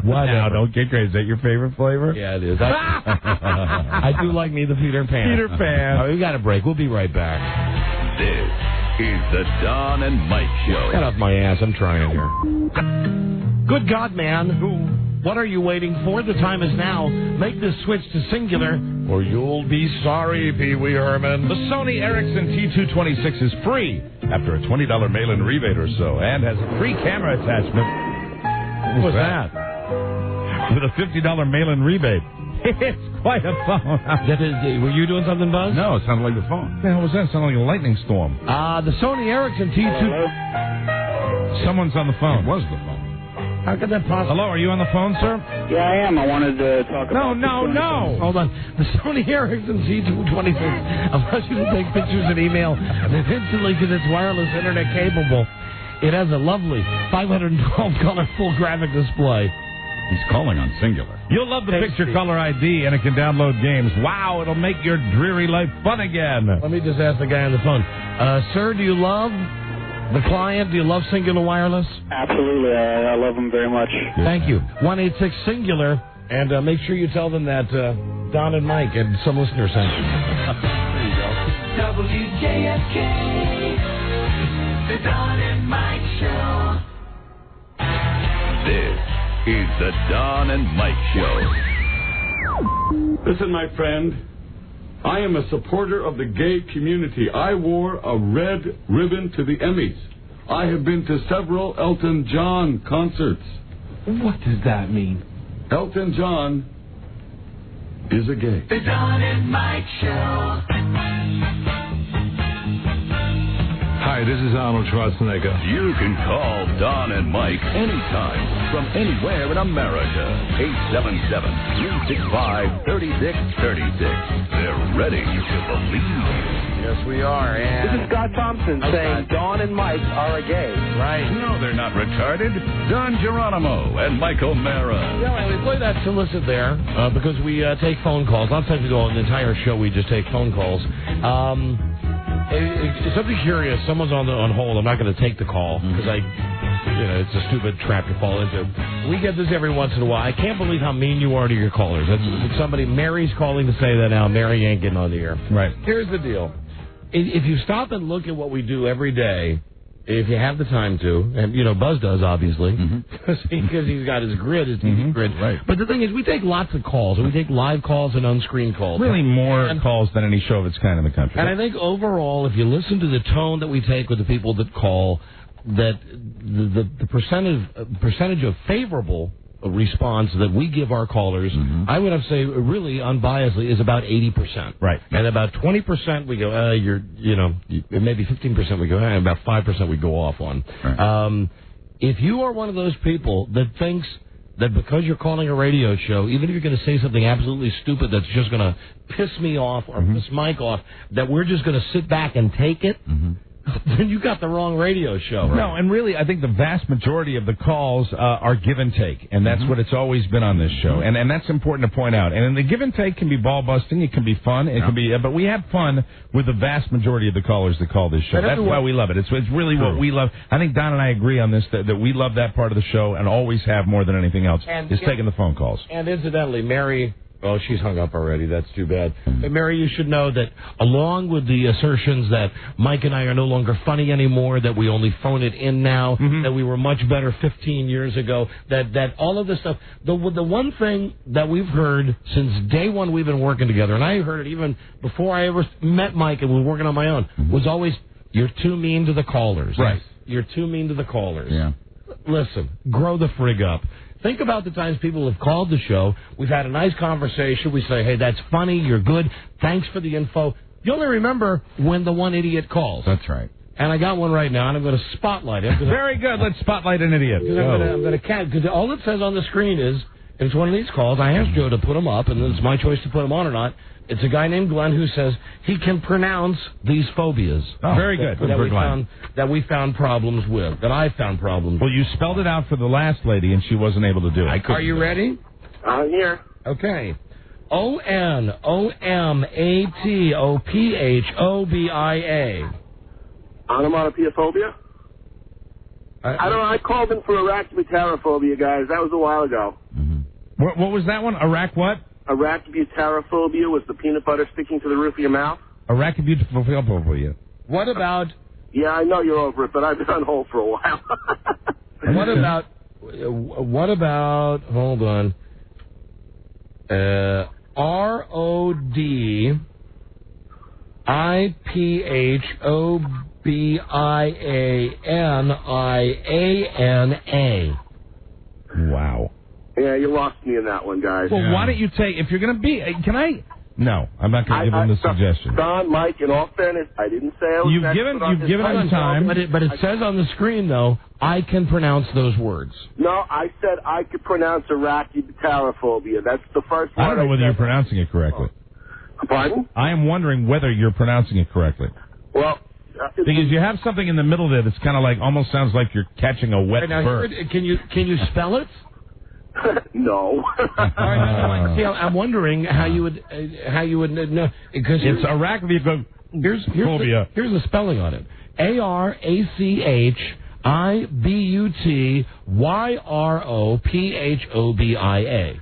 Now, don't get crazy. Is that your favorite flavor? Yeah, it is. I do like me the Peter Pan. Peter Pan. All right, we got a break. We'll be right back. This is the Don and Mike Show. Get off my ass. I'm trying here. Good God, man. What are you waiting for? The time is now. Make this switch to singular, or you'll be sorry, Pee Wee Herman. The Sony Ericsson T226 is free after a $20 mail-in rebate or so, and has a free camera attachment. What was that? With a $50 mail-in rebate. It's quite a phone. Were you doing something, Buzz? No, it sounded like the phone. What the hell was that? It sounded like a lightning storm. The Sony Ericsson T2... Someone's on the phone. It was the phone. How could that possibly... Hello, are you on the phone, sir? Yeah, I am. I wanted to talk about... No. Hold on. The Sony Ericsson Z226 allows you to take pictures and email instantly because it's wireless internet capable. It has a lovely 512-color full graphic display. He's calling on singular. You'll love the picture color ID, and it can download games. Wow, it'll make your dreary life fun again. Let me just ask the guy on the phone. Sir, do you love the client? Do you love Singular Wireless? Absolutely. I love them very much. Thank you. 1-866-SINGULAR, and make sure you tell them that Don and Mike and some listeners sent you. There you go. WJFK, the Don and Mike Show. This is the Don and Mike Show. Listen, my friend, I am a supporter of the gay community. I wore a red ribbon to the Emmys. I have been to several Elton John concerts. What does that mean? Elton John is a gay. The Don and Mike Show. Hi, this is Arnold Schwarzenegger. You can call Don and Mike anytime from anywhere in America. 877-365-3636. They're ready to believe you. Yes, we are. And this is Scott Thompson saying Don and Mike are a gay. Right. No, they're not retarded. Don Geronimo and Mike O'Mara. Yeah, and we play that solicit there because we take phone calls. Not technically on the entire show, we just take phone calls. It's something curious. Someone's on hold. I'm not going to take the call because it's a stupid trap you fall into. We get this every once in a while. I can't believe how mean you are to your callers. Mary's calling to say that now. Mary ain't getting on the air. Right. Here's the deal. If you stop and look at what we do every day, if you have the time to, and Buzz does obviously, because he's got his grid, his TV grid. Right. But the thing is, we take lots of calls. We take live calls and unscreened calls. Really more calls than any show of its kind in the country. And I think overall, if you listen to the tone that we take with the people that call, that the percentage of favorable response that we give our callers, I would have to say really unbiasedly is about 80%. Right. And about 20% we go, maybe 15% we go, and about 5% we go off on. Right. If you are one of those people that thinks that because you're calling a radio show, even if you're going to say something absolutely stupid that's just going to piss me off or piss Mike off, that we're just going to sit back and take it, then you got the wrong radio show. Right? No, and really, I think the vast majority of the calls are give and take, and that's what it's always been on this show, and that's important to point out. And the give and take can be ball busting, it can be fun, it can be, but we have fun with the vast majority of the callers that call this show. That's why we love it. It's really what we love. I think Don and I agree on this that we love that part of the show and always have more than anything else. Is taking the phone calls. And incidentally, Mary. Oh, she's hung up already. That's too bad. But Mary, you should know that along with the assertions that Mike and I are no longer funny anymore, that we only phone it in now, that we were much better 15 years ago, that all of this stuff, the one thing that we've heard since day one we've been working together, and I heard it even before I ever met Mike and was working on my own, was always, you're too mean to the callers. Right. You're too mean to the callers. Yeah. Listen, grow the frig up. Think about the times people have called the show. We've had a nice conversation. We say, hey, that's funny. You're good. Thanks for the info. You only remember when the one idiot calls. That's right. And I got one right now, and I'm going to spotlight it. Very good. Let's spotlight an idiot. I'm going to because all it says on the screen is, it's one of these calls. I asked Joe to put him up, and it's my choice to put him on or not. It's a guy named Glenn who says he can pronounce these phobias. Oh, very good. That we found problems with, that I found problems with. Well, you spelled it out for the last lady, and she wasn't able to do it. Are you ready? I'm here. Okay. ONOMATOPHOBIA. Onomatopoeia? I don't know. I called in for arachnobutyrophobia, guys. That was a while ago. What was that one? what? Arachnobutyrophobia was the peanut butter sticking to the roof of your mouth. Arachnobutyrophobia. What about... Yeah, I know you're over it, but I've been on hold for a while. What about... Hold on. RODIPHOBIANIANA. Wow. Yeah, you lost me in that one, guys. Well, why don't you take... If you're going to be... Can I... No, I'm not going to give him the suggestion. Don, Mike, in all fairness, I didn't say I was You've given him time. But it says on the screen, though, I can pronounce those words. No, I said I could pronounce Arachnophobia. That's the first word. I don't know whether you're pronouncing it correctly. Pardon? I am wondering whether you're pronouncing it correctly. Well, because you have something in the middle there that's kind of like, almost sounds like you're catching a wet bird. Can you spell it? No. See, I'm wondering how you would know, because it's Arachnophobia. Here's the spelling on it: ARACHIBUTYROPHOBIA.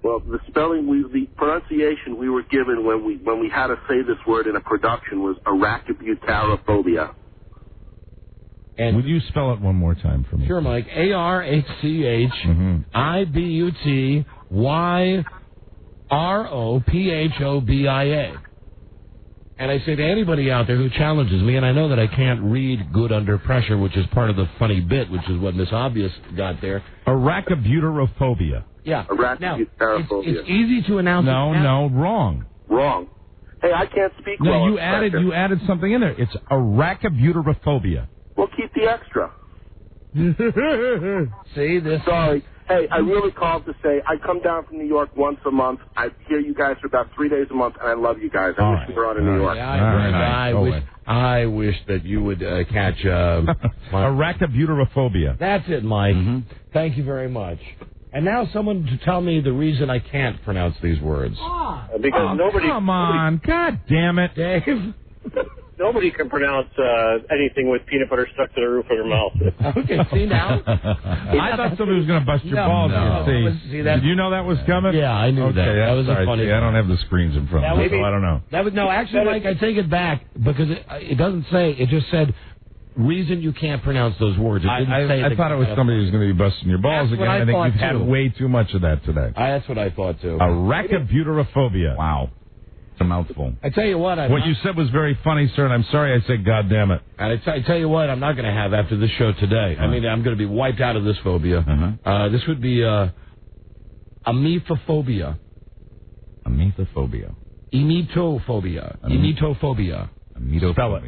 Well, the spelling, the pronunciation we were given when we had to say this word in a production was Arachnophobia. And would you spell it one more time for me? Sure, Mike. ARACHIBUTYROPHOBIA. And I say to anybody out there who challenges me, and I know that I can't read good under pressure, which is part of the funny bit, which is what Miss Obvious got there. Arachibutyrophobia. Yeah. Now, it's easy to announce. No, wrong. Wrong. Hey, I can't speak well. No, you added something in there. It's arachibutyrophobia. Well, keep the extra. See this? Sorry. Hey, I really called to say I come down from New York once a month. I hear you guys for about 3 days a month, and I love you guys. I wish we were on in New York. I wish that you would catch arachibutyrophobia. That's it, Mike. Thank you very much. And now someone to tell me the reason I can't pronounce these words. Because nobody... Come on. God damn it. Dave. Nobody can pronounce anything with peanut butter stuck to the roof of their mouth. Okay, see now? I thought somebody was going to bust your balls. See, did you know that was coming? Yeah, I knew that. That was a funny. I don't have the screens in front of me, so I don't know. Actually, Mike, I take it back because it doesn't say. It just said reason you can't pronounce those words. It didn't say. I thought it was somebody who's going to be busting your balls again. I think you've had way too much of that today. That's what I thought too. Arachibutyrophobia. Wow. It's a mouthful. I tell you what. What you said was very funny, sir, and I'm sorry I said God damn it. And I tell you what, I'm not going to have after this show today. I mean, I'm going to be wiped out of this phobia. This would be ametophobia. Ametophobia. Emetophobia. Emetophobia. Spell it.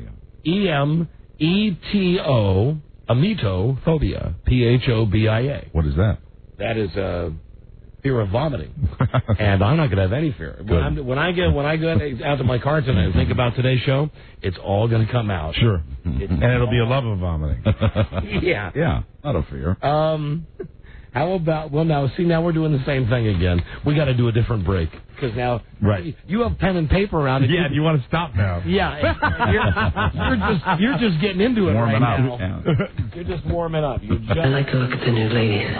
EMETO. Ametophobia. PHOBIA. What is that? That is fear of vomiting, and I'm not going to have any fear. When I get out to my car tonight and think about today's show, it's all going to come out. Sure, and it'll be a love of vomiting. Yeah, not a fear. How about? Well, now we're doing the same thing again. We got to do a different break because now, you have pen and paper around it. Yeah, do you want to stop now? Yeah, you're just getting into it warming right up. now. Yeah. You're just warming up. I like to look at the new ladies.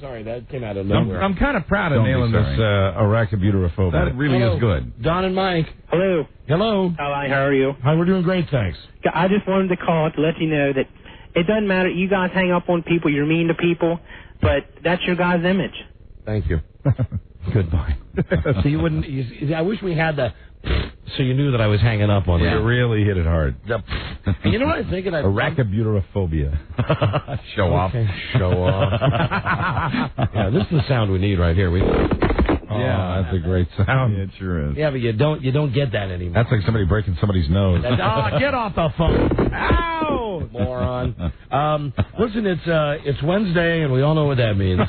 Sorry, that came out of nowhere. I'm kind of proud of nailing this arachibutyrophobia. That really is good. Don and Mike. Hello. Hello. Hi, how are you? Hi, we're doing great, thanks. I just wanted to call to let you know that it doesn't matter. You guys hang up on people. You're mean to people. But that's your guy's image. Thank you. Goodbye. So you wouldn't. I wish we had the. So you knew that I was hanging up on you. You really hit it hard. You know what I'm thinking? Arachibutyrophobia. Show off. Show off. Yeah, this is the sound we need right here. Yeah, that's a great sound. Yeah, it sure is. Yeah, but you don't get that anymore. That's like somebody breaking somebody's nose. Get off the phone. Ow! Moron. Listen, it's Wednesday, and we all know what that means.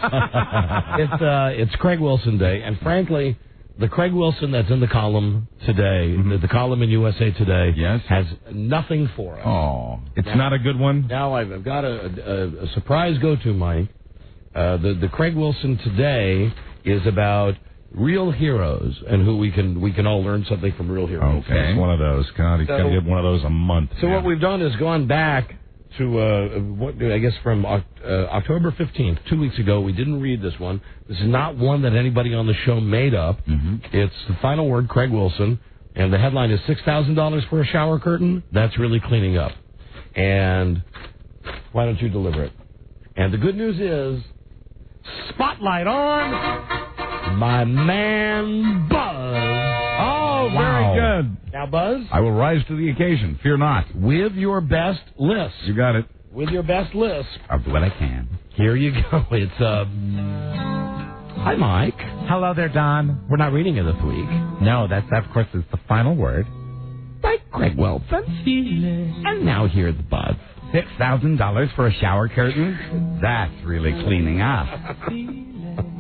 It's Craig Wilson Day, and frankly, the Craig Wilson that's in the column today, the column in USA Today, has nothing for us. Oh, it's not a good one? Now I've got a surprise go-to, Mike. The Craig Wilson today is about real heroes and who we can all learn something from real heroes. Okay, it's one of those. God, he's got to get one of those a month. So what we've done is gone back to I guess from October 15th, 2 weeks ago. We didn't read this one. This is not one that anybody on the show made up. It's the final word, Craig Wilson, and the headline is $6,000 for a shower curtain. That's really cleaning up. And why don't you deliver it? And the good news is, spotlight on my man Buzz. Oh, very good. Now, Buzz, I will rise to the occasion. Fear not. With your best list. You got it. With your best list. I'll do what I can. Here you go. It's Hi, Mike. Hello there, Don. We're not reading it this week. No, that, of course, is the final word. By Craig Wilson. And now here's Buzz. $6,000 for a shower curtain? That's really cleaning up.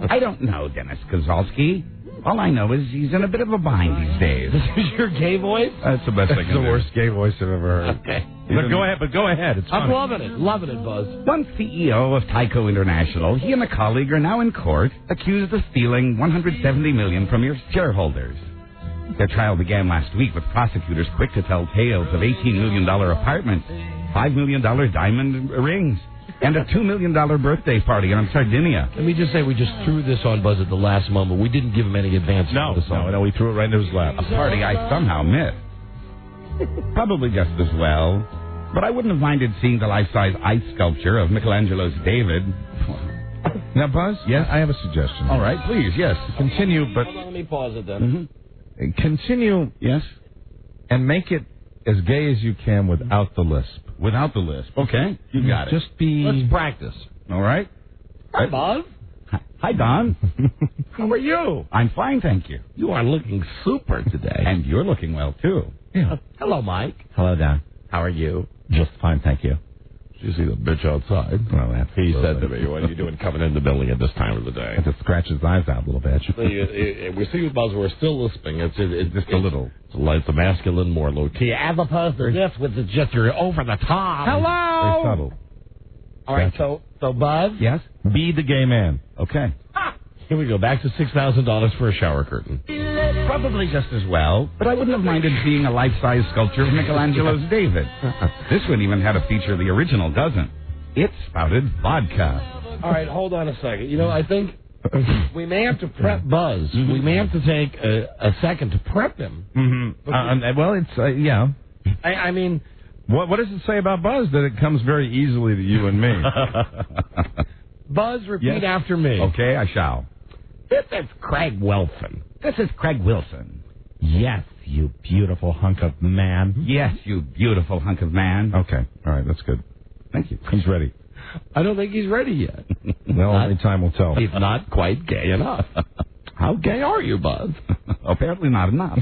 I don't know, Dennis Kozlowski. All I know is he's in a bit of a bind these days. This is your gay voice? That's the best I can do. That's the worst gay voice I've ever heard. Okay. But go ahead. It's I'm funny. loving it, Buzz. One CEO of Tyco International, he and a colleague are now in court accused of stealing $170 million from your shareholders. Their trial began last week with prosecutors quick to tell tales of $18 million apartments, $5 million diamond rings, and a $2 million birthday party on Sardinia. Let me just say we just threw this on Buzz at the last moment. We didn't give him any advance. No, we threw it right into his lap. A party I somehow missed. Probably just as well. But I wouldn't have minded seeing the life-size ice sculpture of Michelangelo's David. Now, Buzz, yes? I have a suggestion. All right, please, yes. Continue, but... Hold on, let me pause it then. Continue, yes, and make it as gay as you can without the lisp. Without the lisp. Okay, you got it. Just be... Let's practice. All right. Hi, Buzz. Hi, Don. How are you? I'm fine, thank you. You are looking super today. And you're looking well, too. Yeah. Hello, Mike. Hello, Don. How are you? Just fine, thank you. Did you see the bitch outside? Well, he said to me, what are you doing coming in the building at this time of the day? I just scratch his eyes out a little bit. We see Buzz, we're still lisping. It's just a little. It's a masculine Morlo T. As opposed to this, which is just your over the top. Very subtle. All right, so Buzz? Yes? Be the gay man. Okay. Here we go. Back to $6,000 for a shower curtain. Probably just as well, but I wouldn't have minded seeing a life-size sculpture of Michelangelo's David. This one even had a feature the original doesn't. It spouted vodka. All right, hold on a second. You know, I think we may have to prep Buzz. Mm-hmm. We may have to take a second to prep him. Mm-hmm. Well, it's, yeah. I mean... What does it say about Buzz that it comes very easily to you and me? Buzz, repeat after me. Okay, I shall. This is Craig Wilson. This is Craig Wilson. Yes, you beautiful hunk of man. Yes, you beautiful hunk of man. Okay, all right, that's good. Thank you. He's ready. I don't think he's ready yet. Well, only time will tell. He's not quite gay enough. How gay are you, Buzz? Apparently not enough.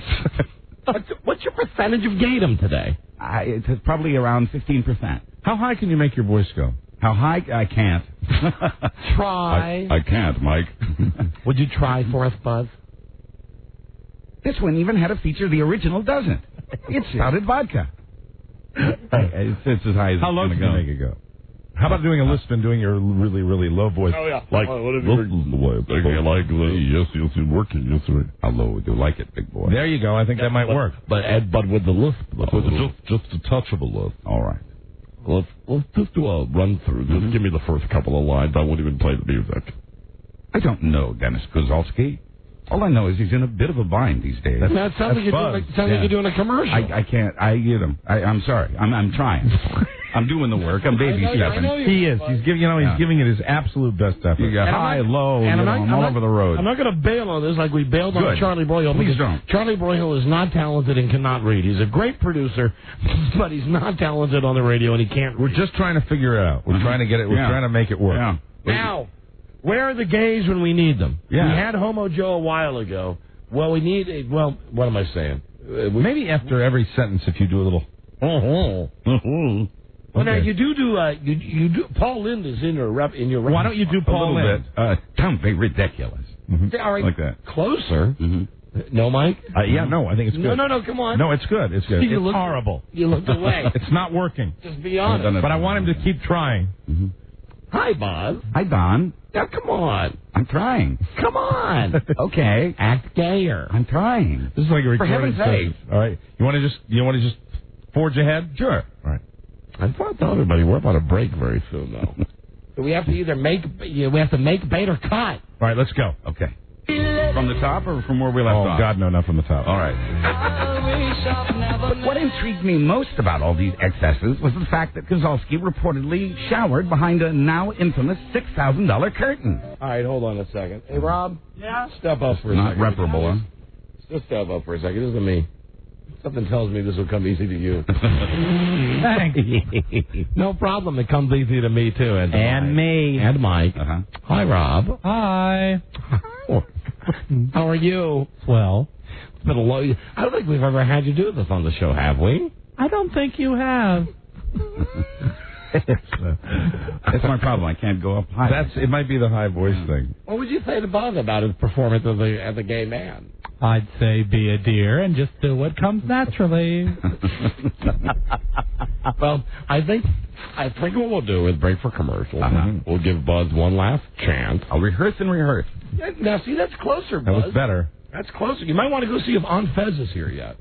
What's your percentage of gaydom today? It's probably around 15%. How high can you make your voice go? How high? I can't. Try. I can't, Mike. Would you try for us, Buzz? This one even had a feature the original doesn't. It spouted vodka. It's as high as How low can you make it go? How about doing a lisp and doing your really, really low voice? Oh, yeah. Like, this is the way I like yes, it's working. Yes, sir. How low do you like it, big boy? There you go. I think that might work. But with the lisp. Just a touch of a lisp. All right. Let's just do a run through. Just give me the first couple of lines. I won't even play the music. I don't know, Dennis Kozlowski. All I know is he's in a bit of a bind these days. That sounds like you're doing a commercial. I can't. I'm sorry. I'm trying. I'm doing the work. I'm baby stepping. He is. He's giving. He's giving it his absolute best effort. You got high, low, and I'm all over the road. I'm not going to bail on this like we bailed on Charlie Broyhill. Please don't. Charlie Broyhill is not talented and cannot read. He's a great producer, but he's not talented on the radio and he can't. We're just trying to figure it out. We're trying to get it. We're trying to make it work. Yeah. Now, where are the gays when we need them? Yeah. We had Homo Joe a while ago. Well, we need. Well, what am I saying? Maybe after every sentence, if you do a little. Well, now you do. Paul Lynde is in your rep. Why don't you do Paul Lynde? Don't be ridiculous. Mm-hmm. All right, like that. Closer. Mm-hmm. No, Mike. No, I think it's good. No, come on. No, it's good. It's good. It's horrible. You looked away. It's not working. Just be honest. But I want him to keep trying. Mm-hmm. Hi, Bob. Hi, Don. Now, come on. I'm trying. Come on. Okay. Act gayer. I'm trying. This is like a recording. For heaven's sake. All right. You want to just forge ahead? Sure. All right. I thought to everybody we're about to break very soon, though. So we have to either make bait or cut. All right, let's go. Okay. From the top or from where we left off? Oh, God, no, not from the top. All right. But what intrigued me most about all these excesses was the fact that Kozlowski reportedly showered behind a now infamous $6,000 curtain. All right, hold on a second. Hey, Rob. Yeah? Step up for a second. Not reparable, huh? Just step up for a second. This is me. Something tells me this will come easy to you. Thanks. No problem. It comes easy to me, too. And me. And Mike. Uh-huh. Hi, Rob. Hi. How are you? Well, It's been a long... I don't think we've ever had you do this on the show, have we? I don't think you have. That's my problem. I can't go up high. It might be the high voice thing. What would you say to Buzz about his performance as a gay man? I'd say be a dear and just do what comes naturally. Well, I think what we'll do is break for commercials. We'll give Buzz one last chance. I'll rehearse and rehearse. Now, see, that's closer, Buzz. That was better. That's closer. You might want to go see if Aunt Fez is here yet.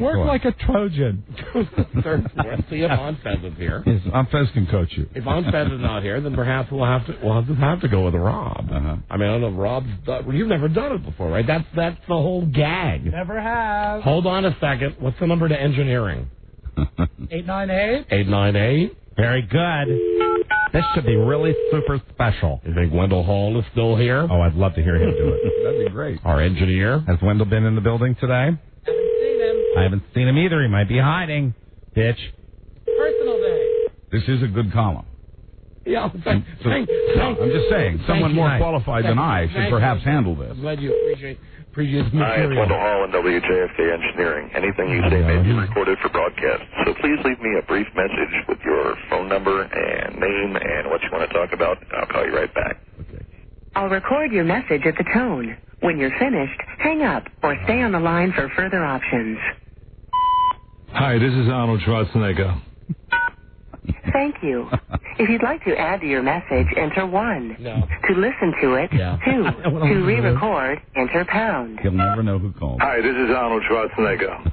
Work like a Trojan. Let's see if Aunt Fez is here. Yes, Aunt Fez can coach you. If Aunt Fez is not here, then perhaps we'll have to go with Rob. I mean, I don't know if Rob's you've never done it before, right? That's the whole gag. Never have. Hold on a second. What's the number to engineering? 898. 898. Very good. This should be really super special. You think Wendell Hall is still here? Oh, I'd love to hear him do it. That'd be great. Our engineer. Has Wendell been in the building today? I haven't seen him either. He might be hiding. Bitch. Personal day. This is a good column. Yeah, I'm just saying, someone more qualified than I should perhaps handle this. I'm glad you appreciate the Hi, it's material. Wendell Hall in WJFK Engineering. Anything you say may be recorded for broadcast. So please leave me a brief message with your phone number and name and what you want to talk about, and I'll call you right back. I'll record your message at the tone. When you're finished, hang up or stay on the line for further options. Hi, this is Arnold Schwarzenegger. Thank you. If you'd like to add to your message, enter 1. No. To listen to it, 2. To re-record, enter pound. He'll never know who called. Hi, this is Arnold Schwarzenegger.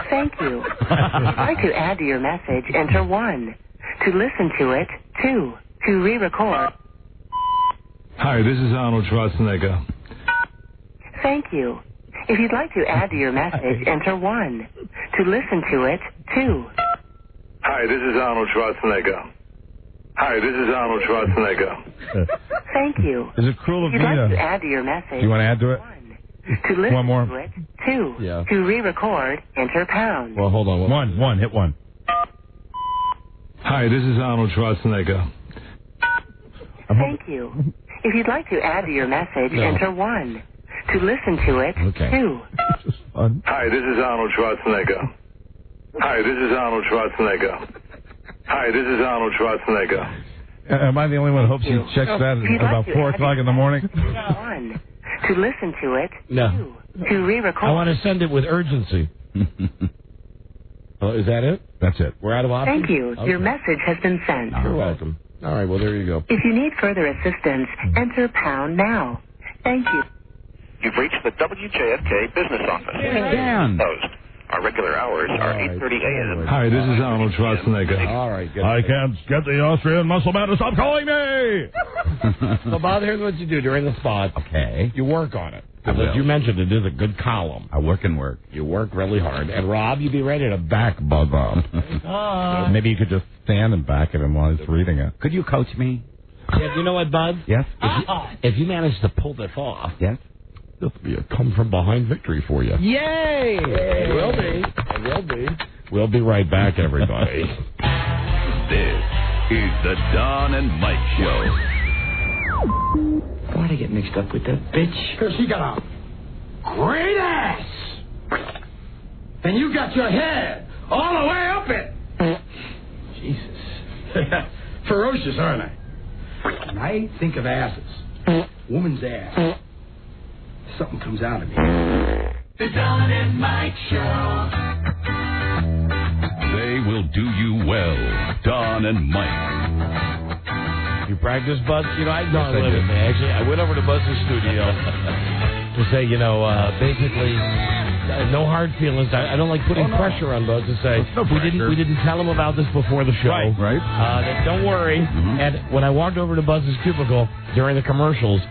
Thank you. If you'd like to add to your message, enter 1. To listen to it, 2. To re-record. Hi, this is Arnold Schwarzenegger. Thank you. If you'd like to add to your message, enter 1. To listen to it, 2. Hi, this is Arnold Schwarzenegger. Hi, this is Arnold Schwarzenegger. Thank you. Is it cruel of If me you'd like to to... add to your message, Do you want to add to it? 1. To listen One more. to it, 2. Yeah. To re-record, enter pound. Well, hold on. One. Hit one. Hi, this is Arnold Schwarzenegger. Thank you. If you'd like to add to your message, enter 1. To listen to it, 2. Hi, this is Arnold Schwarzenegger. Hi, this is Arnold Schwarzenegger. Hi, this is Arnold Schwarzenegger. Am I the only one who hopes he checks that at about 4 o'clock in the morning? 1. To listen to it, No. 2. To re-record. I want to send it with urgency. Oh, is that it? That's it. We're out of options? Thank you. Okay. Your message has been sent. You're welcome. All right, well, there you go. If you need further assistance, enter pound now. Thank you. You've reached the WJFK business office. Dan. Closed. Our regular hours are 8:30 a.m. Hi, this is Arnold Schwarzenegger. All right, good. I can't get the Austrian muscle man to stop calling me! So, Bob, here's what you do during the spot. Okay. You work on it. I Because will. as you mentioned, it is a good column. I work and work. You work really hard. And, Rob, you be ready to back Buzz up. Maybe you could just stand and back at him while he's reading it. Could you coach me? Yeah, you know what, Bud? Yes? If you manage to pull this off, Yes? this will be a come-from-behind victory for you. Yay! It will be. It will be. We'll be right back, everybody. This is the Don and Mike Show. Why'd I get mixed up with that bitch? Because she got a great ass. And you got your head all the way up it. Jesus. Ferocious, aren't I? When I think of asses, woman's ass, something comes out of me. The Don and Mike Show. They will do you well. Don and Mike. You practice, Buzz? You know, I've gone with it, man. Actually, I went over to Buzz's studio to say, basically, no hard feelings. I don't like putting pressure on Buzz to say, we didn't tell him about this before the show. Right. Don't worry. And when I walked over to Buzz's cubicle during the commercials,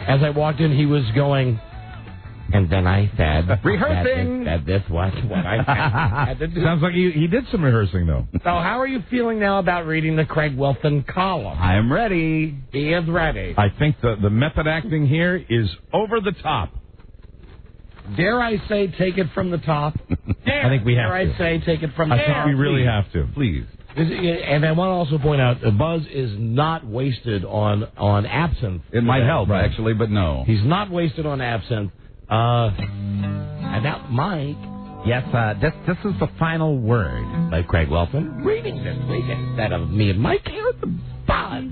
as I walked in, he was going... And then I said, rehearsing. That this was what I had to do. Sounds like he did some rehearsing, though. So how are you feeling now about reading the Craig Wilson column? I am ready. He is ready. I think the method acting here is over the top. Dare I say, take it from the top? I think we have Dare to. I say, take it from the top? I think we really have to. Please. And I want to also point out, Buzz is not wasted on absinthe. It might help, actually, but no. He's not wasted on absinthe. And now, Mike. Yes, this is the final word. By Craig Welfman. Reading this week instead of me and Mike here at the Buzz.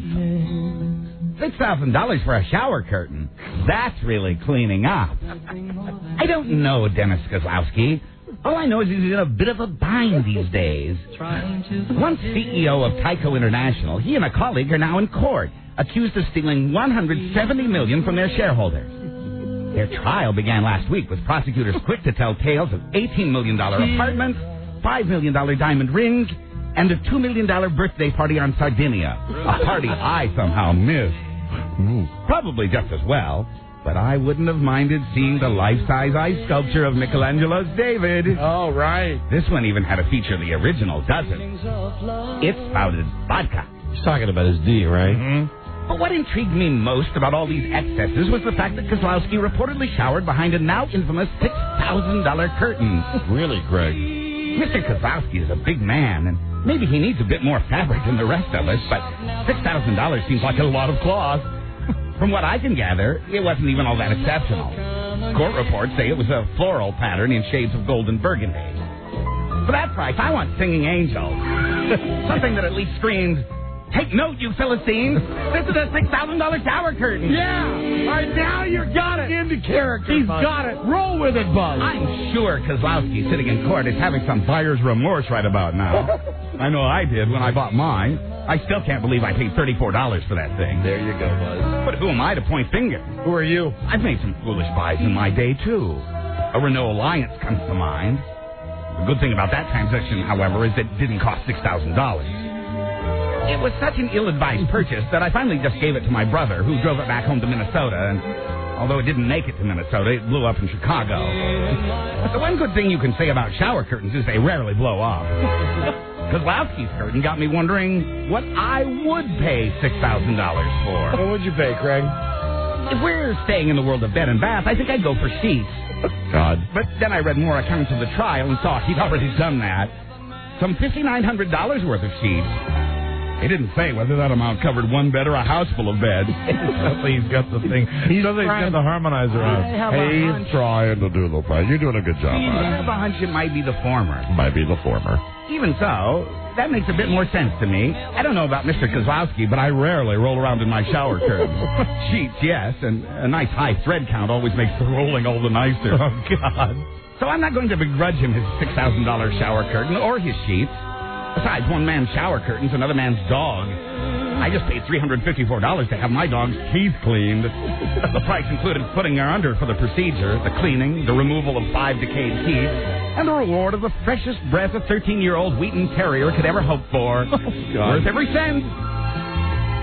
$6,000 for a shower curtain. That's really cleaning up. I don't know Dennis Kozlowski. All I know is he's in a bit of a bind these days. Once CEO of Tyco International, he and a colleague are now in court, accused of stealing $170 million from their shareholders. Their trial began last week with prosecutors quick to tell tales of $18 million apartments, $5 million diamond rings, and a $2 million birthday party on Sardinia, a party I somehow missed. Probably just as well, but I wouldn't have minded seeing the life-size ice sculpture of Michelangelo's David. Oh, right. This one even had to feature the original, doesn't it? It spouted vodka. He's talking about his D, right? Mm-hmm. But what intrigued me most about all these excesses was the fact that Kozlowski reportedly showered behind a now infamous $6,000 curtain. Really, Greg? Mr. Kozlowski is a big man, and maybe he needs a bit more fabric than the rest of us, but $6,000 seems like a lot of cloth. From what I can gather, it wasn't even all that exceptional. Court reports say it was a floral pattern in shades of gold and burgundy. For that price, I want Singing Angels. Something that at least screams, "Take note, you Philistines! This is a $6,000 shower curtain!" Yeah! All right, now you're got it into character. He's Buzz. got it. Roll with it, Buzz. I'm sure Kozlowski sitting in court is having some buyer's remorse right about now. I know I did when I bought mine. I still can't believe I paid $34 for that thing. There you go, Buzz. But who am I to point fingers? Who are you? I've made some foolish buys in my day, too. A Renault Alliance comes to mind. The good thing about that transaction, however, is that it didn't cost $6,000. It was such an ill-advised purchase that I finally just gave it to my brother, who drove it back home to Minnesota, and although it didn't make it to Minnesota, it blew up in Chicago. But the one good thing you can say about shower curtains is they rarely blow up. Kozlowski's curtain got me wondering what I would pay $6,000 for. What would you pay, Craig? If we're staying in the world of bed and bath, I think I'd go for sheets. God. But then I read more accounts of the trial and saw he'd already done that. Some $5,900 worth of sheets. He didn't say whether that amount covered one bed or a house full of beds. He's got the thing. He's got the harmonizer on. He's trying to do the part. You're doing a good job, I have a hunch it might be the former. Might be the former. Even so, that makes a bit more sense to me. I don't know about Mr. Kozlowski, but I rarely roll around in my shower curtain. Sheets, yes, and a nice high thread count always makes the rolling all the nicer. Oh, God. So I'm not going to begrudge him his $6,000 shower curtain or his sheets. Besides, one man's shower curtain's another man's dog. I just paid $354 to have my dog's teeth cleaned. The price included putting her under for the procedure, the cleaning, the removal of 5 decayed teeth, and the reward of the freshest breath a 13-year-old Wheaton Terrier could ever hope for. Worth every cent.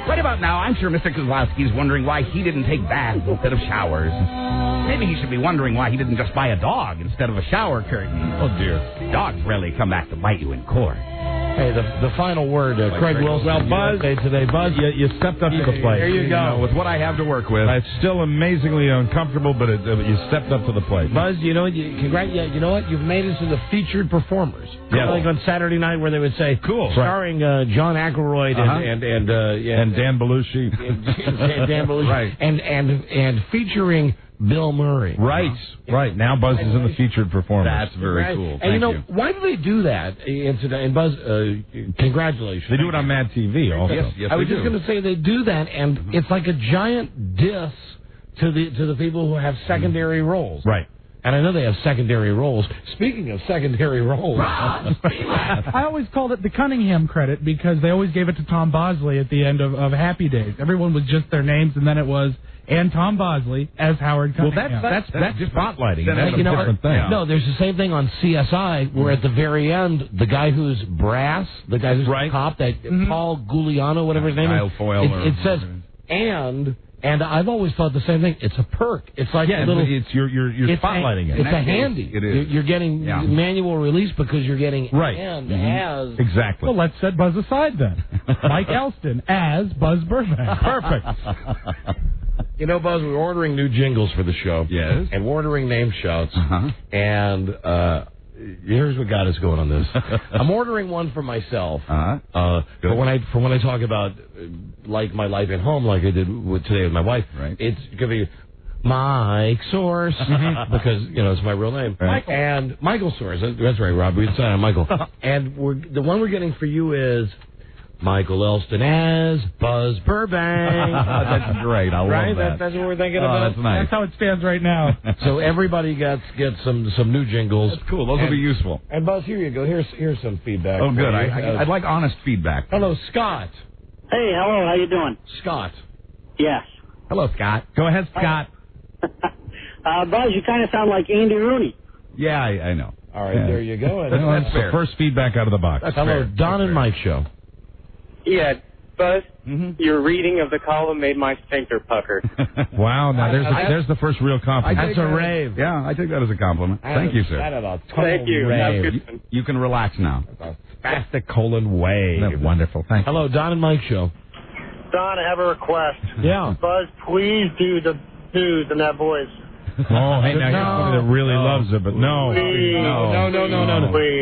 Right about now, I'm sure Mr. Kozlowski's wondering why he didn't take baths instead of showers. Maybe he should be wondering why he didn't just buy a dog instead of a shower curtain. Oh, dear. Dogs rarely come back to bite you in court. Hey, the final word, Craig Wilson. Well, Buzz, today, Buzz, you stepped up to the plate. There you go. With what I have to work with. It's still amazingly uncomfortable, but you stepped up to the plate. Buzz, you know what? You know what? You've made it to the featured performers. Yeah. Like on Saturday night where they would say, "Cool," starring John Aykroyd and Dan Belushi. and Dan Belushi. Right. And featuring Bill Murray. Right. Now Buzz is in the featured performers. That's very cool. And Thank you know, you. why do they do that? And Buzz, congratulations. They do it on Mad TV also. Yes, I was they just do. going to say they do that, and it's like a giant diss to the people who have secondary roles. Right. And I know they have secondary roles. Speaking of secondary roles, I always called it the Cunningham credit because they always gave it to Tom Bosley at the end of Happy Days. Everyone was just their names, and then it was and Tom Bosley as Howard Cunningham. Well, that's just spotlighting. That's That's a different thing. No, there's the same thing on CSI, where at the very end, the guy who's brass, the guy who's the cop, that Paul Giuliano, whatever his name is, it says and I've always thought the same thing. It's a perk. It's like a little. You're spotlighting it. It's a handy. It is. You're getting manual release because you're getting and as. Exactly. Well, let's set Buzz aside then. Mike Elston as Buzz Burbank. Perfect. You know, Buzz, we're ordering new jingles for the show. Yes. And we're ordering name shouts. And here's what got us going on this. I'm ordering one for myself. For when I talk about like my life at home, like I did today with my wife. Right. It's gonna be Mike Source because it's my real name. Right. Michael. And Michael Source. That's right, Rob. We decided on Michael. And the one we're getting for you is Michael Elston as Buzz Burbank. That's great. I love that. That's what we're thinking about. That's nice. That's how it stands right now. So everybody gets some new jingles. That's cool. Those will be useful. And Buzz, here you go. Here's some feedback. Oh, good. I'd like honest feedback. Hello, Scott. Hey, hello. How you doing? Scott. Yes. Hello, Scott. Go ahead, Scott. Buzz, you kind of sound like Andy Rooney. Yeah, I know. All right, there you go. That's fair. First feedback out of the box. Hello, fair. Don and Mike show. Yeah, Buzz, your reading of the column made my sphincter pucker. Wow, now there's the first real compliment. That's a rave. Yeah, I take that as a compliment. Thank you, sir. Thank you. Rave. You can relax now. Spastic colon wave. That's wonderful. Thank you. Hello, Don and Mike show. Don, I have a request. Yeah. Buzz, please do the news in that voice. Oh, hey, now you're somebody that really loves it, but no.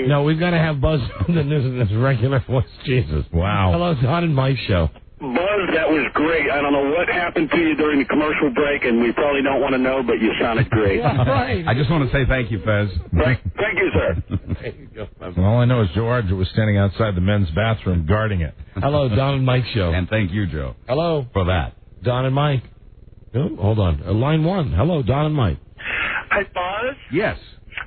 No, we've got to have Buzz in the news in this regular voice. Jesus. Wow. Hello, Don and Mike show. Buzz, that was great. I don't know what happened to you during the commercial break, and we probably don't want to know, but you sounded great. Right. I just want to say thank you, Fez. Thank you, sir. There you go. All I know is George was standing outside the men's bathroom guarding it. Hello, Don and Mike show. And thank you, Joe. Hello. For that. Don and Mike. Oh, hold on. Line one. Hello, Don and Mike. Hi, Buzz. Yes.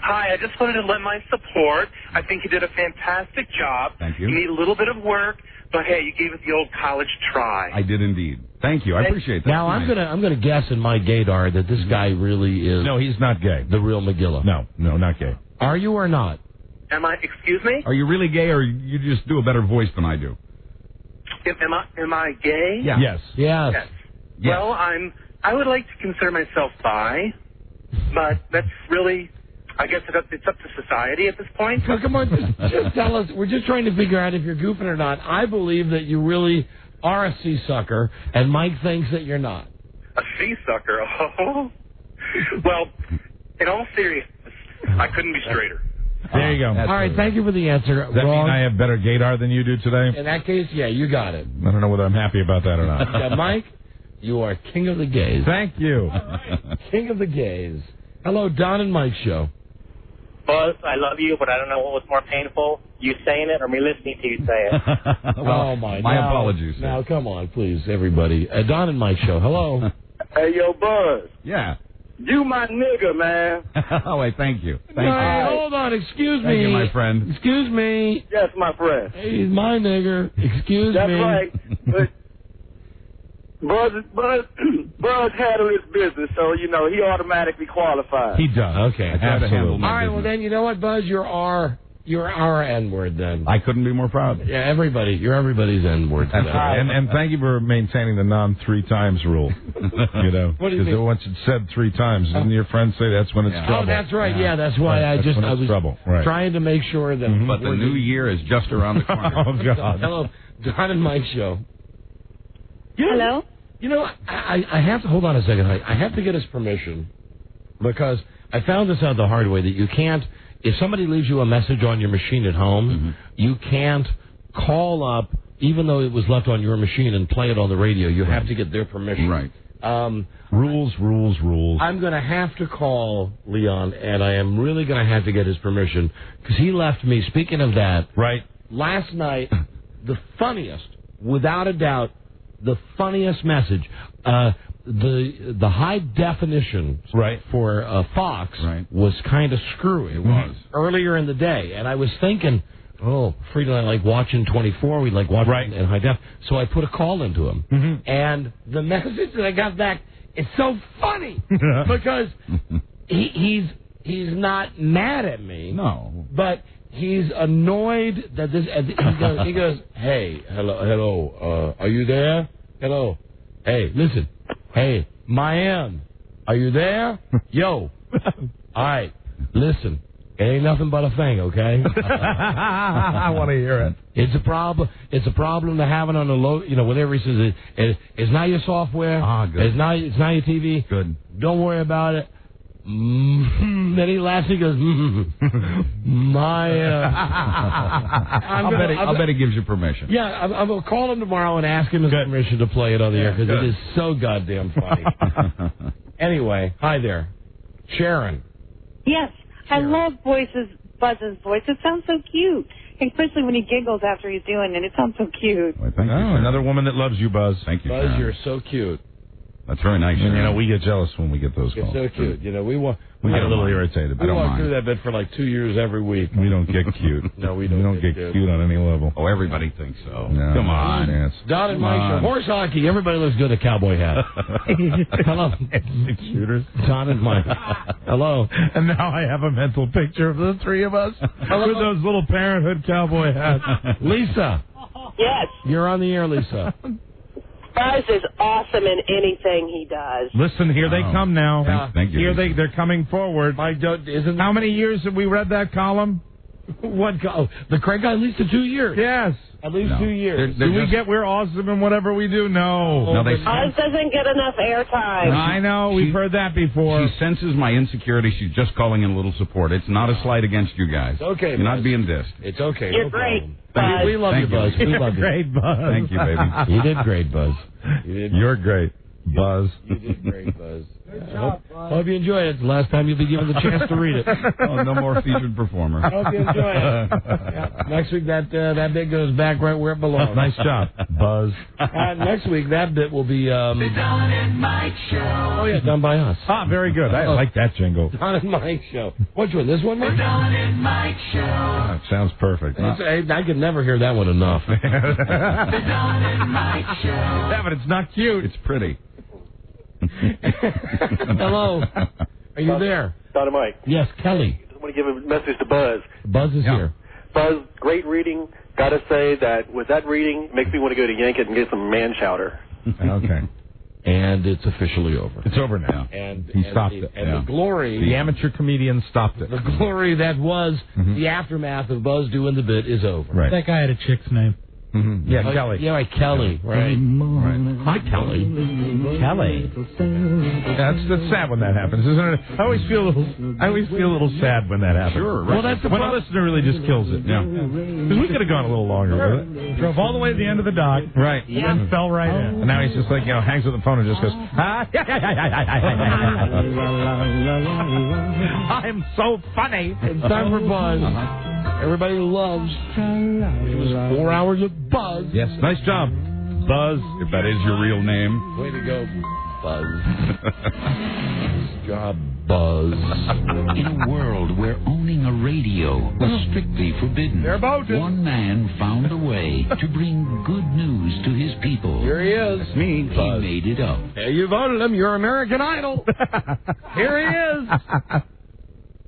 Hi, I just wanted to lend my support. I think you did a fantastic job. Thank you. You need a little bit of work, but hey, you gave it the old college try. I did indeed. Thank you. I appreciate that. Now I'm gonna guess in my gaydar that this guy really is. No, he's not gay. The real McGilla. No, not gay. Are you or not? Excuse me? Are you really gay, or you just do a better voice than I do? Am I gay? Yeah. Yes. Well, I would like to consider myself bi, but that's really, I guess it's up to society at this point. So come on, just tell us. We're just trying to figure out if you're goofing or not. I believe that you really are a sea sucker, and Mike thinks that you're not. A sea sucker? Oh. Well, in all seriousness, I couldn't be straighter. There you go. All right, thank you for the answer. Does that mean I have better gaydar than you do today? In that case, yeah, you got it. I don't know whether I'm happy about that or not. Yeah, Mike, you are king of the gays. Thank you. King of the gays. Hello, Don and Mike show. Buzz, I love you, but I don't know what was more painful, you saying it or me listening to you say it. Well, my apologies. Sir. Now, come on, please, everybody. Don and Mike show. Hello. Hey, yo, Buzz. Yeah. You my nigga, man. Oh, wait, thank you. Thank you. you. Hold on, excuse me. Thank you, my friend. Excuse me. Yes, my friend. Hey, he's my nigger. Excuse That's me. That's right. Buzz handled his business, so, he automatically qualifies. He does. Okay, absolutely. All right, well, then, you know what, Buzz? You're our N-word, then. I couldn't be more proud. Yeah, you're everybody's N-word. And thank you for maintaining the non-3 times rule. Because once it's said 3 times, didn't your friend say that's when it's trouble? Oh, that's right. Yeah, that's why I was trouble. Right. trying to make sure that... But the new year is just around the corner. Oh, God. Hello, Don and Mike show. Hello? I have to... Hold on a second. I have to get his permission because I found this out the hard way that you can't... If somebody leaves you a message on your machine at home, you can't call up, even though it was left on your machine, and play it on the radio. You have to get their permission. Right. Rules. I'm going to have to call Leon, and I am really going to have to get his permission, because he left me, speaking of that, right last night, the funniest, without a doubt, the funniest message. The high definition for Fox was kind of screwy. It was earlier in the day, and I was thinking, Freda and I like watching 24. We like watching in high def. So I put a call into him, and the message that I got back is so funny because he's not mad at me. No, but he's annoyed that this. He goes, "Hey, hello, are you there? Hello, hey, listen." Hey, Mayan, are you there? Yo. All right, listen. It ain't nothing but a thing, okay? I want to hear it. It's a problem. It's a problem to have it on the low. Whatever he says, it's not your software. Good. It's not your TV. Good. Don't worry about it. Then he laughs. He goes, I'll bet he gives you permission. Yeah, I'm gonna call him tomorrow and ask him his permission to play it on the air because it is so goddamn funny. Anyway, hi there, Sharon. Yes, I love Buzz's voice. It sounds so cute, especially when he giggles after he's doing it. It sounds so cute. Well, thank you, another woman that loves you, Buzz. Thank you, Buzz. Sharon. You're so cute. That's very nice. And, we get jealous when we get those calls. You're so cute. We get a little irritated. We walk through that bit for like 2 years every week. We don't get cute. No, we don't get cute on any level. Oh, everybody thinks so. No, Come on. Yes. Don and Mike show. Horse hockey. Everybody looks good in a cowboy hat. Hello. 6 shooters. Don and Mike. Hello. And now I have a mental picture of the three of us with those little Parenthood cowboy hats. Lisa. Yes. You're on the air, Lisa. Buzz is awesome in anything he does. Listen, here they come now. Thank you. Here they're coming forward. How many years have we read that column? The Craig guy, at least 2 years. Yes. At least 2 years. We're awesome in whatever we do? No. Buzz doesn't get enough airtime. I know. We've heard that before. She senses my insecurity. She's just calling in a little support. It's not a slight against you guys. It's okay, You're Buzz. not being dissed. It's okay. You're great, Buzz. We love you, Buzz. We love you. Great, Buzz. Thank you, baby. You did great, Buzz. You're great, Buzz. You did great, Buzz. Hope you enjoy it. It's the last time you'll be given the chance to read it. Oh, no more featured performer. Hope you enjoy it. Yeah. Next week, that bit goes back right where it belongs. Nice job, Buzz. Next week, that bit will be... The Don and Mike Show. Oh, yeah, done by us. Very good. I like that jingle. Don and Mike Show. Which one? This one, Mike? The Don and Mike Show. That sounds perfect. I can never hear that one enough. The Don and Mike Show. Yeah, but it's not cute. It's pretty. Hello. Are you there? Don and Mike. Yes, Kelly. I want to give a message to Buzz. Buzz is here. Buzz, great reading. Got to say that with that reading, makes me want to go to Yankee and get some man chowder. Okay. And it's officially over. It's over now. And he stopped it. And the glory... The amateur comedian stopped it. The glory that was the aftermath of Buzz doing the bit is over. Right. That guy had a chick's name. Mm-hmm. Yeah, Kelly. Yeah, right, Kelly. Right. Hi, Kelly. Kelly. That's sad when that happens, isn't it? I always feel a little sad when that happens. Sure. Right. Well, that's when a listener really just kills it. Yeah. Because we could have gone a little longer with it. Drove all the way to the end of the dock. Right. And fell right in. And now he's just like, hangs with the phone and just goes, I'm so funny. It's time for Buzz. Everybody loves. It was 4 hours of Buzz. Yes, nice job, Buzz. If that is your real name. Way to go, Buzz. Nice job, Buzz. In a world where owning a radio was strictly forbidden, one man found a way to bring good news to his people. Here he is. That's me, Buzz. He made it up. Hey, you voted him. You're American Idol. Here he is.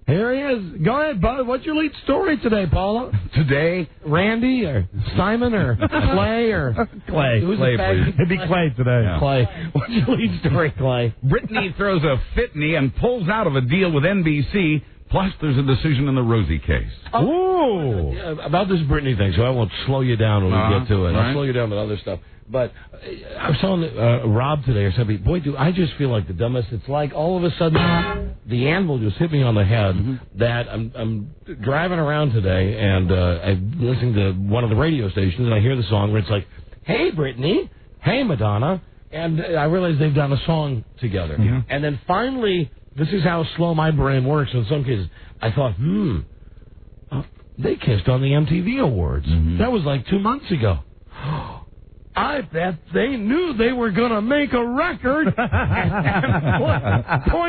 Here he is. Go ahead, Buzz. What's your lead story today, Paula? Today? Randy or Simon or Clay or... Clay. Who's Clay, please. It'd be Clay today. Yeah. Clay. What's your lead story, Clay? Brittany throws a fitney and pulls out of a deal with NBC. Plus, there's a decision in the Rosie case. Ooh. About this Brittany thing, so I won't slow you down when we get to it. Right. I'll slow you down with other stuff. But I was telling Rob today or something, boy, do I just feel like the dumbest. It's like all of a sudden the anvil just hit me on the head that I'm driving around today and I'm listening to one of the radio stations and I hear the song where it's like, hey, Brittany, hey, Madonna. And I realize they've done a song together. And then finally, this is how slow my brain works in some cases. I thought, they kissed on the MTV Awards. That was like 2 months ago. I bet they knew they were going to make a record. Boy,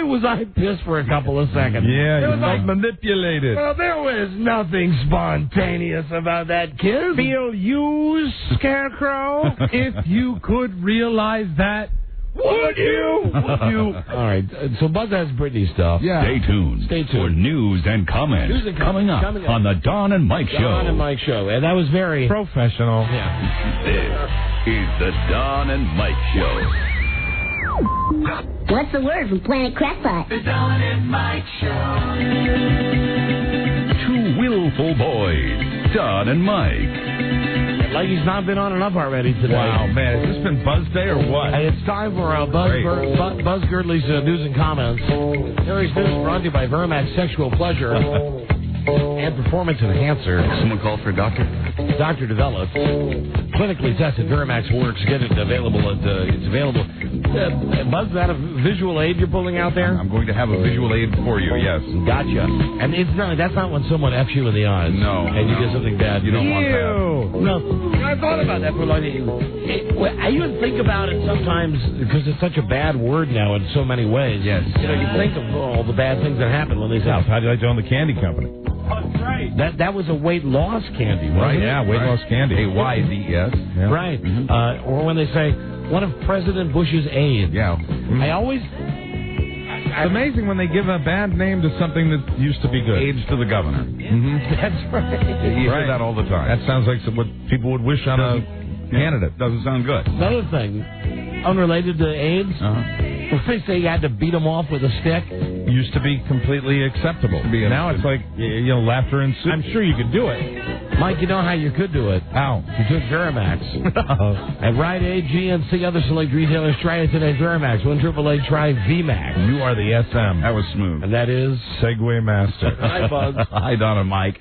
was I pissed for a couple of seconds. Yeah, it was like manipulated. Well, there was nothing spontaneous about that kiss. Feel used, Scarecrow. If you could realize that, would you? All right, so Buzz has Britney stuff. Yeah. Stay tuned for news and comments coming up on the Don and Mike Show. Don and Mike Show, and that was very professional. Yeah. This is the Don and Mike Show. What's the word from Planet Crackpot? The Don and Mike Show. Soulful Boys, Don and Mike. Like he's not been on enough already today. Wow, man. Has this been Buzz Day or what? Hey, it's time for Buzz Girdley's news and comments. Harry's News brought to you by Vermax Sexual Pleasure and Performance Enhancer. Someone called for a doctor? Doctor developed. Clinically tested. Vermax works. Get it available. It's available. Buzz, is that a visual aid you're pulling out there? I'm going to have a visual aid for you, yes. Gotcha. And that's not when someone F's you in the eyes. No. And you get something bad. You don't want that. No. I thought about that for a long time. I even think about it sometimes because it's such a bad word now in so many ways. Yes. You think of all the bad things that happen when they say, How did I join the candy company? That's right. That was a weight loss candy, Right, wasn't it? yeah, weight loss candy. AYDS. Yeah. Right. Or when they say, one of President Bush's aides. Yeah. I always... It's amazing when they give a bad name to something that used to be good. Aids to the governor. That's right. You hear that all the time. That sounds like what people would wish on a candidate. Doesn't sound good. Another thing, unrelated to AIDS, when they say you had to beat them off with a stick. Used to be completely acceptable. Now it's like, laughter ensues. I'm sure you could do it. Mike, you know how you could do it. How? You took Duramax. At Rite Aid, GNC, other select retailers, try it today. Duramax, 1-888 try VMAX. You are the SM. That was smooth. And that is... Segway Master. Hi, Buzz. Hi, Don and Mike.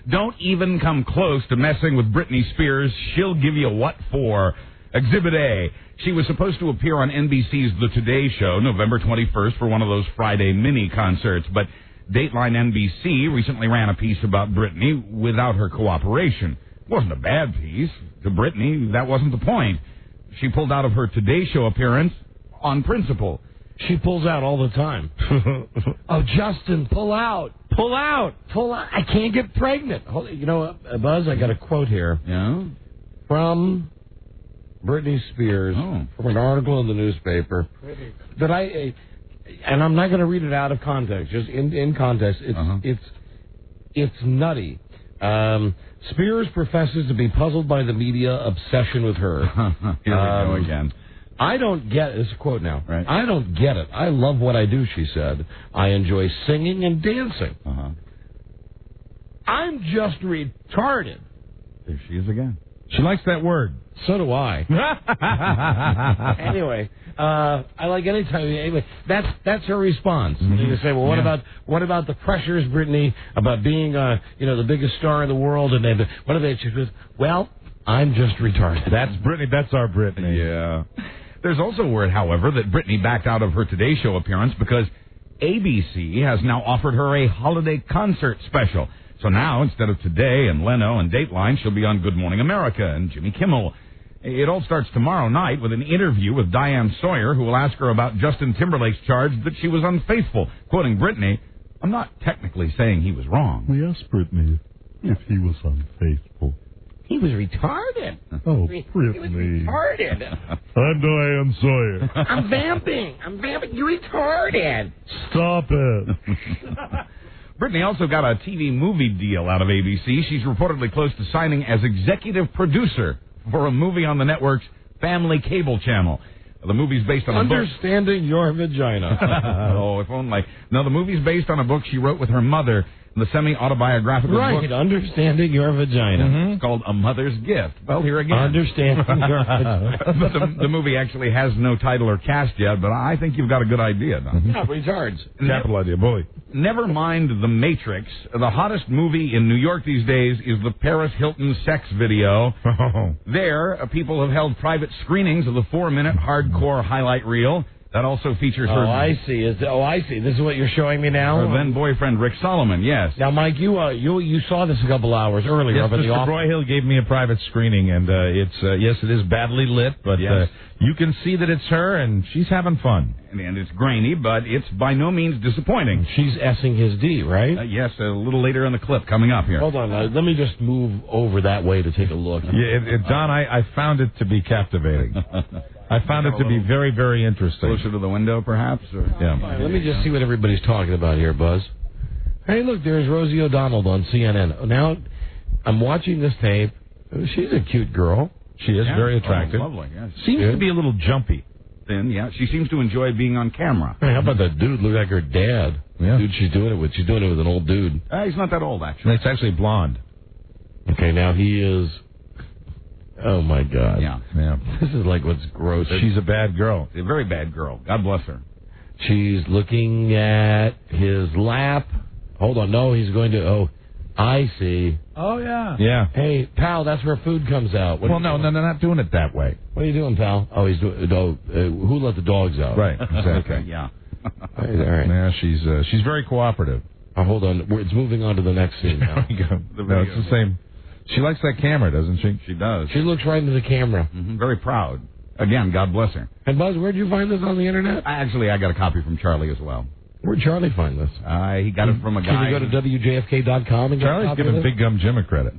Don't even come close to messing with Britney Spears. She'll give you what for. Exhibit A. She was supposed to appear on NBC's The Today Show November 21st for one of those Friday mini concerts, but Dateline NBC recently ran a piece about Britney without her cooperation. It wasn't a bad piece. To Britney, that wasn't the point. She pulled out of her Today Show appearance on principle. She pulls out all the time. Oh, Justin, pull out. Pull out. Pull out. I can't get pregnant. You know what, Buzz, I got a quote here. Yeah? From Britney Spears, from an article in the newspaper, that and I'm not going to read it out of context, just in context. It's nutty. Spears professes to be puzzled by the media obsession with her. Here we go again. I don't get it. This is a quote now. Right. I don't get it. I love what I do, she said. I enjoy singing and dancing. I'm just retarded. There she is again. She likes that word. So do I. Anyway, I like any time. Anyway, that's her response. You say, well, what about the pressures, Britney, about being the biggest star in the world, and then what are they? She says, well, I'm just retarded. That's Britney. That's our Britney. Yeah. There's also word, however, that Britney backed out of her Today Show appearance because ABC has now offered her a holiday concert special. So now, instead of Today and Leno and Dateline, she'll be on Good Morning America and Jimmy Kimmel. It all starts tomorrow night with an interview with Diane Sawyer, who will ask her about Justin Timberlake's charge that she was unfaithful. Quoting Britney, I'm not technically saying he was wrong. We asked Britney if he was unfaithful. He was retarded. Oh, He Britney. was retarded. I'm Diane Sawyer. I'm vamping. You're retarded. Stop it. Britney also got a TV movie deal out of ABC. She's reportedly close to signing as executive producer for a movie on the network's Family Cable Channel. The movie's based on a book. Understanding Your Vagina. Oh, if only. No, the movie's based on a book she wrote with her mother, the semi-autobiographical book. Right, Understanding Your Vagina. It's called A Mother's Gift. Well, here again. Understanding Your Vagina. But the movie actually has no title or cast yet, but I think you've got a good idea, Don. Yeah, retards. Capital idea, boy. Never mind The Matrix. The hottest movie in New York these days is the Paris Hilton sex video. There, people have held private screenings of the 4-minute hardcore highlight reel. That also features her... I see. I see. This is what you're showing me now? Her then-boyfriend, Rick Solomon, yes. Now, Mike, you saw this a couple hours earlier. Yes, up in the Mr. office. Broyhill gave me a private screening, and yes, it is badly lit, but you can see that it's her, and she's having fun. And it's grainy, but it's by no means disappointing. She's S-ing his D, right? Yes, a little later in the clip coming up here. Hold on. Let me just move over that way to take a look. Yeah, Don, I found it to be captivating. I found it to be very, very interesting. Closer to the window, perhaps? Or? Yeah. Right, let me just see what everybody's talking about here, Buzz. Hey, look, there's Rosie O'Donnell on CNN. Now, I'm watching this tape. She's a cute girl. She is very attractive. Lovely, yes. Seems to be a little jumpy. thin, yeah. She seems to enjoy being on camera. Hey, how about that dude look like her dad? Yeah. Dude she's doing it with. She's doing it with an old dude. He's not that old, actually. It's actually blonde. Okay, now he is... Oh, my God. Yeah. This is like what's gross. She's a bad girl. A very bad girl. God bless her. She's looking at his lap. Hold on. No, he's going to... Oh, I see. Oh, yeah. Yeah. Hey, pal, that's where food comes out. Well, no, they're not doing it that way. What are you doing, pal? Oh, he's doing... who let the dogs out? Right, exactly. Yeah. All right. Yeah, she's very cooperative. Oh, hold on. It's moving on to the next scene now. No, it's the same. She likes that camera, doesn't she? She does. She looks right into the camera. Mm-hmm. Very proud. Again, God bless her. And Buzz, where'd you find this on the internet? Actually, I got a copy from Charlie as well. Where'd Charlie find this? He got it from a guy. Can you go to WJFK.com and get a Charlie's copy of giving this? Big Gum Jim a credit.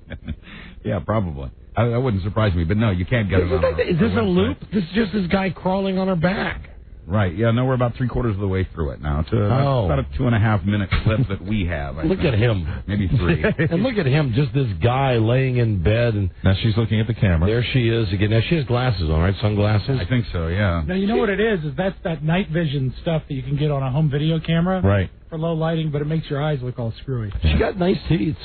Yeah, probably. That wouldn't surprise me, but no, you can't get it on Is this a loop? This is just this guy crawling on her back. Right, yeah, no, we're about 3/4 of the way through it now. It's about a 2.5 minute clip that we have. Look at him. Maybe 3. And look at him, just this guy laying in bed. And now she's looking at the camera. There she is again. Now she has glasses on, right? Sunglasses? I think so, yeah. Now, you know what it is that's that night vision stuff that you can get on a home video camera. Right. For low lighting, but it makes your eyes look all screwy. She got nice teeth.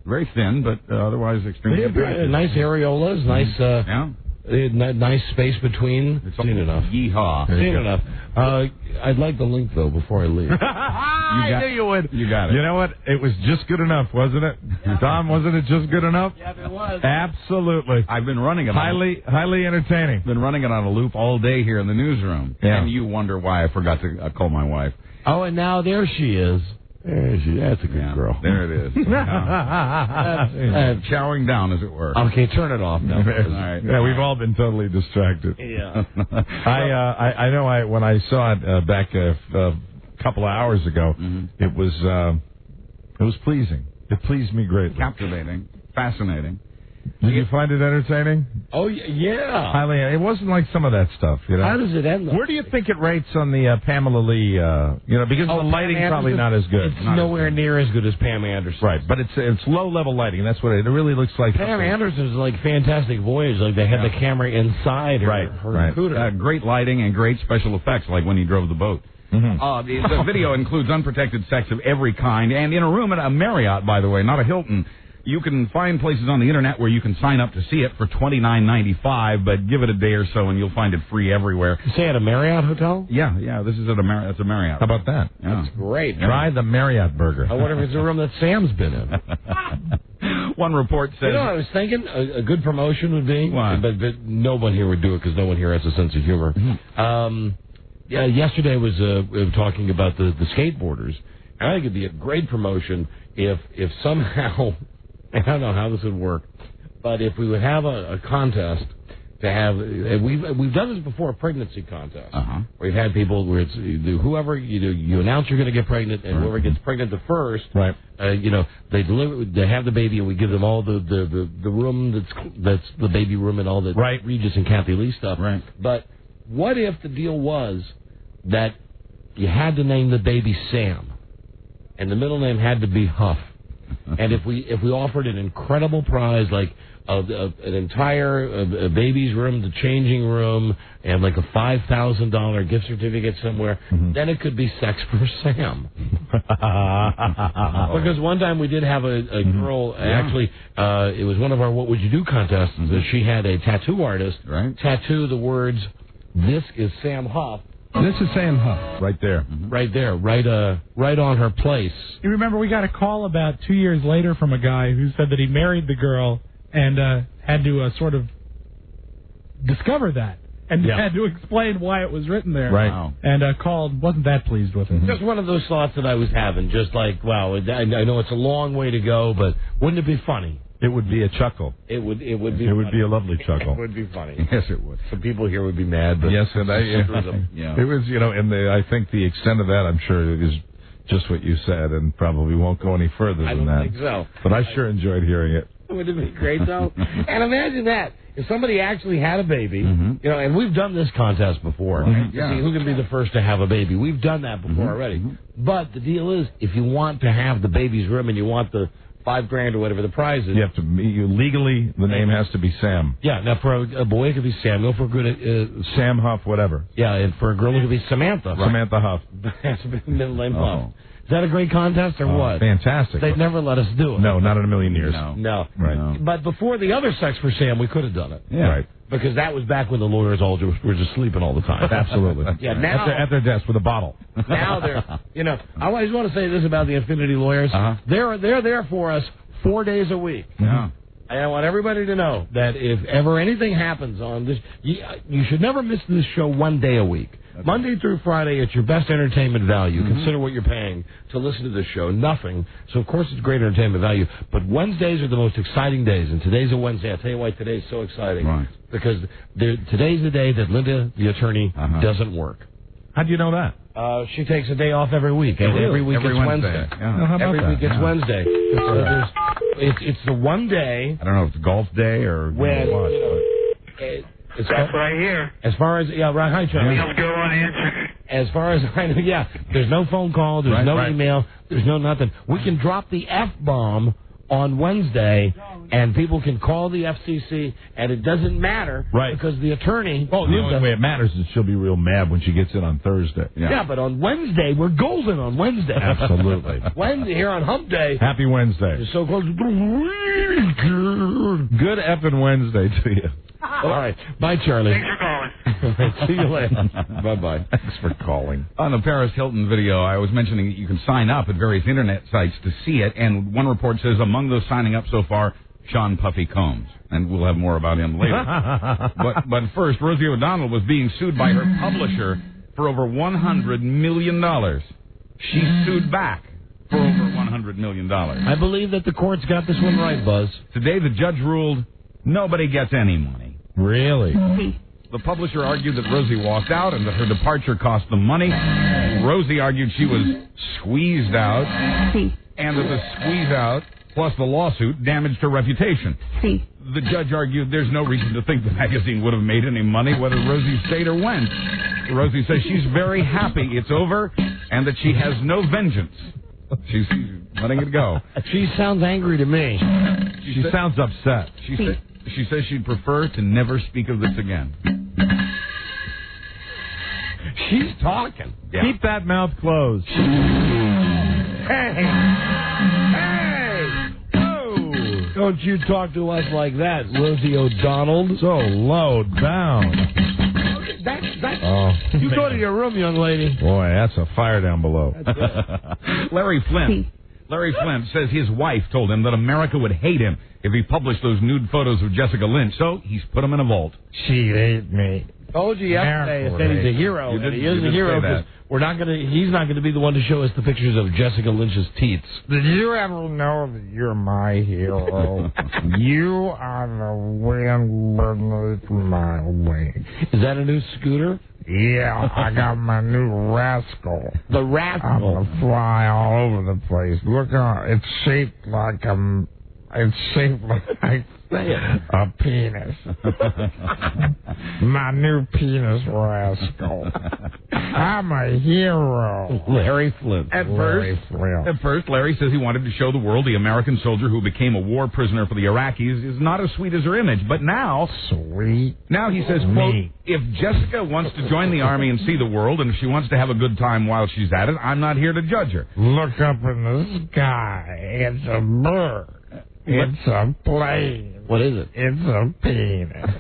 Very thin, but otherwise extremely attractive. Nice areolas, nice... yeah. Nice space between. It's seen enough. Yeehaw. Seen enough. I'd like the link, though, before I leave. I knew you would. You got it. You know what? It was just good enough, wasn't it? Tom, wasn't it just good enough? Yeah, it was. Absolutely. I've been running it. Highly entertaining. Been running it on a loop all day here in the newsroom. Yeah. And you wonder why I forgot to call my wife. Oh, and now there she is. That's a good girl. There it is. Chowing down, as it were. Okay, turn it off now. All right. Yeah, we've all been totally distracted. Yeah. I know. When I saw it back a couple of hours ago, it was pleasing. It pleased me greatly. Captivating, fascinating. Did you find it entertaining? Oh, yeah. Highly. It wasn't like some of that stuff, you know. How does it end, though? Where do you think it rates on the Pamela Lee, because the lighting's probably not as good. It's nowhere near as good as Pam Anderson. Right, but it's low-level lighting. That's what it really looks like. Pam Anderson's like Fantastic Voyage. Like they had the camera inside her. Right. Great lighting and great special effects, like when he drove the boat. Mm-hmm. The video includes unprotected sex of every kind, and in a room at a Marriott, by the way, not a Hilton. You can find places on the internet where you can sign up to see it for $29.95, but give it a day or so and you'll find it free everywhere. You say at a Marriott hotel? Yeah. This is at a Marriott. It's a Marriott. How about that? Yeah. That's great. Try the Marriott burger. I wonder if it's a room that Sam's been in. One report says... You know, I was thinking a good promotion would be, but no one here would do it because no one here has a sense of humor. Yeah, yesterday we were talking about the skateboarders. And I think it'd be a great promotion if somehow... I don't know how this would work, but if we would have a contest to have, we've done this before, a pregnancy contest. We've had people where it's whoever you announce you're going to get pregnant, and whoever gets pregnant the first, they have the baby, and we give them all the room that's the baby room and all the Regis and Kathy Lee stuff. Right. But what if the deal was that you had to name the baby Sam, and the middle name had to be Huff? And if we offered an incredible prize like an entire baby's room, the changing room, and like a $5,000 gift certificate somewhere, then it could be Sex for Sam. Because one time we did have a girl, actually, it was one of our What Would You Do contests. She had a tattoo artist tattoo the words, "This is Sam Huff." This is Sam Huff. Right there. Right there. Right on her place. You remember we got a call about 2 years later from a guy who said that he married the girl and had to sort of discover that. And had to explain why it was written there. Right. Wow. And called, wasn't that pleased with it. Just one of those thoughts that I was having. Just like, wow, I know it's a long way to go, but wouldn't it be funny? It would be a chuckle. It would be. It would be a lovely chuckle. It would be funny. Yes, it would. Some people here would be mad, but yes, and it was, and I think the extent of that, I'm sure, is just what you said, and probably won't go any further than that. I don't think so. But I sure enjoyed hearing it. Wouldn't it be great though? And imagine that if somebody actually had a baby, and we've done this contest before. To see who can be the first to have a baby. We've done that before already. But the deal is, if you want to have the baby's room and you want the $5,000 or whatever the prize is. You have to legally, the name has to be Sam. Yeah, now for a boy it could be Samuel, for a good Sam Huff, whatever. Yeah, and for a girl it could be Samantha. Right? Samantha Huff. Has to be middle name Huff. Is that a great contest or what? Fantastic. They'd never let us do it. No, not in a million years. No. Right. No. But before the other sex for Sam, we could have done it. Yeah. Right. Because that was back when the lawyers all were just sleeping all the time. Absolutely. Yeah, now at their desk with a bottle. Now they're, I always want to say this about the Infinity lawyers. They're there for us 4 days a week. Yeah. And I want everybody to know that if ever anything happens on this, you should never miss this show 1 day a week. Okay. Monday through Friday, it's your best entertainment value. Consider what you're paying to listen to this show. Nothing. So, of course, it's great entertainment value. But Wednesdays are the most exciting days. And today's a Wednesday. I'll tell you why today's so exciting. Right. Because today's the day that Linda, the attorney, doesn't work. How do you know that? She takes a day off every week. And every week it's Wednesday. Yeah. Every week it's Wednesday. So it's the one day. I don't know if it's golf day or when, what. That's what I hear. As far as, right, hi, Charlie. Let's go on answer. As far as I know, there's no phone call, there's no email, there's no nothing. We can drop the F-bomb on Wednesday, and people can call the FCC, and it doesn't matter because the attorney... Oh, the only way it matters is she'll be real mad when she gets in on Thursday. Yeah, but on Wednesday, we're golden on Wednesday. Absolutely. Wednesday, here on Hump Day... Happy Wednesday. It's so close. Good effing Wednesday to you. All right. Bye, Charlie. Thanks for calling. See you later. Bye-bye. Thanks for calling. On the Paris Hilton video, I was mentioning that you can sign up at various internet sites to see it, and one report says among those signing up so far, Sean Puffy Combs. And we'll have more about him later. but first, Rosie O'Donnell was being sued by her publisher for over $100 million. She sued back for over $100 million. I believe that the court's got this one right, Buzz. Today, the judge ruled nobody gets any money. Really? The publisher argued that Rosie walked out and that her departure cost them money. Rosie argued she was squeezed out and that the squeeze out plus the lawsuit damaged her reputation. The judge argued there's no reason to think the magazine would have made any money whether Rosie stayed or went. Rosie says she's very happy it's over and that she has no vengeance. She's letting it go. She sounds angry to me. She sounds upset. She says she'd prefer to never speak of this again. She's talking. Yeah. Keep that mouth closed. Hey! Oh! Don't you talk to us like that, Rosie O'Donnell. So low down. You go to your room, young lady. Boy, that's a fire down below. Larry Flint says his wife told him that America would hate him if he published those nude photos of Jessica Lynch, so he's put them in a vault. She ate me. Told you yesterday that he's a hero. He is a hero because he's not going to be the one to show us the pictures of Jessica Lynch's teats. Did you ever know that you're my hero? You are the wind beneath my wings. Is that a new scooter? Yeah, I got my new Rascal. The Rascal. I'm gonna fly all over the place. Look on, it's shaped like a penis. My new penis Rascal. I'm a hero. Larry Flint. At first, Larry says he wanted to show the world the American soldier who became a war prisoner for the Iraqis is not as sweet as her image. But now... Sweet? Now he says, quote, if Jessica wants to join the Army and see the world, and if she wants to have a good time while she's at it, I'm not here to judge her. Look up in the sky. It's a bird. It's a plane. What is it? It's a penis.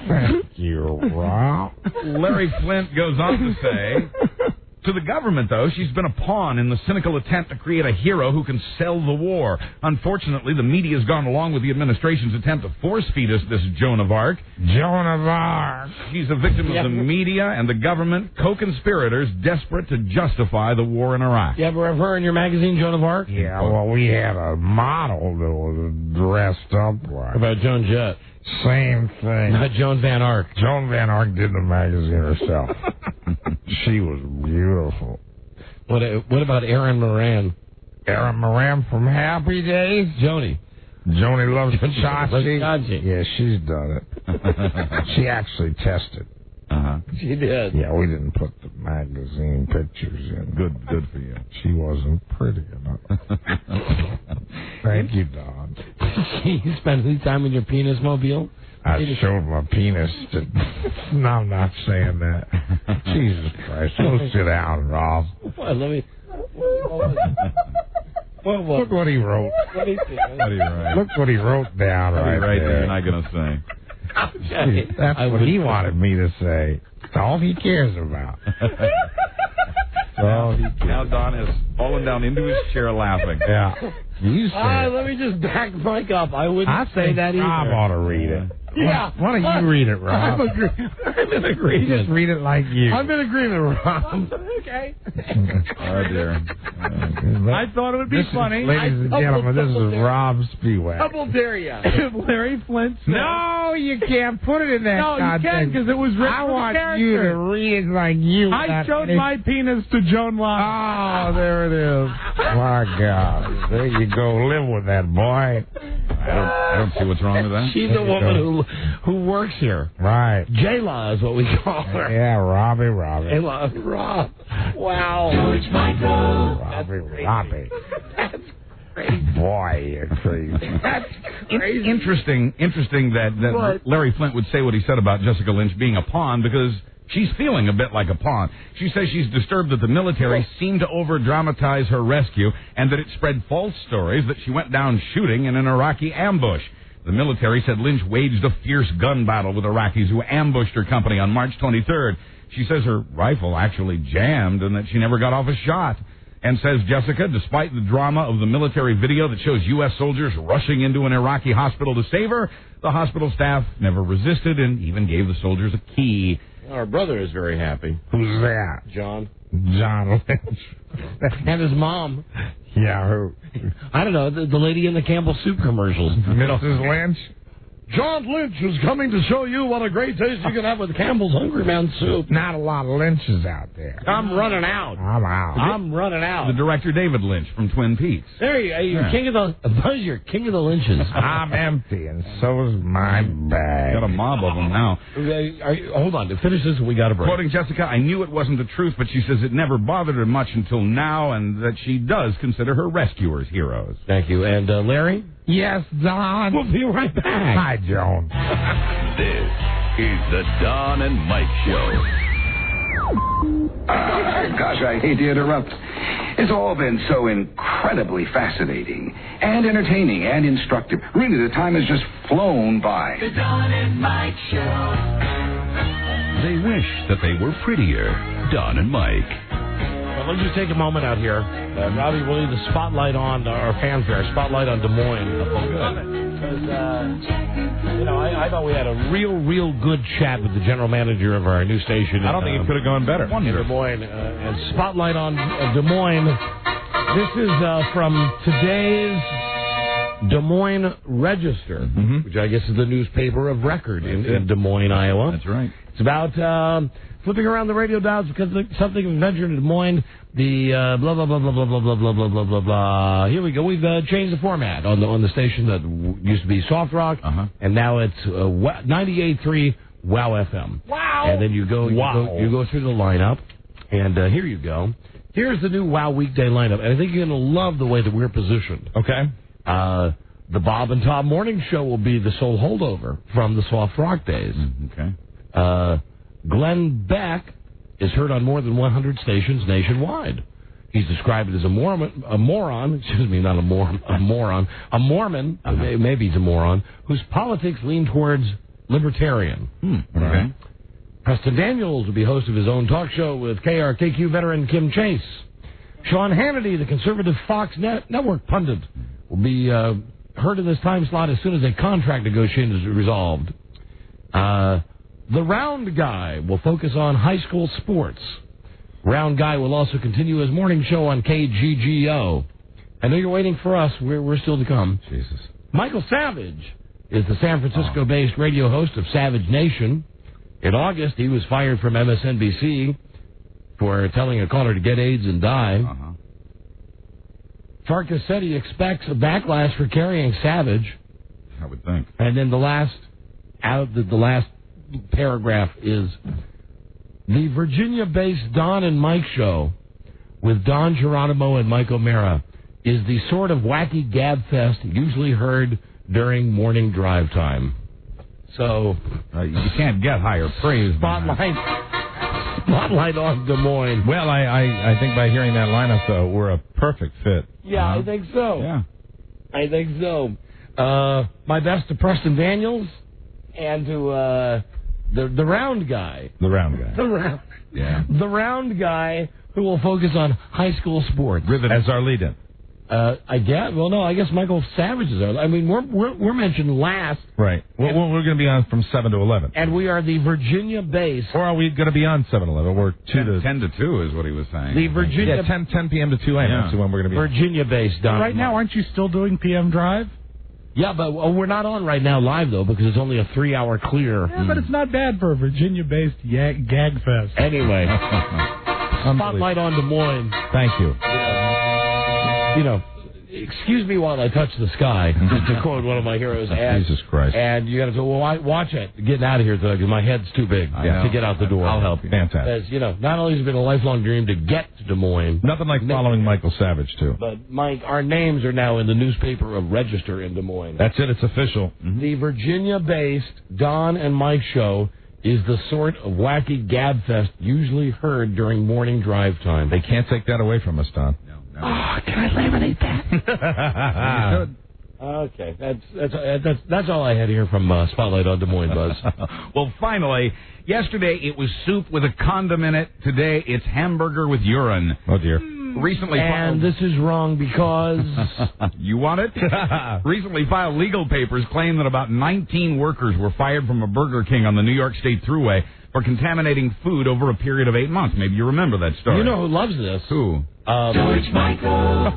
Thank you, Rob. Larry Flint goes on to say, to the government, though, she's been a pawn in the cynical attempt to create a hero who can sell the war. Unfortunately, the media has gone along with the administration's attempt to force-feed us this Joan of Arc. Joan of Arc. She's a victim of the media and the government, co-conspirators desperate to justify the war in Iraq. You ever have her in your magazine, Joan of Arc? Yeah, well, we had a model that was dressed up like... What about Joan Jett? Same thing. Not Joan Van Ark. Joan Van Ark did the magazine herself. She was beautiful. What about Erin Moran? Erin Moran from Happy Days? Joni loves Chachi. Yeah, she's done it. She actually tested. She did. Yeah, we didn't put the magazine pictures in. Good for you. She wasn't pretty enough. Thank you, Don. You spent any time in your penis mobile? I showed my penis to... No, I'm not saying that. Jesus Christ. Go sit down, Rob. Well, let me... Look what he wrote. Let me see. Look what he wrote down right there. I'm not going to say. Okay. That's what he wanted me to say. It's all he cares about. Now Don has fallen down into his chair laughing. Yeah. You say let me just back Mike up. I wouldn't say that either. Rob ought to read it. Yeah. Why don't you read it, Rob? I'm in agreement. You just read it like you. I'm in agreement, Rob. Okay. Oh, dear. I thought it would be funny. Ladies and gentlemen, this is Rob Spiewak. Double dare you. Larry Flint said, No, you can't put it in that no, you context. can because it was written I for want character. you to read it like you. I showed my penis to Joan Locke. Oh, there it is. My God. There you go. Live with that, boy. I don't see what's wrong with that. She's the woman who works here. Right. J-Law is what we call her. Yeah, Robbie. J-Law, Rob. Wow. George Michael. Robbie. That's crazy. Boy, you're crazy. That's crazy. Interesting that Larry Flint would say what he said about Jessica Lynch being a pawn because she's feeling a bit like a pawn. She says she's disturbed that the military seemed to over-dramatize her rescue and that it spread false stories that she went down shooting in an Iraqi ambush. The military said Lynch waged a fierce gun battle with Iraqis who ambushed her company on March 23rd. She says her rifle actually jammed and that she never got off a shot. And says Jessica, despite the drama of the military video that shows U.S. soldiers rushing into an Iraqi hospital to save her, the hospital staff never resisted and even gave the soldiers a key. Our brother is very happy. Who's that? John Lynch. and his mom. Yeah, who? I don't know, the lady in the Campbell Soup commercials. Mrs. Lynch? John Lynch is coming to show you what a great taste you can have with Campbell's Hungry Man Soup. Not a lot of Lynches out there. I'm running out. I'm out. I'm running out. The director David Lynch from Twin Peaks. There you are. You're king of the Buzz. You're king of the Lynches. I'm empty, and so is my bag. Got a mob of them now. Hold on. To finish this, we got a break. Quoting Jessica, I knew it wasn't the truth, but she says it never bothered her much until now, and that she does consider her rescuers heroes. Thank you. And Larry? Yes, Don. We'll be right back. Hi, Joan. This is the Don and Mike Show. Gosh, I hate to interrupt. It's all been so incredibly fascinating and entertaining and instructive. Really, the time has just flown by. The Don and Mike Show. They wish that they were prettier. Don and Mike. Well, let's just take a moment out here. Robbie, we'll need the spotlight on our fanfare, spotlight on Des Moines. Because, I thought we had a real good chat with the general manager of our new station. I don't think it could have gone better. In Des Moines. And spotlight on Des Moines. This is from today's Des Moines Register, which I guess is the newspaper of record in Des Moines, Iowa. That's right. It's about flipping around the radio dials because something adventured in Des Moines. The blah blah blah blah blah blah blah blah blah blah blah blah. Here we go. We've changed the format on the station that used to be Soft Rock, and now it's 98.3 Wow FM. Wow! And then you go through the lineup, and here you go. Here's the new Wow weekday lineup, and I think you're going to love the way that we're positioned. Okay. The Bob and Tom Morning Show will be the sole holdover from the Soft Rock days. Okay. Glenn Beck is heard on more than 100 stations nationwide. He's described as a Mormon, maybe he's a moron, whose politics lean towards libertarian. Okay. Preston Daniels will be host of his own talk show with KRKQ veteran Kim Chase. Sean Hannity, the conservative Fox Network pundit, will be heard in this time slot as soon as a contract negotiation is resolved. The Round Guy will focus on high school sports. Round Guy will also continue his morning show on KGGO. I know you're waiting for us. We're still to come. Jesus. Michael Savage is the San Francisco-based radio host of Savage Nation. In August, he was fired from MSNBC for telling a caller to get AIDS and die. Farkas said he expects a backlash for carrying Savage. I would think. And then the last paragraph is, The Virginia-based Don and Mike show with Don Geronimo and Mike O'Mara is the sort of wacky gabfest usually heard during morning drive time. So you can't get higher praise. Spotlight on Des Moines. Well, I think by hearing that lineup, though, we're a perfect fit. Yeah, I think so. Yeah. I think so. My best to Preston Daniels and to the round guy. The round guy. The round guy who will focus on high school sports. As our lead-in. I guess. Well, no. I guess Michael Savage is our. I mean, we're mentioned last. Right. We're going to be on from 7 to 11. And we are the Virginia-based. Or are we going to be on 7-11? We're 10 to 2 is what he was saying. The Virginia. Yeah, 10 p.m. to 2 a.m. That's when we're going to be. Virginia-based. Right now, aren't you still doing PM Drive? Yeah, but we're not on right now live, though, because it's only a 3-hour clear. Yeah, but it's not bad for a Virginia-based gag fest. Anyway. Spotlight on Des Moines. Thank you. You know, excuse me while I touch the sky, just to quote one of my heroes. And, Jesus Christ. And you got to say, well, watch it. Getting out of here, because my head's too big to get out the door. I'll help you. Fantastic. Because, not only has it been a lifelong dream to get to Des Moines. Nothing like following Michael Savage, too. But, Mike, our names are now in the newspaper of Register in Des Moines. That's it. It's official. The Virginia-based Don and Mike show is the sort of wacky gabfest usually heard during morning drive time. They can't take that away from us, Don. Oh, can I laminate that? You should. Okay, that's all I had here from Spotlight on Des Moines, Buzz. Well, finally, yesterday it was soup with a condom in it. Today it's hamburger with urine. Oh dear. Recently and this is wrong because you want it? Recently filed legal papers claim that about 19 workers were fired from a Burger King on the New York State Thruway for contaminating food over a period of 8 months. Maybe you remember that story. You know who loves this? Who? George Michael.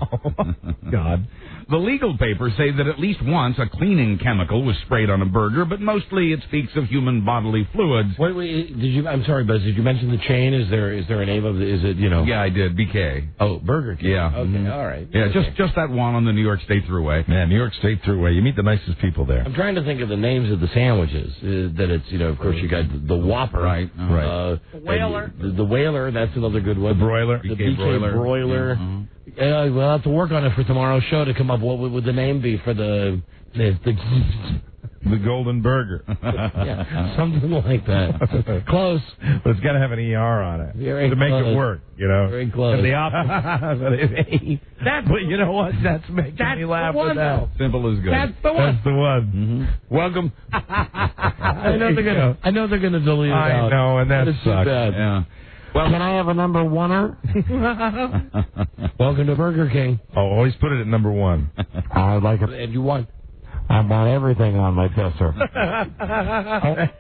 God. The legal papers say that at least once a cleaning chemical was sprayed on a burger, but mostly it speaks of human bodily fluids. Wait, I'm sorry, Buzz, did you mention the chain? Is there a name of is it, Yeah, I did. BK. Oh, Burger King. Yeah. Okay, all right. Yeah, okay. just that one on the New York State Thruway. Man, New York State Thruway. You meet the nicest people there. I'm trying to think of the names of the sandwiches. That it's, of course, you got the Whopper. Right. Right. Whaler. The Whaler, that's another good one. The Broiler. The BK Broiler. Mm-hmm. We'll have to work on it for tomorrow's show to come up. What would the name be for the Golden Burger. Yeah, something like that. Close. But it's got to have an ER on it Very to make close. it work, Very close. And the opposite. But you know what? That's making me laugh with that. Simple as good. That's the one. That's the one. Mm-hmm. Welcome. I know they're gonna delete it out. I know, and that It's too sucks. bad. Yeah. Well, can I have a number one-er? Welcome to Burger King. Oh, always put it at number 1. I'd like it. And you want? I want everything on my pisser.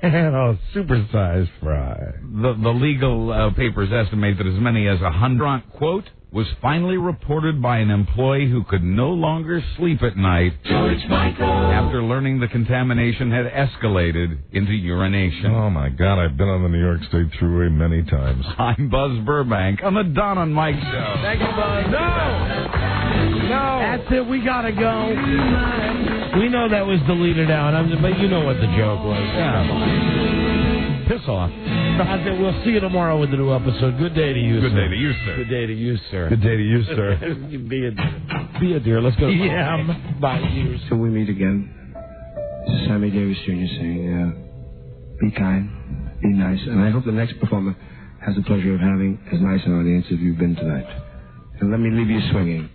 And a supersized fry. The legal papers estimate that as many as 100, quote, was finally reported by an employee who could no longer sleep at night after learning the contamination had escalated into urination. Oh, my God. I've been on the New York State Thruway many times. I'm Buzz Burbank on the Don and Mike Show. Thank you, Buzz. No! That's it. We gotta go. We know that was deleted out, but you know what the joke was. Yeah. Piss off. That's it. We'll see you tomorrow with the new episode. Good day to you, Good sir. day to you, sir. Good day to you, sir. Good day to you, sir. Be a dear. Let's go. Yeah. Bye. Till we meet again. Sammy Davis Jr. saying, be kind, be nice, and I hope the next performer has the pleasure of having as nice an audience as you've been tonight. And let me leave you swinging.